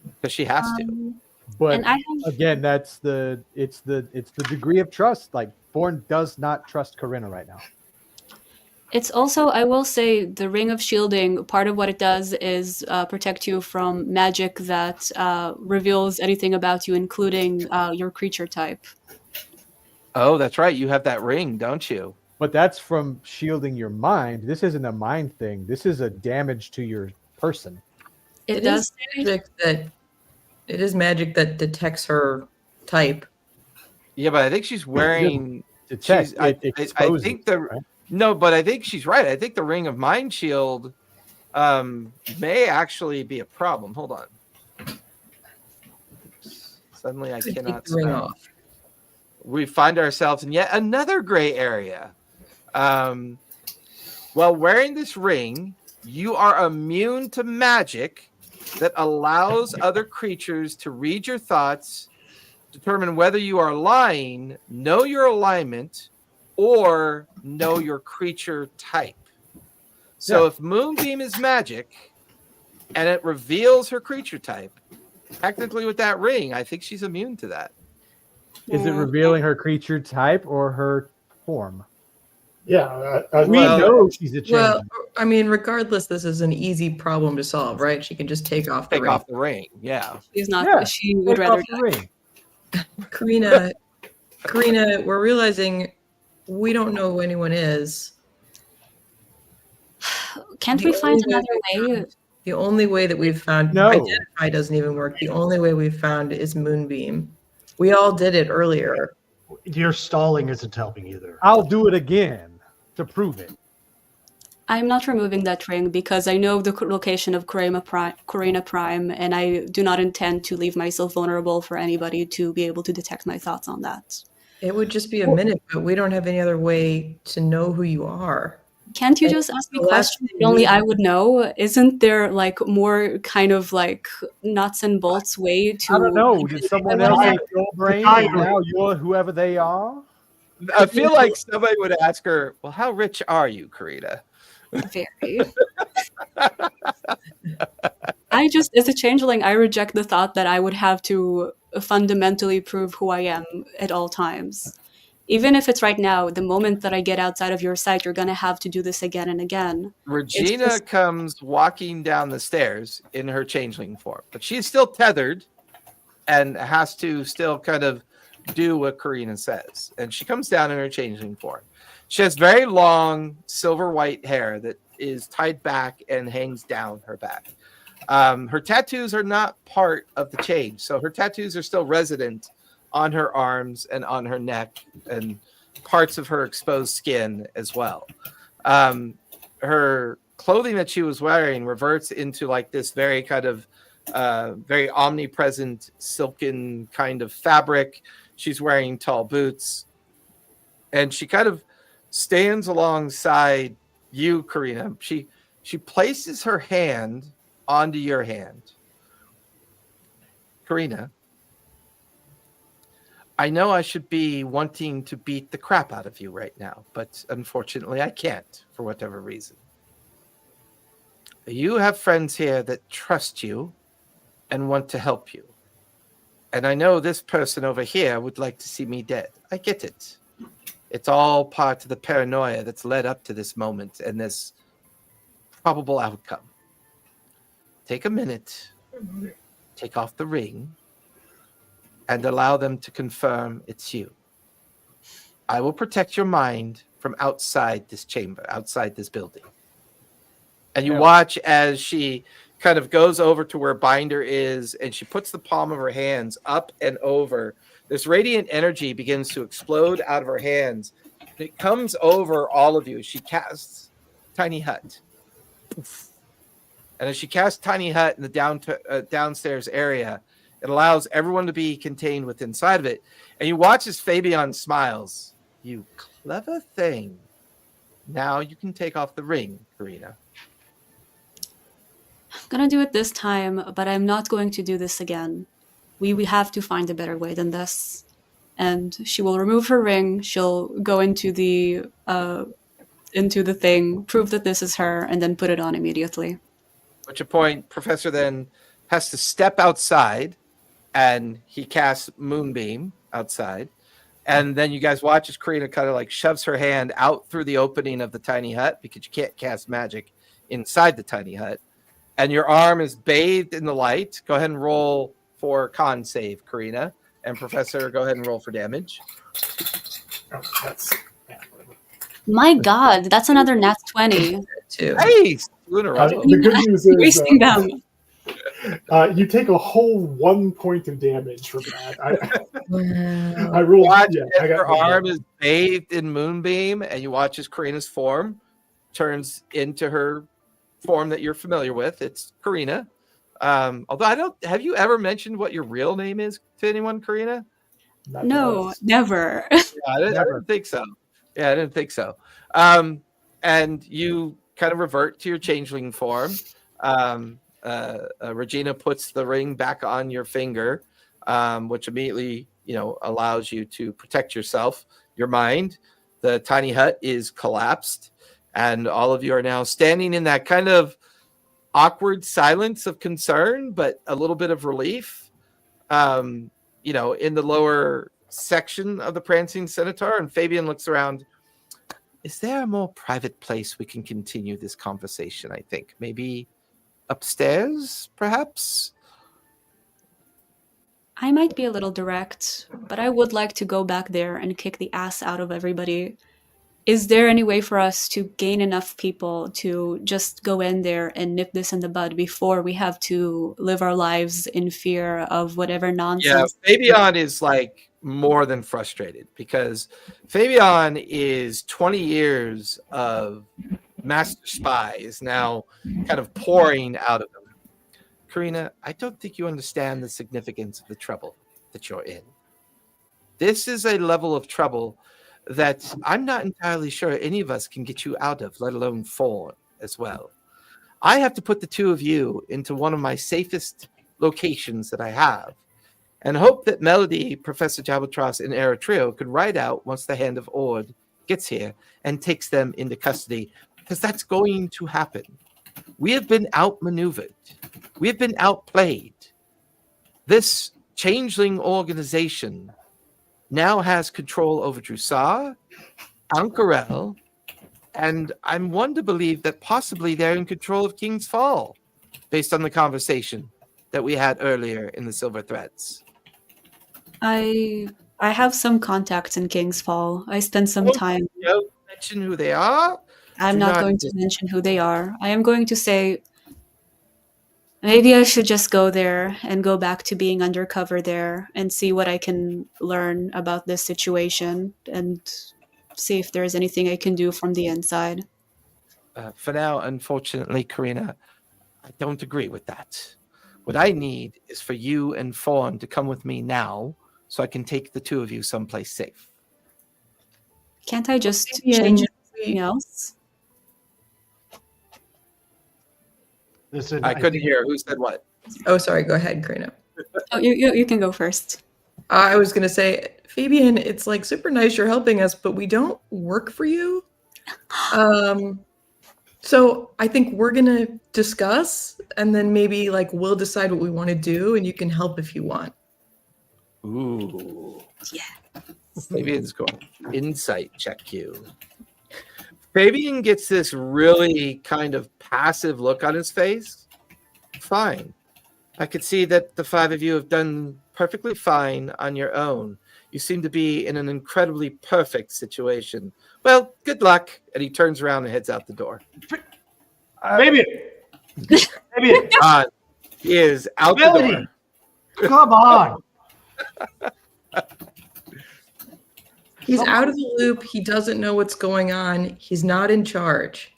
because she has to. But And I have again, it's the degree of trust. Like Bourne does not trust Corinna right now. It's also, I will say, the Ring of Shielding, part of what it does is protect you from magic that reveals anything about you, including your creature type. Oh, that's right. You have that ring, don't you? But that's from shielding your mind. This isn't a mind thing. This is a damage to your person. It does. It is magic that detects her type. Yeah, but I think she's wearing. Detect. I Exposes, think the right? no, but I think she's right. I think the Ring of Mind Shield may actually be a problem. Hold on. Suddenly, I Could take cannot the ring spell. off. We find ourselves in yet another gray area. While wearing this ring, you are immune to magic that allows other creatures to read your thoughts, determine whether you are lying, know your alignment, or know your creature type. So if Moonbeam is magic and it reveals her creature type, technically with that ring, I think she's immune to that. Is it revealing her creature type or her form? Yeah, We know she's a changeling. Well, I mean, regardless, this is an easy problem to solve, right? She can just take off the Take ring. off the ring. Yeah. She's not. Yeah, She would Take rather off the die. ring. Karina, we're realizing we don't know who anyone is. Can't The we find only way another way? The only way that we've found No. identify doesn't even work. The only way we've found is Moonbeam. We all did it earlier. Your stalling isn't helping either. I'll do it again to prove it. I'm not removing that ring because I know the location of Corina Prime, and I do not intend to leave myself vulnerable for anybody to be able to detect my thoughts on that. It would just be a minute, but we don't have any other way to know who you are. Can't you just ask me the last questions thing that only we- I would know? Isn't there like more kind of like nuts and bolts way to? I don't know. Did someone else take your brain? And now you're whoever they are? I feel like somebody would ask her, well, how rich are you, Karina? Very. I just, as a changeling, I reject the thought that I would have to fundamentally prove who I am at all times. Even if it's right now, the moment that I get outside of your sight, you're going to have to do this again and again. Regina comes walking down the stairs in her changeling form, but she's still tethered and has to still kind of do what Karina says. And she comes down in her changeling form. She has very long silver white hair that is tied back and hangs down her back. Her tattoos are not part of the change, so her tattoos are still resident on her arms and on her neck and parts of her exposed skin as well. Her clothing that she was wearing reverts into like this very kind of very omnipresent silken kind of fabric. She's wearing tall boots, and she kind of stands alongside you, Karina. She places her hand onto your hand. Karina, I know I should be wanting to beat the crap out of you right now, but unfortunately I can't for whatever reason. You have friends here that trust you and want to help you. And I know this person over here would like to see me dead. I get it. It's all part of the paranoia that's led up to this moment and this probable outcome. Take a minute, take off the ring, and allow them to confirm it's you. I will protect your mind from outside this chamber, outside this building. And you watch as she kind of goes over to where Binder is, and she puts the palm of her hands up and over. This radiant energy begins to explode out of her hands. It comes over all of you. She casts Tiny Hut. And as she casts Tiny Hut in the downstairs area, it allows everyone to be contained within inside of it. And you watch as Fabian smiles. You clever thing. Now you can take off the ring, Karina. I'm going to do it this time, but I'm not going to do this again. We have to find a better way than this. And she will remove her ring. She'll go into the thing, prove that this is her, and then put it on immediately. At which point, Professor then has to step outside, and he casts Moonbeam outside. And then you guys watch as Karina kind of like shoves her hand out through the opening of the tiny hut, because you can't cast magic inside the tiny hut. And your arm is bathed in the light. Go ahead and roll for con save, Karina. And Professor, go ahead and roll for damage. Oh, that's My God, that's another nat 20. Hey, two in a row. the good news is Wasting them. You take a whole 1 point of damage from that. Wow. I rolled. Watch Yeah, as I got her arm is bathed in Moonbeam, and you watch as Karina's form turns into her form that you're familiar with. It's Karina. Although I don't. Have you ever mentioned what your real name is to anyone, Karina? Not No, nice. never. Yeah, I didn't think so. Yeah, I didn't think so. And you kind of revert to your changeling form. Regina puts the ring back on your finger, which immediately, allows you to protect yourself, your mind. The tiny hut is collapsed, and all of you are now standing in that kind of awkward silence of concern, but a little bit of relief. In the lower section of the Prancing Centaur, and Fabian looks around. Is there a more private place we can continue this conversation? I think maybe upstairs, perhaps. I might be a little direct, but I would like to go back there and kick the ass out of everybody. Is there any way for us to gain enough people to just go in there and nip this in the bud before we have to live our lives in fear of whatever nonsense? Yeah, Fabian is like more than frustrated because Fabian is 20 years of master spy is now kind of pouring out of him. Karina, I don't think you understand the significance of the trouble that you're in. This is a level of trouble that I'm not entirely sure any of us can get you out of, let alone Fawn as well. I have to put the two of you into one of my safest locations that I have and hope that Melody, Professor Jabatros, and Eritrea could ride out once the Hand of Ord gets here and takes them into custody, because that's going to happen. We have been outmaneuvered. We have been outplayed. This changeling organization now has control over Jrusar, Ankarel, and I'm one to believe that possibly they're in control of King's Fall, based on the conversation that we had earlier in the Silver Threads. I have some contacts in King's Fall. I spent some time. Don't mention who they are. I'm not going to mention who they are. I am going to say maybe I should just go there and go back to being undercover there and see what I can learn about this situation and see if there is anything I can do from the inside. For now, unfortunately, Karina, I don't agree with that. What I need is for you and Fawn to come with me now so I can take the two of you someplace safe. Can't I just change anything else? Listen, I couldn't hear. Who said what? Oh, sorry. Go ahead, Karina. Oh, you can go first. I was going to say, Fabian, it's like super nice you're helping us, but we don't work for you. So I think we're going to discuss and then maybe like we'll decide what we want to do and you can help if you want. Ooh. Yeah. Fabian's going insight check you. Fabian gets this really kind of passive look on his face. Fine. I could see that the five of you have done perfectly fine on your own. You seem to be in an incredibly perfect situation. Well, good luck. And he turns around and heads out the door. Fabian! Fabian! He is out Melody! the door. Come on! He's out of the loop. He doesn't know what's going on. He's not in charge.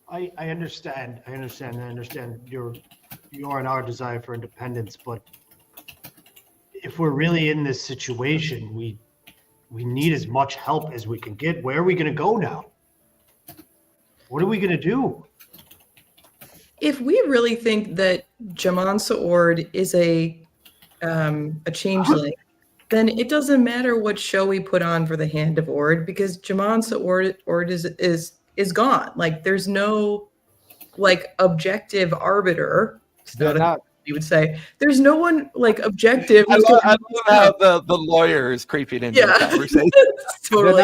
I understand. I understand your and our desire for independence, but if we're really in this situation, we need as much help as we can get. Where are we going to go now? What are we going to do? If we really think that Jaman Saord is a changeling, then it doesn't matter what show we put on for the Hand of Ord because Jaman Saord is gone. Like there's no like objective arbiter. You would say there's no one like objective. I love how the lawyer is creeping into the conversation. Totally.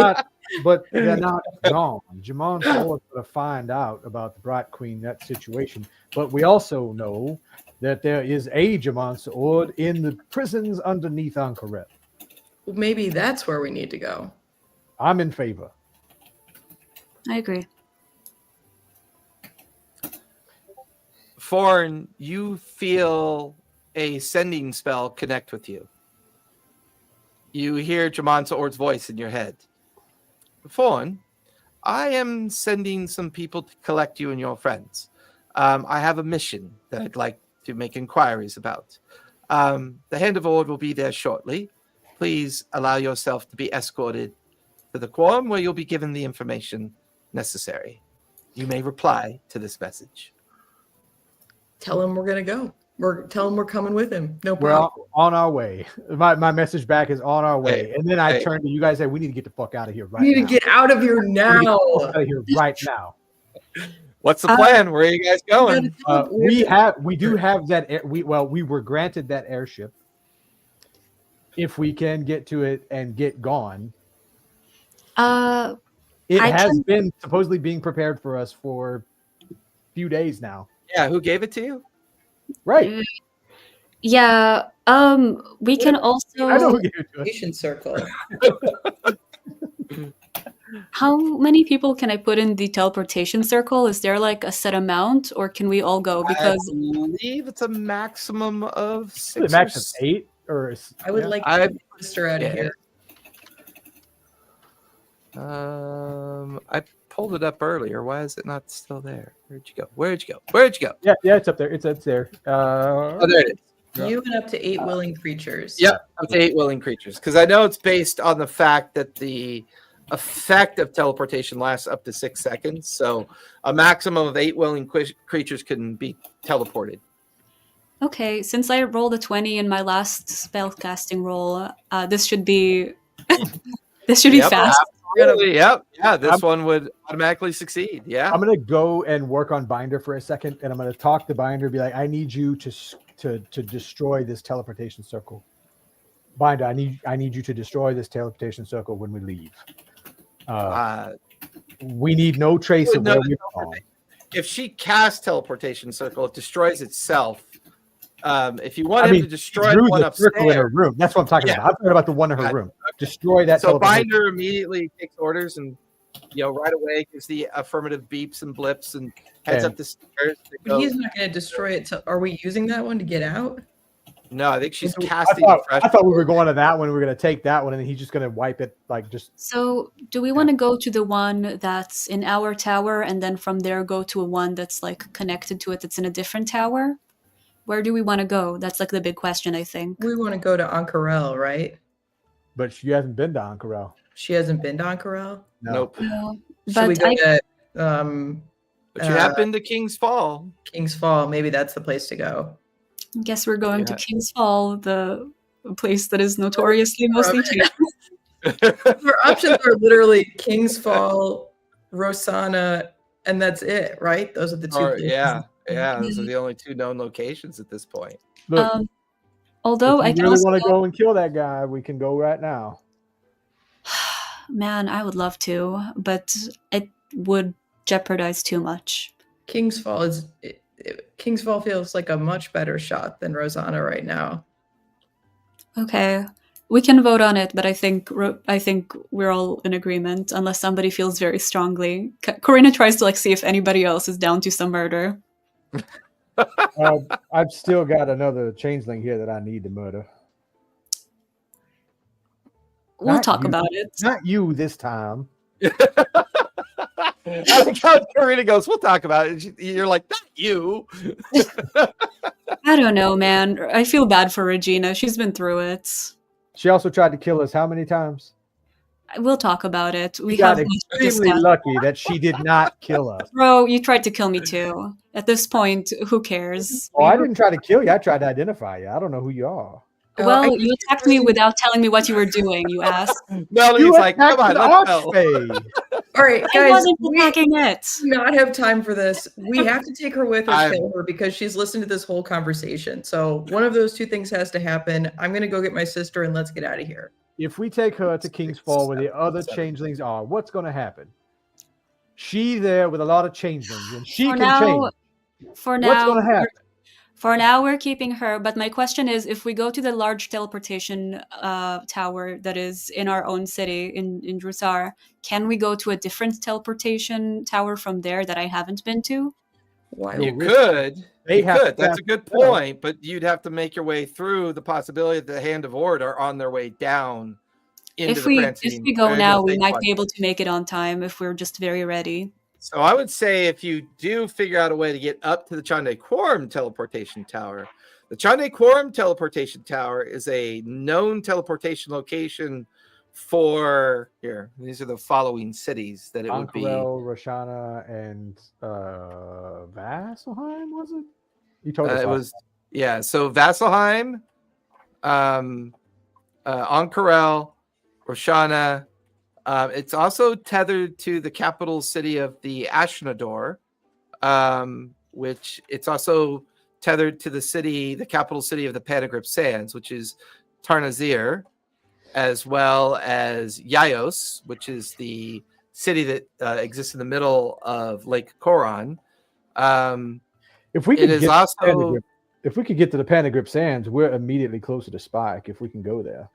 They're not gone. Jamon's always going to find out about the Bright Queen, that situation. But we also know that there is a Jamon Saord in the prisons underneath Ankaret. Well, maybe that's where we need to go. I'm in favor. I agree. Forn, you feel a sending spell connect with you. You hear Jamon Saord's voice in your head. Forn, I am sending some people to collect you and your friends. I have a mission that I'd like to make inquiries about. The Hand of Ord will be there shortly. Please allow yourself to be escorted to the quorum where you'll be given the information necessary. You may reply to this message. Tell him we're gonna go. Tell him we're coming with him. No problem. We're on our way. My message back is on our way. And then I turn to you guys and say, we need to get the fuck out of here right now. We need to get out of here now. Out of here right now. What's the plan? Where are you guys going? We do have that. We were granted that airship if we can get to it and get gone. I It has can- been supposedly being prepared for us for a few days now. Yeah, who gave it to you? Right. Yeah. We can also. I know who gave it to us. Patient circle. How many people can I put in the teleportation circle? Is there like a set amount, or can we all go? I Because believe it's a maximum of The 6 max or of 8 or I would yeah. like I- to get my sister out of yeah. here. I pulled it up earlier. Why is it not still there? Where'd you go? Where'd you go? Where'd you go? Yeah, it's up there. It's there. Oh, there it is. You and up to 8 willing creatures. Yep, up to 8 willing creatures. Because I know it's based on the fact that the effect of teleportation lasts up to 6 seconds. So a maximum of 8 willing creatures can be teleported. okay, since I rolled a 20 in my last spellcasting roll, this should be this should be Yep, fast. absolutely. Yep. Yeah, this one would automatically succeed. Yeah. I'm gonna go and work on Binder for a second, and I'm gonna talk to Binder, be like, I need you to destroy this teleportation circle. Binder, I need you to destroy this teleportation circle when we leave. We need no trace of No, where we've gone. if she casts teleportation circle, it destroys itself. If you want him to destroy the drew one the circle in her upstairs, room. That's what I'm talking Yeah. about. I'm talking about the one in her Got it. room. Destroy that so teleportation. Binder immediately takes orders and right away gives the affirmative beeps and blips and heads And- up the stairs. to But go- he's not going to destroy it. Are we using that one to get out? No, I think she's I casting. thought we were going to that one. We were going to take that one, and then he's just going to wipe it. Like just So, do we want to go to the one that's in our tower, and then from there go to a one that's like connected to it that's in a different tower? Where do we want to go? That's like the big question, I think. We want to go to Ankarel, right? but she hasn't been to Ankarel. She hasn't been to Ankarel. No. Nope. No, Should we but go I to But you have been to King's Fall. King's Fall? Maybe that's the place to go. guess we're going to Yeah. King's Fall, the place that is notoriously mostly taken. Our options are literally King's Fall, Rosanna, and that's it, right? Those are the two. Or, places. yeah, those are the only 2 known locations at this point. Look, Although if I you can really also want to go and kill that guy, we can go right now. Man, I would love to, but it would jeopardize too much. King's Fall King's Fall feels like a much better shot than Rosanna right now. Okay, we can vote on it, but I think we're all in agreement, unless somebody feels very strongly. Corina tries to see if anybody else is down to some murder. I've still got another changeling here that I need to murder. We'll Not talk you. about it. Not you this time. I think how Karina goes, we'll talk about it. You're like, not you. I don't know, man. I feel bad for Regina. She's been through it. She also tried to kill us how many times? We'll talk about it. We We got have much to extremely discuss. lucky that she did not kill us. Bro, you tried to kill me too. At this point, who cares? Oh, I didn't try to kill you. I tried to identify you. I don't know who you are. Well, I you attacked me without telling me what you were doing, you ass. Melody's You like, come attacked on, the let's go. Archfey. All right, I guys, wasn't we attacking it. do not have time for this. We have to take her with or I'm- kill her because she's listened to this whole conversation. So one of those two things has to happen. I'm going to go get my sister and let's get out of here. If we take her to King's Fall where the Seven, other seven. changelings are, what's going to happen? She there with a lot of changelings, and she For can now, change. For What's now, going to happen? For now, we're keeping her. But my question is, if we go to the large teleportation tower that is in our own city in Jrusar, can we go to a different teleportation tower from there that I haven't been to? Why? You Risk- could. They You have could. to That's a pass good the spell. point. But you'd have to make your way through the possibility that the Hand of Ord are on their way down into If the we Francine. go into now, the we Fate might Quadrant. be able to make it on time if we're just very ready. So I would say if you do figure out a way to get up to the Chandei Quorum teleportation tower, the Chandei Quorum teleportation tower is a known teleportation location for here. These are the following cities that it would be. Ankarel, Roshana, and Vasselheim, was it? You told us. It all. was so Vasselheim, Ankarel, Roshana. It's also tethered to the capital city of the Ashnador, which it's also tethered to the capital city of the Panagrip Sands, which is Tarnazir. as well as Yaios, which is the city that exists in the middle of Lake Coron. If we It could is get to also Panagrip, if we could get to the Panagrip Sands, we're immediately closer to Spike. If we can go there,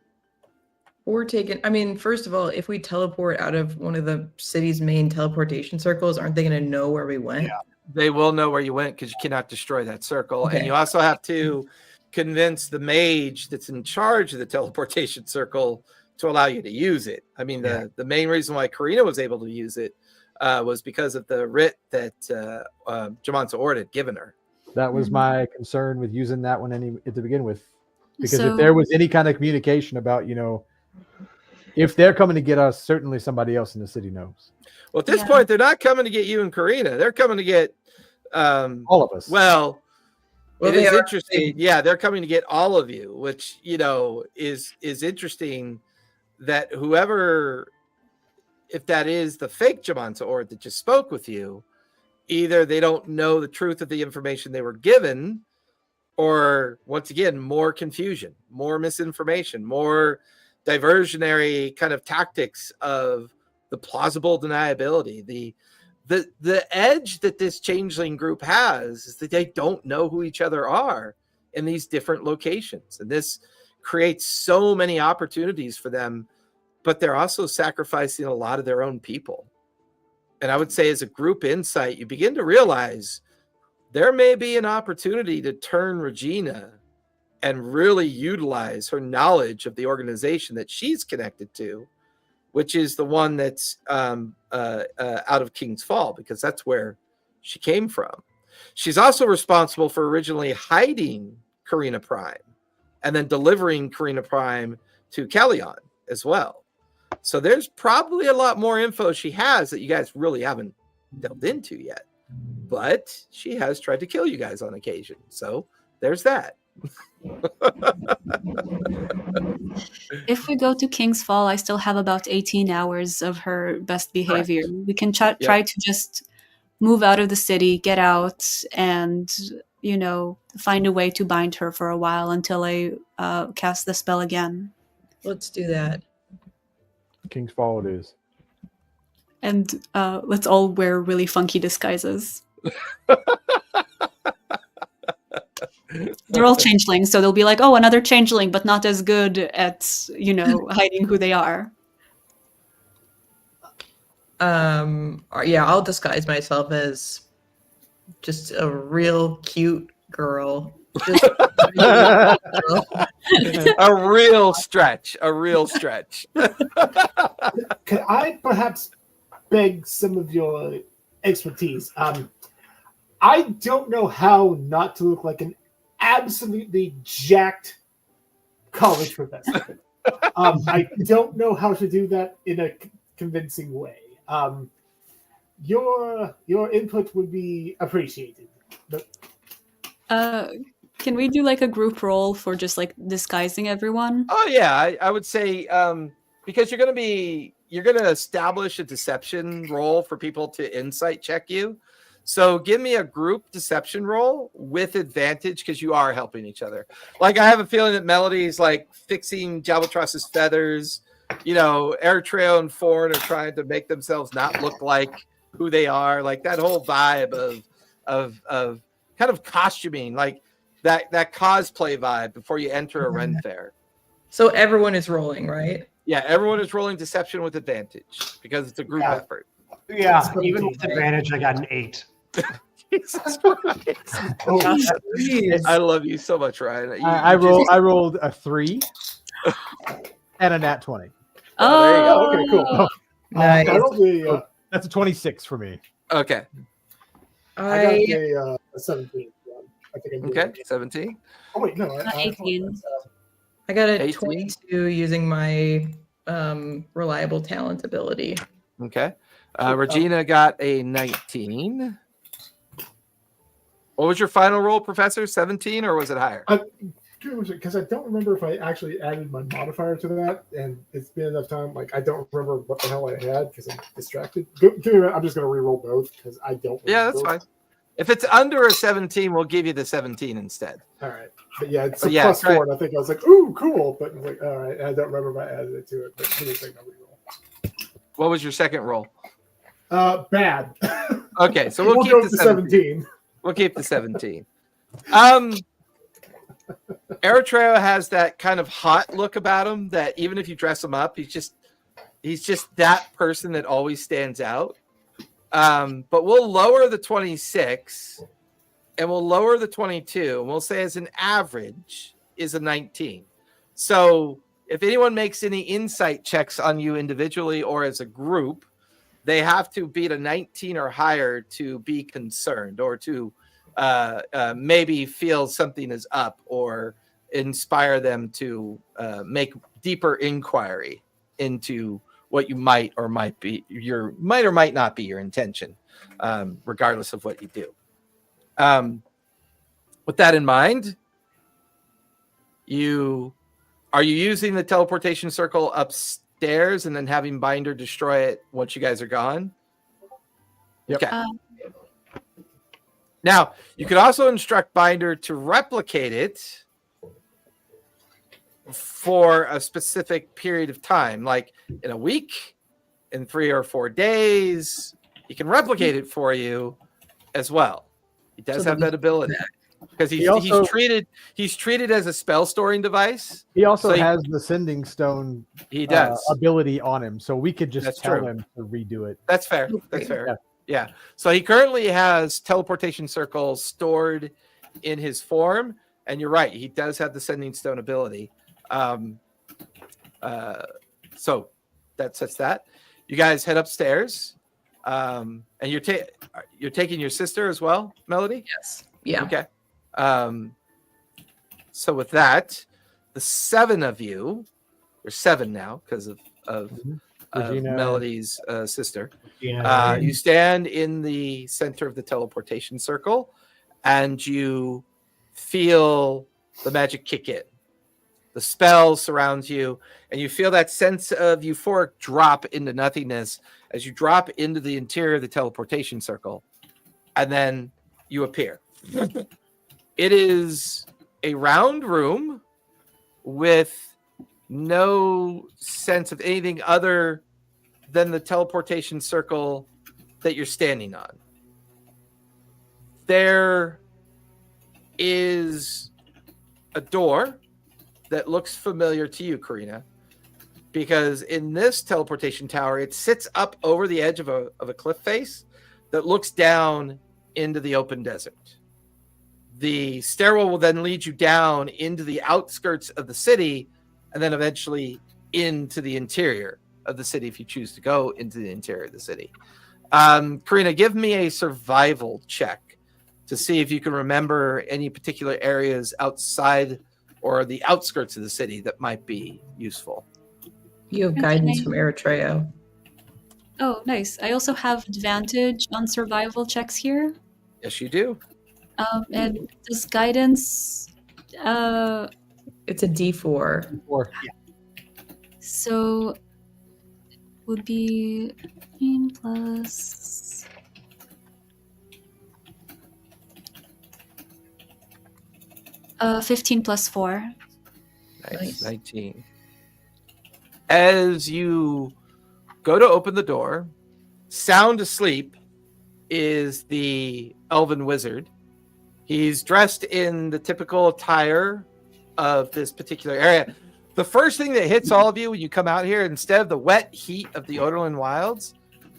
Or taken. I mean, first of all, if we teleport out of one of the city's main teleportation circles, aren't they going to know where we went? Yeah. they will know where you went because you cannot destroy that circle. And Okay. you also have to convince the mage that's in charge of the teleportation circle to allow you to use it. I mean, the main reason why Karina was able to use it was because of the writ that Jamansa Ord had given her. that was my concern with using that one to begin with. Because So- if there was any kind of communication about, if they're coming to get us, certainly somebody else in the city knows. Well, at this Yeah. point, they're not coming to get you and Karina. They're coming to get All of us. well, Well, it they is are- interesting. Yeah, they're coming to get all of you, which is interesting. That whoever, if that is the fake Jamansa Ord that just spoke with you, either they don't know the truth of the information they were given, or once again, more confusion, more misinformation, more diversionary kind of tactics of the plausible deniability. The edge that this changeling group has is that they don't know who each other are in these different locations. And this creates so many opportunities for them, but they're also sacrificing a lot of their own people. And I would say as a group insight, you begin to realize there may be an opportunity to turn Regina and really utilize her knowledge of the organization that she's connected to, which is the one that's out of King's Fall, because that's where she came from. She's also responsible for originally hiding Karina Prime and then delivering Karina Prime to Callion as well. So there's probably a lot more info she has that you guys really haven't delved into yet. But she has tried to kill you guys on occasion. So there's that. If we go to King's Fall, I still have about 18 hours of her best behavior. We can try to just move out of the city, get out, and find a way to bind her for a while until I cast the spell again. Let's do that. King's Fall it is. And let's all wear really funky disguises. They're all changelings, so they'll be like, oh, another changeling, but not as good at, hiding who they are. Yeah, I'll disguise myself as just a real cute girl. Just A real stretch. Could I perhaps beg some of your expertise? I don't know how not to look like an absolutely jacked college professor. I don't know how to do that in a convincing way. Your input would be appreciated. Can we do like a group roll for just like disguising everyone? Oh yeah, I would say because you're going to establish a deception roll for people to insight check you. So give me a group deception roll with advantage because you are helping each other. Like I have a feeling that Melody's like fixing Jalbatross's feathers. Eritrea and Foreign are trying to make themselves not look like who they are. Like that whole vibe of kind of costuming, like that cosplay vibe before you enter a Ren fair. so everyone is rolling, right? Yeah, everyone is rolling deception with advantage because it's a group effort. Yeah, even with advantage, I got an 8. Jesus Christ. Jeez. I love you so much, Ryan. I rolled a 3 and a nat 20. Oh, there you go. Okay, cool. Nice. I rolled a, That's a 26 for me. Okay. I got a 17. I think I'm doing Okay. okay. 17. Oh wait, no. I 18. I got a 18? 22 using my reliable talent ability. Okay. Regina got a 19. What was your final roll, Professor? 17 or was it higher? Because I don't remember if I actually added my modifier to that, and it's been enough time. Like I don't remember what the hell I had because I'm distracted. I'm just gonna re-roll both because I don't. Yeah, remember. that's fine. If it's under a 17, we'll give you the 17 instead. All right. But yeah, it's But a yeah, plus try- 4, and I think I was like, ooh, cool. But I was like, all right. I don't remember if I added it to it. But give me a second, I'll reroll. What was your second roll? Bad. Okay, so we'll keep go the with the 17. We'll keep the 17. Eritrea has that kind of hot look about him that even if you dress him up, he's just that person that always stands out. But we'll lower the 26 and we'll lower the 22, and we'll say as an average is a 19. So if anyone makes any insight checks on you individually or as a group, they have to beat a 19 or higher to be concerned or to maybe feel something is up or inspire them to make deeper inquiry into what you might or might not be your intention, regardless of what you do. With that in mind, are you using the teleportation circle upstairs and then having Binder destroy it once you guys are gone? Yep. Okay. Now, you could also instruct Binder to replicate it for a specific period of time, like in a week, in 3 or 4 days. He can replicate it for you as well. He does have that ability because he's treated as a spell storing device. He also So has the sending stone He does. ability on him, so we could just That's tell true. him to redo it. That's fair. That's fair. Yeah. So he currently has teleportation circles stored in his form, and you're right. He does have the sending stone ability. So that sets that. You guys head upstairs, and you're taking your sister as well, Melody. Yes. Yeah. Okay. So with that, the 7 of you, or 7 now because of Regina. Melody's sister. Yeah. You stand in the center of the teleportation circle, and you feel the magic kick in. The spell surrounds you, and you feel that sense of euphoric drop into nothingness as you drop into the interior of the teleportation circle, and then you appear. It is a round room with no sense of anything other than the teleportation circle that you're standing on. There is a door that looks familiar to you, Karina, because in this teleportation tower, it sits up over the edge of a cliff face that looks down into the open desert. The stairwell will then lead you down into the outskirts of the city and then eventually into the interior of the city if you choose to go into the interior of the city. Karina, give me a survival check to see if you can remember any particular areas outside or the outskirts of the city that might be useful. You have guidance from Eritrea. Oh, nice. I also have advantage on survival checks here. Yes, you do. And does guidance... It's a D4. Or So would be 15 plus 15 plus 4. Nice. 19. As you go to open the door, sound asleep is the elven wizard. He's dressed in the typical attire of this particular area. The first thing that hits all of you when you come out here, instead of the wet heat of the Odorland Wilds,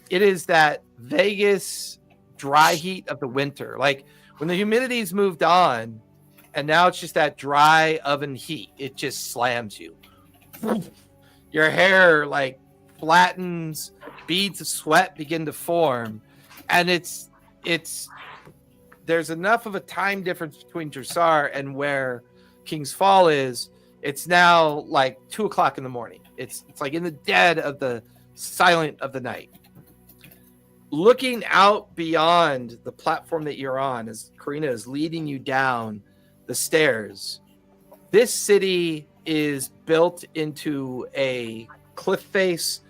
it is that Vegas dry heat of the winter. Like when the humidity's moved on, and now it's just that dry oven heat. It just slams you. Your hair like flattens, beads of sweat begin to form, and it's there's enough of a time difference between Jrusar and where King's Fall is. It's now like 2:00 in the morning. It's like in the dead of the silent of the night. Looking out beyond the platform that you're on as Karina is leading you down the stairs, this city is built into a cliff face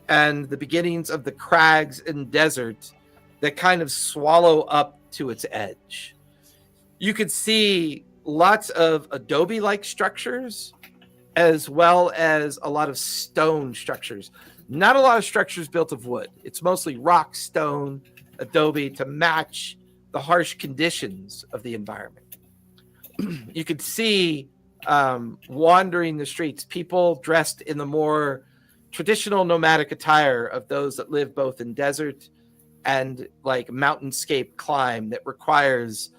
and the beginnings of the crags and desert that kind of swallow up to its edge. You could see lots of adobe-like structures, as well as a lot of stone structures. Not a lot of structures built of wood. It's mostly rock, stone, adobe to match the harsh conditions of the environment. You could see wandering the streets, people dressed in the more traditional nomadic attire of those that live both in desert and like mountainscape climb that requires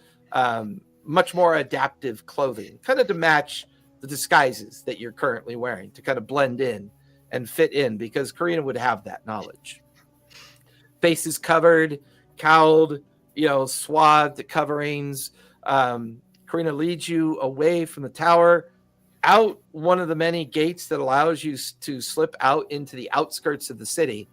much more adaptive clothing, kind of to match the disguises that you're currently wearing, to kind of blend in and fit in, because Karina would have that knowledge. Faces covered, cowled, swathed coverings. Karina leads you away from the tower, out one of the many gates that allows you to slip out into the outskirts of the city.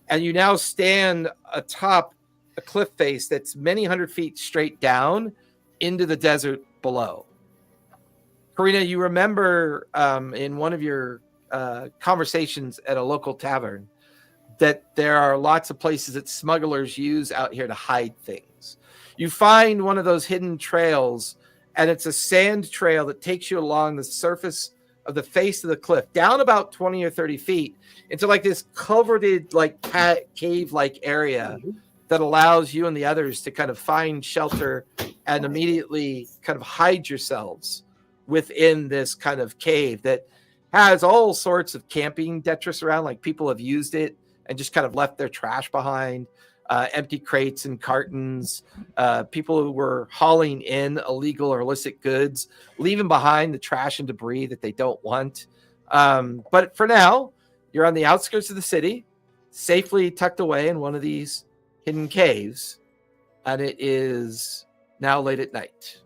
And you now stand atop a cliff face that's many hundred feet straight down into the desert below. Karina, you remember in one of your conversations at a local tavern that there are lots of places that smugglers use out here to hide things. You find one of those hidden trails, and it's a sand trail that takes you along the surface of the face of the cliff, down about 20 or 30 feet, into like this coveted, like cave-like area that allows you and the others to kind of find shelter and immediately kind of hide yourselves within this kind of cave that has all sorts of camping detritus around, like people have used it and just kind of left their trash behind, empty crates and cartons, people who were hauling in illegal or illicit goods, leaving behind the trash and debris that they don't want. But for now, you're on the outskirts of the city, safely tucked away in one of these hidden caves, and it is now late at night.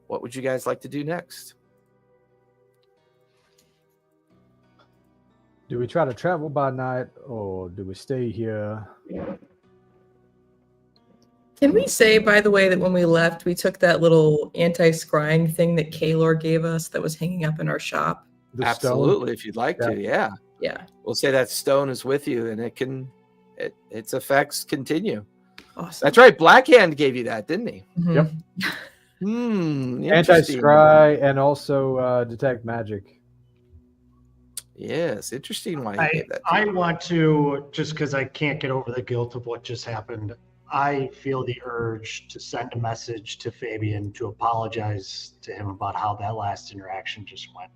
What would you guys like to do next? Do we try to travel by night, or do we stay here? Can we say, by the way, that when we left, we took that little anti-scrying thing that Kaylor gave us that was hanging up in our shop? The Absolutely, stone? if you'd like to, yeah. Yeah. We'll say that stone is with you, and its effects continue. Awesome. That's right. Blackhand gave you that, didn't he? Mhm. Yep. Interesting. Anti-scry and also detect magic. Yes, interesting why he gave that. I want to, just because I can't get over the guilt of what just happened, I feel the urge to send a message to Fabian to apologize to him about how that last interaction just went.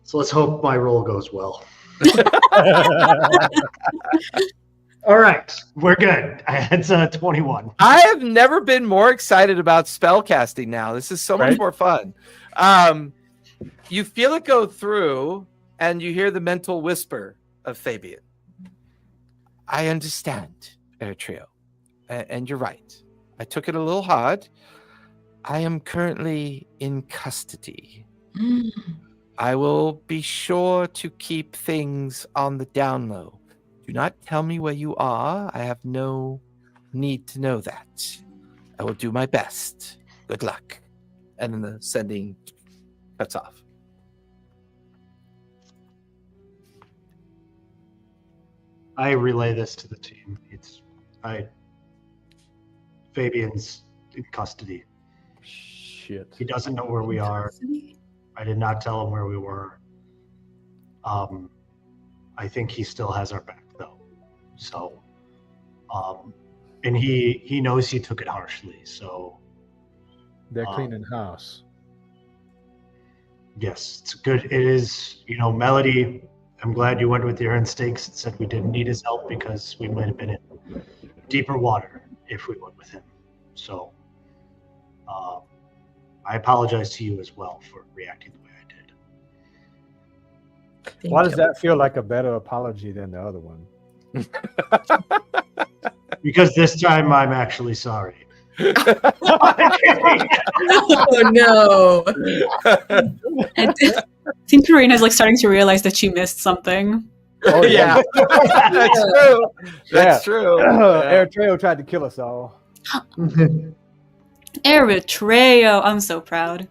So let's hope my roll goes well. All right, we're good. It's 21. I have never been more excited about spellcasting now. This is so much more fun. You feel it go through, and you hear the mental whisper of Fabian. I understand, Eritrea, and you're right. I took it a little hard. I am currently in custody. I will be sure to keep things on the down low. Do not tell me where you are. I have no need to know that. I will do my best. Good luck. And then the sending cuts off. I relay this to the team. Fabian's in custody. Shit. He doesn't know where we are. I did not tell him where we were. I think he still has our back, though. So, and he knows he took it harshly. So They're cleaning house. Yes, it's good. It is, Melody. I'm glad you went with your instincts and said we didn't need his help, because we might have been in deeper water if we went with him. So, I apologize to you as well for reacting the way I did. Why does that feel like a better apology than the other one? Because this time I'm actually sorry. Oh no! I think Karina's starting to realize that she missed something. Oh yeah. That's true. That's true. Eritrea tried to kill us all. Eritrea, I'm so proud.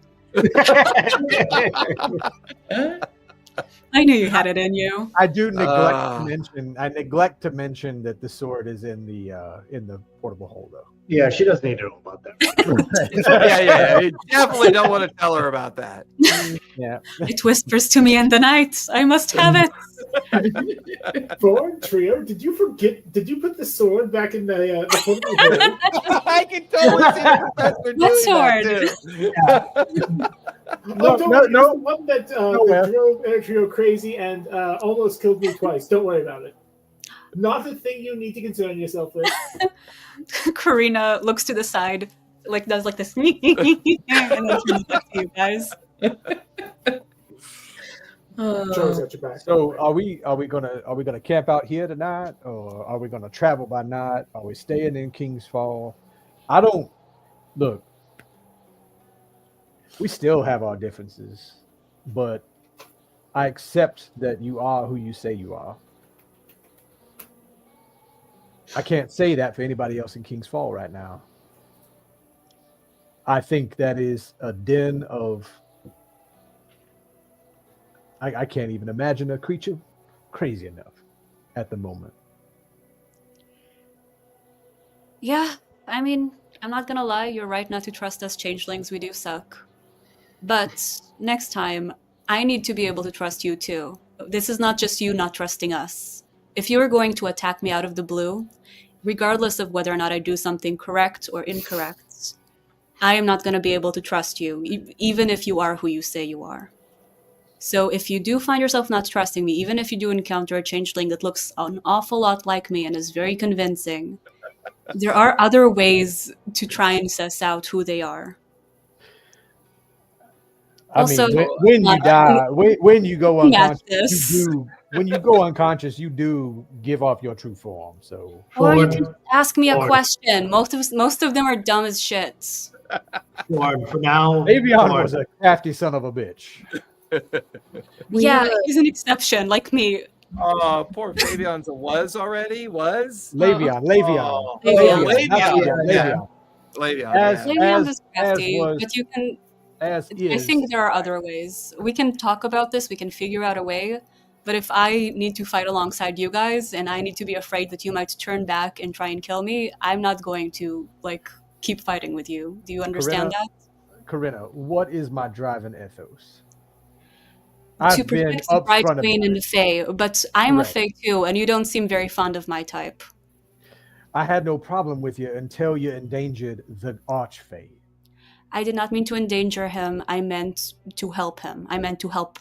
I knew you had it in you. I do neglect to mention that the sword is in the portable hole, though. Yeah, she doesn't need to know about that. Yeah. You definitely don't want to tell her about that. Yeah. It whispers to me in the night. I must have it. Thorn Trio, did you forget? Did you put the sword back in the portable hole? I can totally see the professor doing What that too. No, don't worry. no. It's the one that Nowhere. drove Trio crazy and almost killed me twice. Don't worry about it. Not the thing you need to concern yourself with. Karina looks to the side, like does like this, and then turns back to you guys. Troy's got your back. So are we gonna camp out here tonight, or are we gonna travel by night? Are we staying in King's Fall? I don't look. We still have our differences, but I accept that you are who you say you are. I can't say that for anybody else in King's Fall right now. I think that is a den of... I can't even imagine a creature crazy enough at the moment. Yeah, I mean, I'm not gonna lie, you're right not to trust us changelings, we do suck. But next time, I need to be able to trust you too. This is not just you not trusting us. If you are going to attack me out of the blue, regardless of whether or not I do something correct or incorrect, I am not going to be able to trust you, even if you are who you say you are. So if you do find yourself not trusting me, even if you do encounter a changeling that looks an awful lot like me and is very convincing, there are other ways to try and suss out who they are. Also, when you die, when you go unconscious, when you go unconscious, you do give off your true form. So, or you can ask me a question. Most of them are dumb as shit. For now, Avion was a crafty son of a bitch. Yeah, he's an exception, like me. Oh, poor Favion's a was already? Was? Le'Veon. Le'veon is crafty, but you can... I think there are other ways. We can talk about this, we can figure out a way, but if I need to fight alongside you guys, and I need to be afraid that you might turn back and try and kill me, I'm not going to, keep fighting with you. Do you understand that? Corinna, what is my driving ethos? To protect the Bright Queen and the Fae, but I'm a Fae too, and you don't seem very fond of my type. I had no problem with you until you endangered the Archfey. I did not mean to endanger him. I meant to help him. I meant to help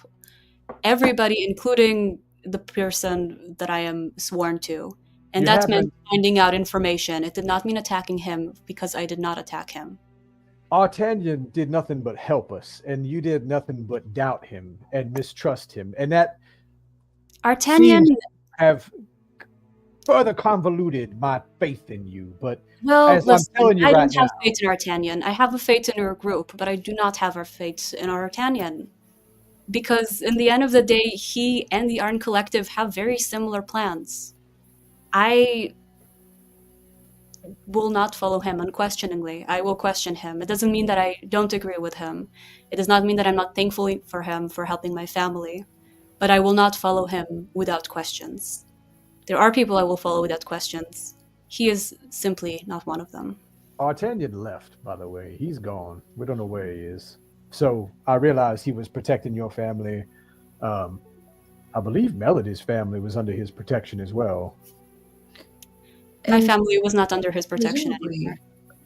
everybody, including the person that I am sworn to. And that meant finding out information. It did not mean attacking him, because I did not attack him. Artanian did nothing but help us, and you did nothing but doubt him and mistrust him. And that Artanian have further convoluted my faith in you. But listen, I'm telling you I right don't have faith in Artanian. I have a faith in your group, but I do not have a faith in Artanian. Because in the end of the day, he and the Arn Collective have very similar plans. I will not follow him unquestioningly. I will question him. It doesn't mean that I don't agree with him. It does not mean that I'm not thankful for him for helping my family. But I will not follow him without questions. There are people I will follow without questions. He is simply not one of them. Artanian left, by the way. He's gone. We don't know where he is. So I realized he was protecting your family. I believe Melody's family was under his protection as well. My family was not under his protection anymore.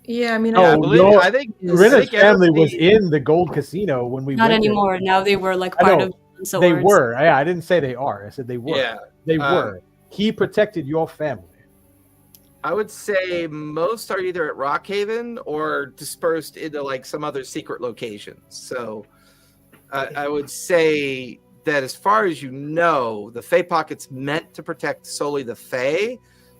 Yeah, I mean, I think Corinna's family was in the Gold Casino when we not went anymore. there. Now they were part of the They were. Yeah, I didn't say they are. I said they were. Yeah, they were. He protected your family. I would say most are either at Rockhaven or dispersed into some other secret locations. So I would say that as far as you know, the Fae Pocket's meant to protect solely the Fae,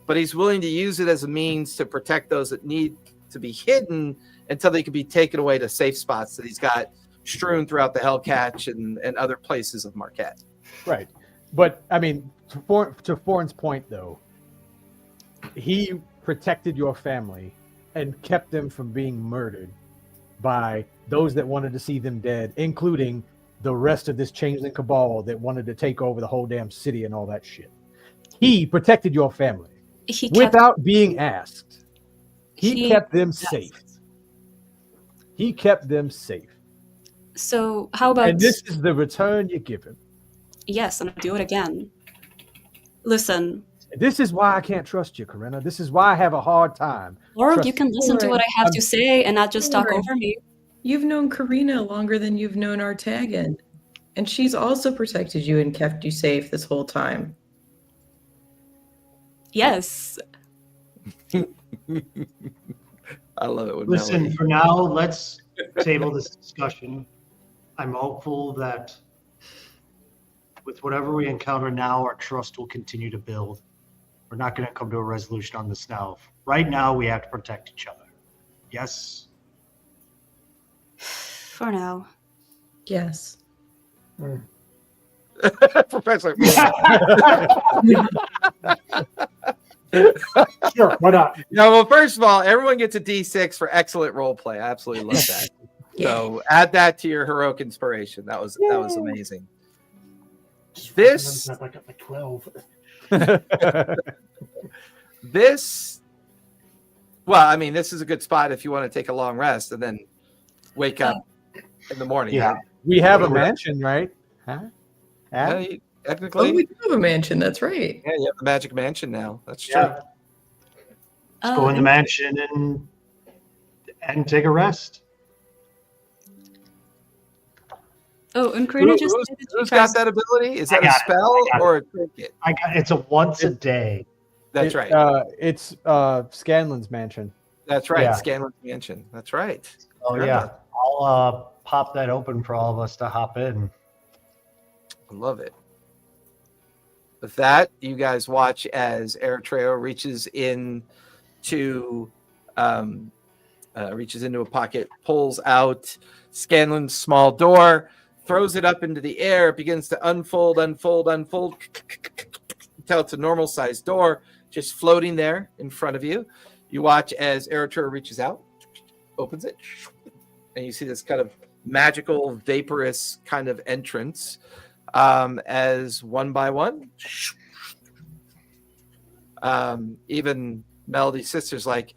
but he's willing to use it as a means to protect those that need to be hidden until they can be taken away to safe spots that he's got strewn throughout the Hellcatch and other places of Marquet. Right. But, I mean, to Forn's point, though, he protected your family and kept them from being murdered by those that wanted to see them dead, including the rest of this changeling cabal that wanted to take over the whole damn city and all that shit. He protected your family He kept, without being asked. He He- kept them yes. safe. He kept them safe. So how about And this is the return you give him. yes, and I'll do it again. Listen, This is why I can't trust you, Corinna. This is why I have a hard time. or Trust you can listen to what I have to say and not just talk Lauren. over me. You've known Karina longer than you've known Artagan. And she's also protected you and kept you safe this whole time. Yes. I love it when Listen, Melody. for now, let's table this discussion. I'm hopeful that with whatever we encounter now, our trust will continue to build. We're not going to come to a resolution on this now. Right now, we have to protect each other. Yes? For now. Yes. Professor. Sure, why not? No, well, first of all, everyone gets a D6 for excellent role play. I absolutely love that. So add that to your heroic inspiration. That was amazing. This- I got like 12. This, well, I mean, this is a good spot if you want to take a long rest and then wake up in the morning. Yeah. right? We have a mansion, right? Huh? Yeah, Huh? you- Oh, technically, we do have a mansion. That's right. yeah, you have the magic mansion now. That's true. Yeah. Let's go in the mansion and take a rest. Oh, and Karina just said that she Who's tries- got that ability? Is I that a got it. spell I got it. or a trinket? It's a once a day. That's right. It's Scanlan's mansion. That's right. Yeah. Scanlan's mansion. That's right. Oh, yeah. I'll pop that open for all of us to hop in. I love it. With that, you guys watch as Eritrea reaches into a pocket, pulls out Scanlan's small door, throws it up into the air, begins to unfold until it's a normal sized door just floating there in front of you. You watch as Eritrea reaches out, opens it, and you see this kind of magical, vaporous kind of entrance. As one by one, even Melody's sister's like,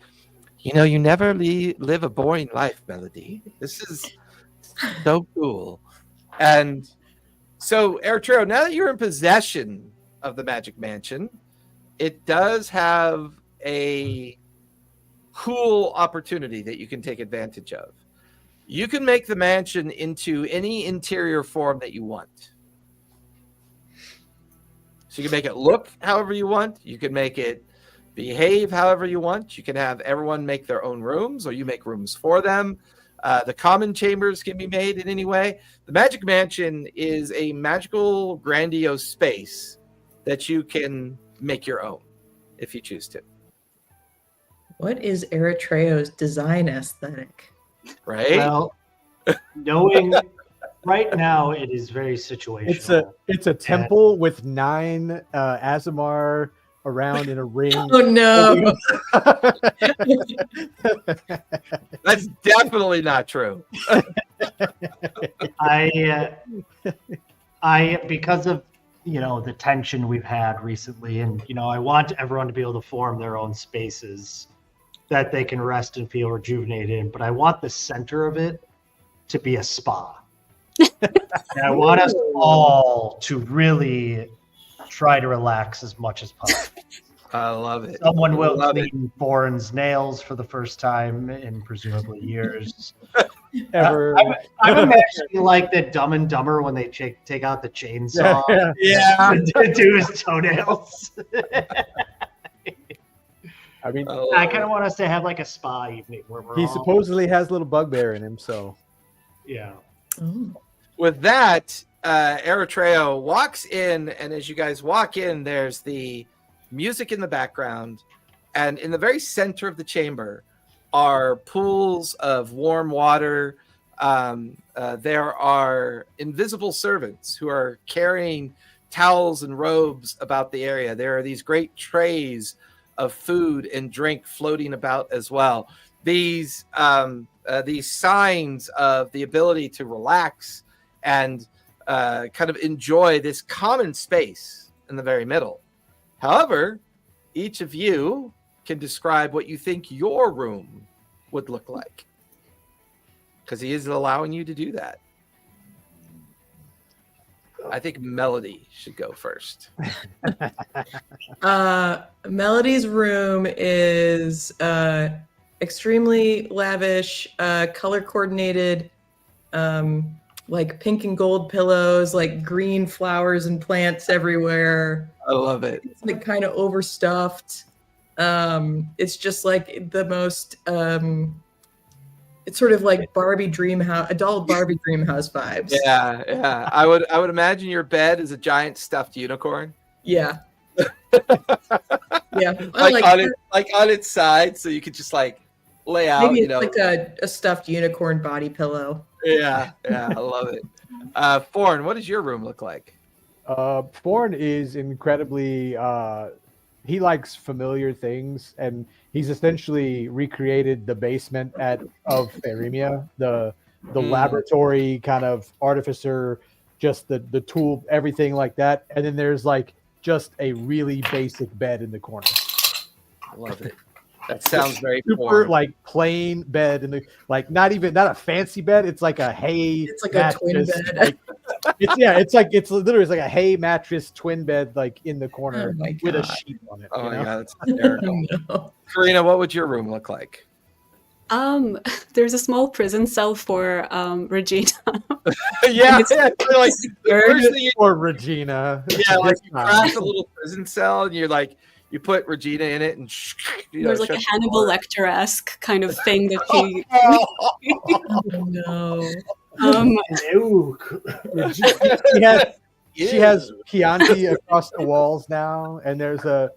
you never live a boring life, Melody. This is so cool. And so, Eritrea, now that you're in possession of the Magic Mansion, it does have a cool opportunity that you can take advantage of. You can make the mansion into any interior form that you want. So you can make it look however you want. You can make it behave however you want. You can have everyone make their own rooms, or you make rooms for them. The common chambers can be made in any way. The Magic Mansion is a magical, grandiose space that you can make your own if you choose to. What is Eritrea's design aesthetic? Right? Well, knowing right now it is very situational. It's a temple with 9 Azamar around in a ring. Oh no! That's definitely not true. I because of the tension we've had recently, and I want everyone to be able to form their own spaces that they can rest and feel rejuvenated in, but I want the center of it to be a spa. And I want us all to really try to relax as much as possible. I love it. Someone will Love it. clean Boren's nails for the first time in presumably years. Ever. I'm imagining like the Dumb and Dumber when they take out the chainsaw Yeah. to do his toenails. I mean, I kind of want us to have like a spa evening where we're he all, supposedly has a little bugbear in him, so yeah. Oh. With that, Eritrea walks in, and as you guys walk in, there's the music in the background, and in the very center of the chamber are pools of warm water. There are invisible servants who are carrying towels and robes about the area. There are these great trays of food and drink floating about as well. These signs of the ability to relax and kind of enjoy this common space in the very middle. However, each of you can describe what you think your room would look like, because he is allowing you to do that. I think Melody should go first. Melody's room is extremely lavish, color coordinated, like pink and gold pillows, like green flowers and plants everywhere. I love it. It's like kind of overstuffed. It's just like the most it's sort of like Barbie dream house, adult Barbie dream house vibes. Yeah. I would imagine your bed is a giant stuffed unicorn. Yeah. Yeah. Like on its side, so you could just like lay out. Maybe it's like a stuffed unicorn body pillow. Yeah. I love it. Forn, what does your room look like? Forn is incredibly he likes familiar things, and he's essentially recreated the basement of Therimia, the laboratory kind of artificer, just the tool, everything like that. And then there's like just a really basic bed in the corner. I love it. That sounds very super Forn. like plain bed in the like not a fancy bed. It's like a hay. It's like mattress, a twin bed. Like, it's literally like a hay mattress twin bed like in the corner Oh my with a God. sheet on it. Oh you my know? god, that's hysterical. No. Karina, what would your room look like? There's a small prison cell for Regina. Yeah, like the first thing you, Or Regina. like you craft a little prison cell, and you're like, you put Regina in it, and There's like a Hannibal Lecter-esque kind of thing that he. No. No. She has Chianti across the walls now, and there's a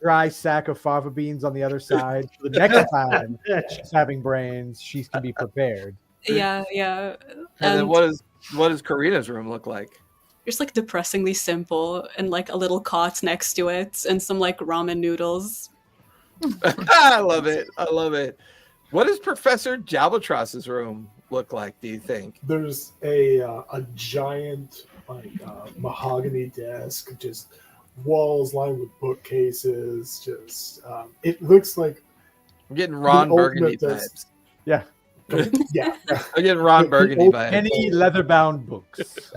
dry sack of fava beans on the other side. For the next time she's having brains, she can be prepared. Yeah. And then what does Karina's room look like? Just like depressingly simple, and like a little cot next to it, and some like ramen noodles. I love it. What does Professor Jalbatross's room look like, do you think? There's a giant mahogany desk, just walls lined with bookcases. Just it looks like I'm getting Ron The Burgundy ultimate vibes. Yeah. yeah. I'm getting Ron Burgundy vibes. Any leather-bound books.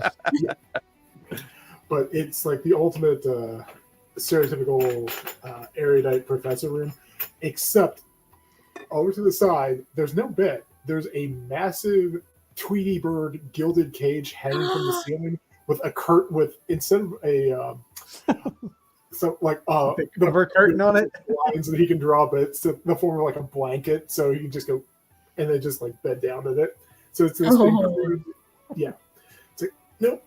But it's like the ultimate stereotypical erudite professor room, except over to the side, there's no bed. There's a massive Tweety bird gilded cage hanging from the ceiling with instead of a Cover curtain on it. lines that he can draw, but it's the form of like a blanket, so he can just go and then just like bed down in it. So it's this big, yeah. It's like nope.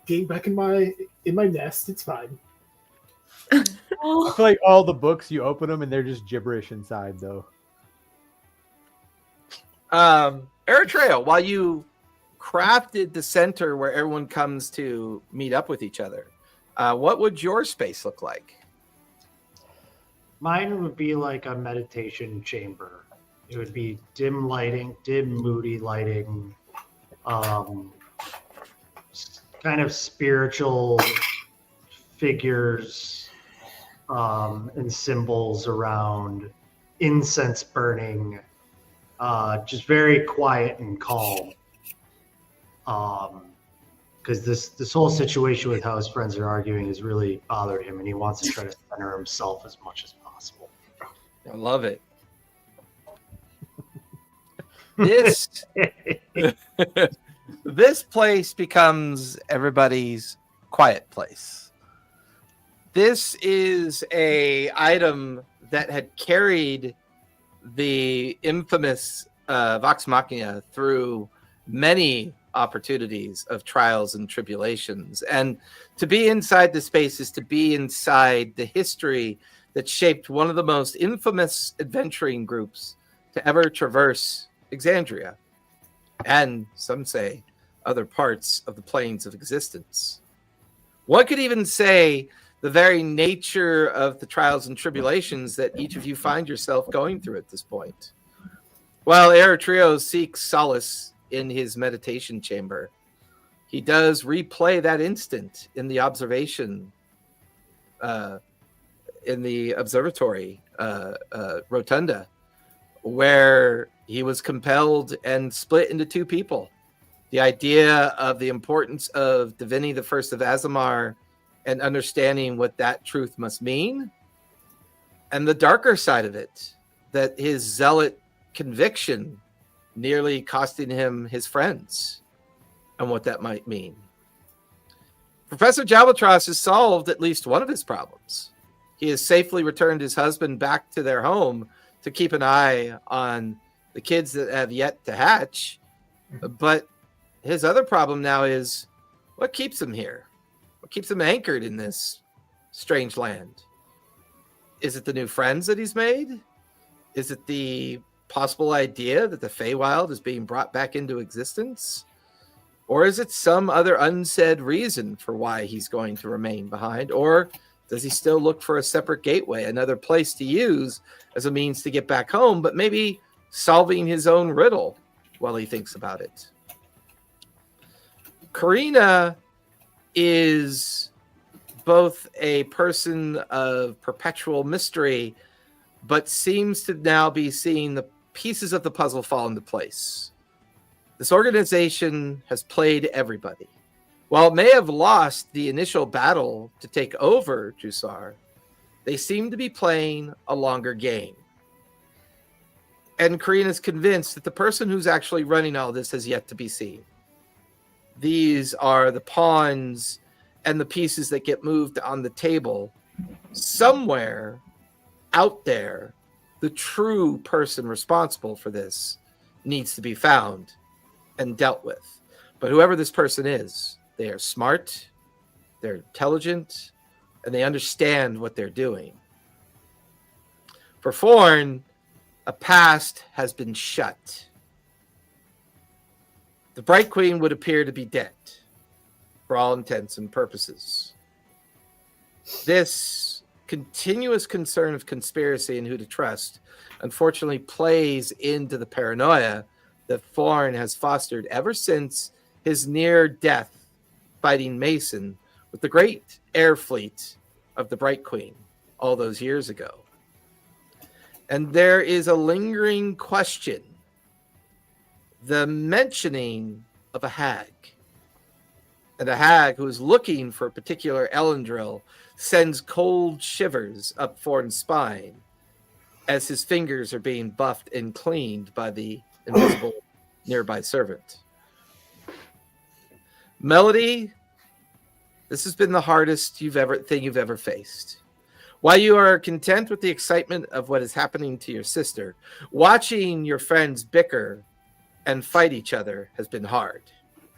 Getting back in my nest. It's fine. I feel like all the books you open them and they're just gibberish inside, though. Eritrea, while you crafted the center where everyone comes to meet up with each other, what would your space look like? Mine would be like a meditation chamber. It would be dim lighting, dim, moody lighting, kind of spiritual figures and symbols around, incense burning, just very quiet and calm. Because this whole situation with how his friends are arguing has really bothered him, and he wants to try to center himself as much as possible. I love it. This place becomes everybody's quiet place. This is a item that had carried the infamous Vox Machina through many opportunities of trials and tribulations. And to be inside the space is to be inside the history that shaped one of the most infamous adventuring groups to ever traverse Exandria, and some say other parts of the planes of existence. One could even say the very nature of the trials and tribulations that each of you find yourself going through at this point. While Eritrea seeks solace in his meditation chamber, he does replay that instant in the observation, in the observatory rotunda, where he was compelled and split into two people. The idea of the importance of Divini the First of Azamar and understanding what that truth must mean, and the darker side of it, that his zealot conviction nearly costing him his friends, and what that might mean. Professor Jalbatros has solved at least one of his problems. He has safely returned his husband back to their home to keep an eye on the kids that have yet to hatch. But his other problem now is, what keeps him here? What keeps him anchored in this strange land? Is it the new friends that he's made? Is it the possible idea that the Feywild is being brought back into existence? Or is it some other unsaid reason for why he's going to remain behind? Or does he still look for a separate gateway, another place to use as a means to get back home, but maybe solving his own riddle while he thinks about it? Karina is both a person of perpetual mystery, but seems to now be seeing the pieces of the puzzle fall into place. This organization has played everybody. While it may have lost the initial battle to take over Jrusar, they seem to be playing a longer game. And Karina is convinced that the person who's actually running all this has yet to be seen. These are the pawns and the pieces that get moved on the table. Somewhere out there, the true person responsible for this needs to be found and dealt with. But whoever this person is, they are smart, they're intelligent, and they understand what they're doing. For Forn, a past has been shut. The Bright Queen would appear to be dead, for all intents and purposes. This continuous concern of conspiracy and who to trust, unfortunately, plays into the paranoia that Forn has fostered ever since his near-death fighting Mason with the great air fleet of the Bright Queen all those years ago. And there is a lingering question, the mentioning of a hag. And a hag who is looking for a particular Elendril sends cold shivers up Forn's spine as his fingers are being buffed and cleaned by the invisible nearby servant. Melody, this has been the hardest thing you've ever faced. While you are content with the excitement of what is happening to your sister, watching your friends bicker and fight each other has been hard.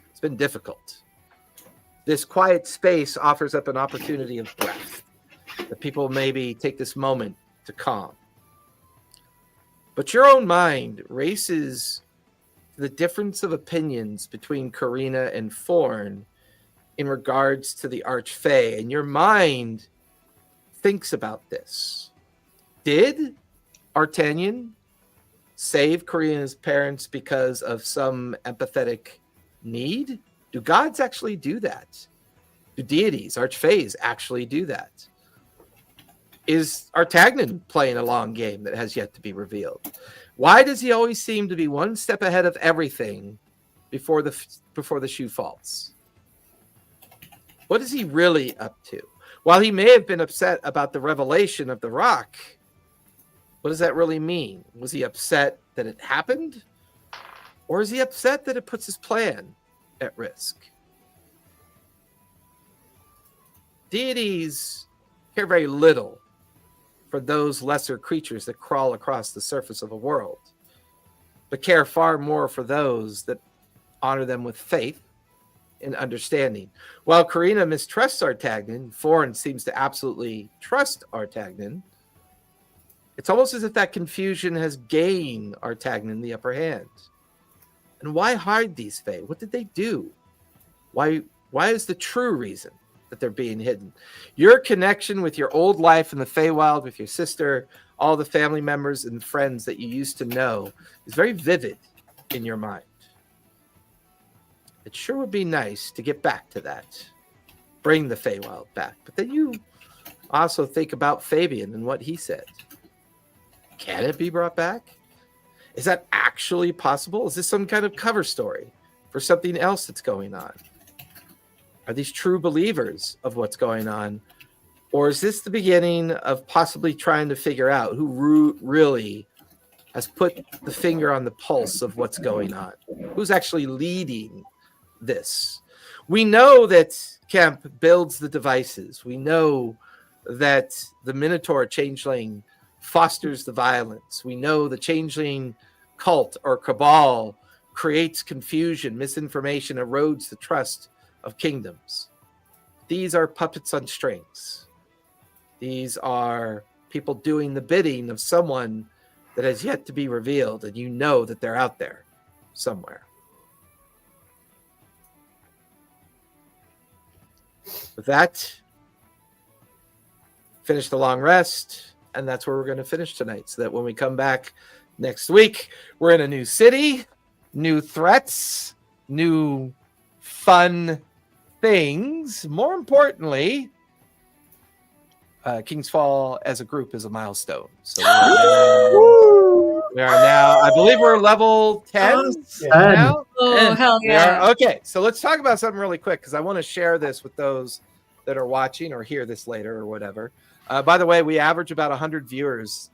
It's been difficult. This quiet space offers up an opportunity of breath, that people maybe take this moment to calm. But your own mind races to the difference of opinions between Karina and Forn in regards to the Archfey, and your mind thinks about this. Did Artanian save Karina's parents because of some empathetic need? Do gods actually do that? Do deities, archfays, actually do that? Is Artagnan playing a long game that has yet to be revealed? Why does he always seem to be one step ahead of everything before the shoe falls? What is he really up to? While he may have been upset about the revelation of the rock, what does that really mean? Was he upset that it happened? Or is he upset that it puts his plan at risk? Deities care very little for those lesser creatures that crawl across the surface of a world, but care far more for those that honor them with faith and understanding. While Karina mistrusts Artagnan, Forn seems to absolutely trust Artagnan. It's almost as if that confusion has gained Artagnan the upper hand. And why hide these Fae? What did they do? Why is the true reason that they're being hidden? Your connection with your old life in the Feywild, with your sister, all the family members and friends that you used to know, is very vivid in your mind. it sure would be nice to get back to that. Bring the Feywild back. But then you also think about Fabian and what he said. Can it be brought back? Is that actually possible? Is this some kind of cover story for something else that's going on? Are these true believers of what's going on? Or is this the beginning of possibly trying to figure out who really has put the finger on the pulse of what's going on? Who's actually leading this? We know that Kemp builds the devices. We know that the Minotaur Changeling fosters the violence. We know the Changeling cult or cabal creates confusion, misinformation, erodes the trust of kingdoms. These are puppets on strings. These are people doing the bidding of someone that has yet to be revealed, and you know that they're out there somewhere. With that, finish the long rest, and that's where we're going to finish tonight, so that when we come back next week, we're in a new city, new threats, new fun things. More importantly, King's Fall as a group is a milestone. So we are now, I believe we're level 10 now. Oh, hell yeah. Okay, so let's talk about something really quick, because I want to share this with those that are watching or hear this later or whatever. By the way, we average about 100 viewers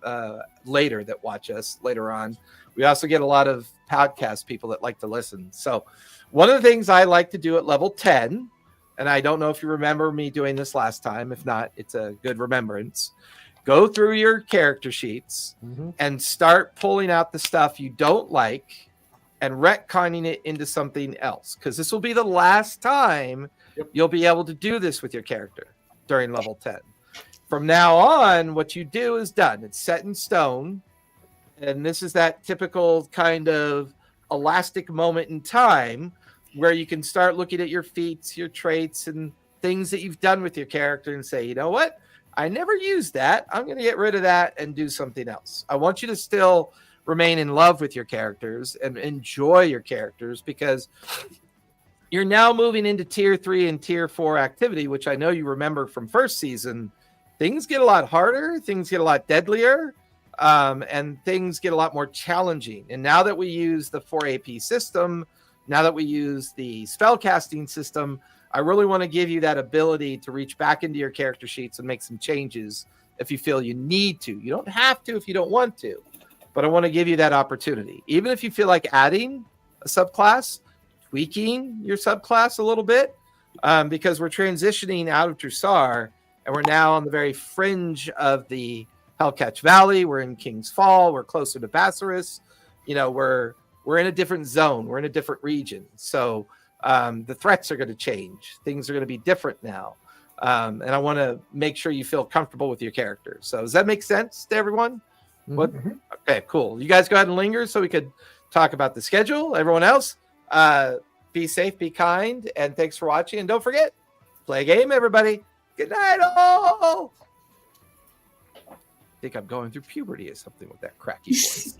later that watch us later on. We also get a lot of podcast people that like to listen. So one of the things I like to do at level 10, and I don't know if you remember me doing this last time. If not, it's a good remembrance. Go through your character sheets and start pulling out the stuff you don't like and retconning it into something else. Because this will be the last time you'll be able to do this with your character during level 10. From now on, what you do is done. It's set in stone. And this is that typical kind of elastic moment in time where you can start looking at your feats, your traits, and things that you've done with your character and say, you know what? I never used that. I'm going to get rid of that and do something else. I want you to still remain in love with your characters and enjoy your characters, because you're now moving into tier 3 and tier 4 activity, which I know you remember from first season. Things get a lot harder, things get a lot deadlier, and things get a lot more challenging. And now that we use the 4 AP system, now that we use the spellcasting system, I really want to give you that ability to reach back into your character sheets and make some changes if you feel you need to. You don't have to if you don't want to, but I want to give you that opportunity. Even if you feel like adding a subclass, tweaking your subclass a little bit, because we're transitioning out of Jrusar, and we're now on the very fringe of the Hellcatch Valley. We're in King's Fall. We're closer to Bassaris. You know, we're in a different zone. We're in a different region. So the threats are going to change. Things are going to be different now. And I want to make sure you feel comfortable with your character. So does that make sense to everyone? What? Okay, cool. You guys go ahead and linger so we could talk about the schedule. Everyone else, be safe, be kind, and thanks for watching. And don't forget, play a game, everybody. Good night, all. I think I'm going through puberty or something with that cracky voice.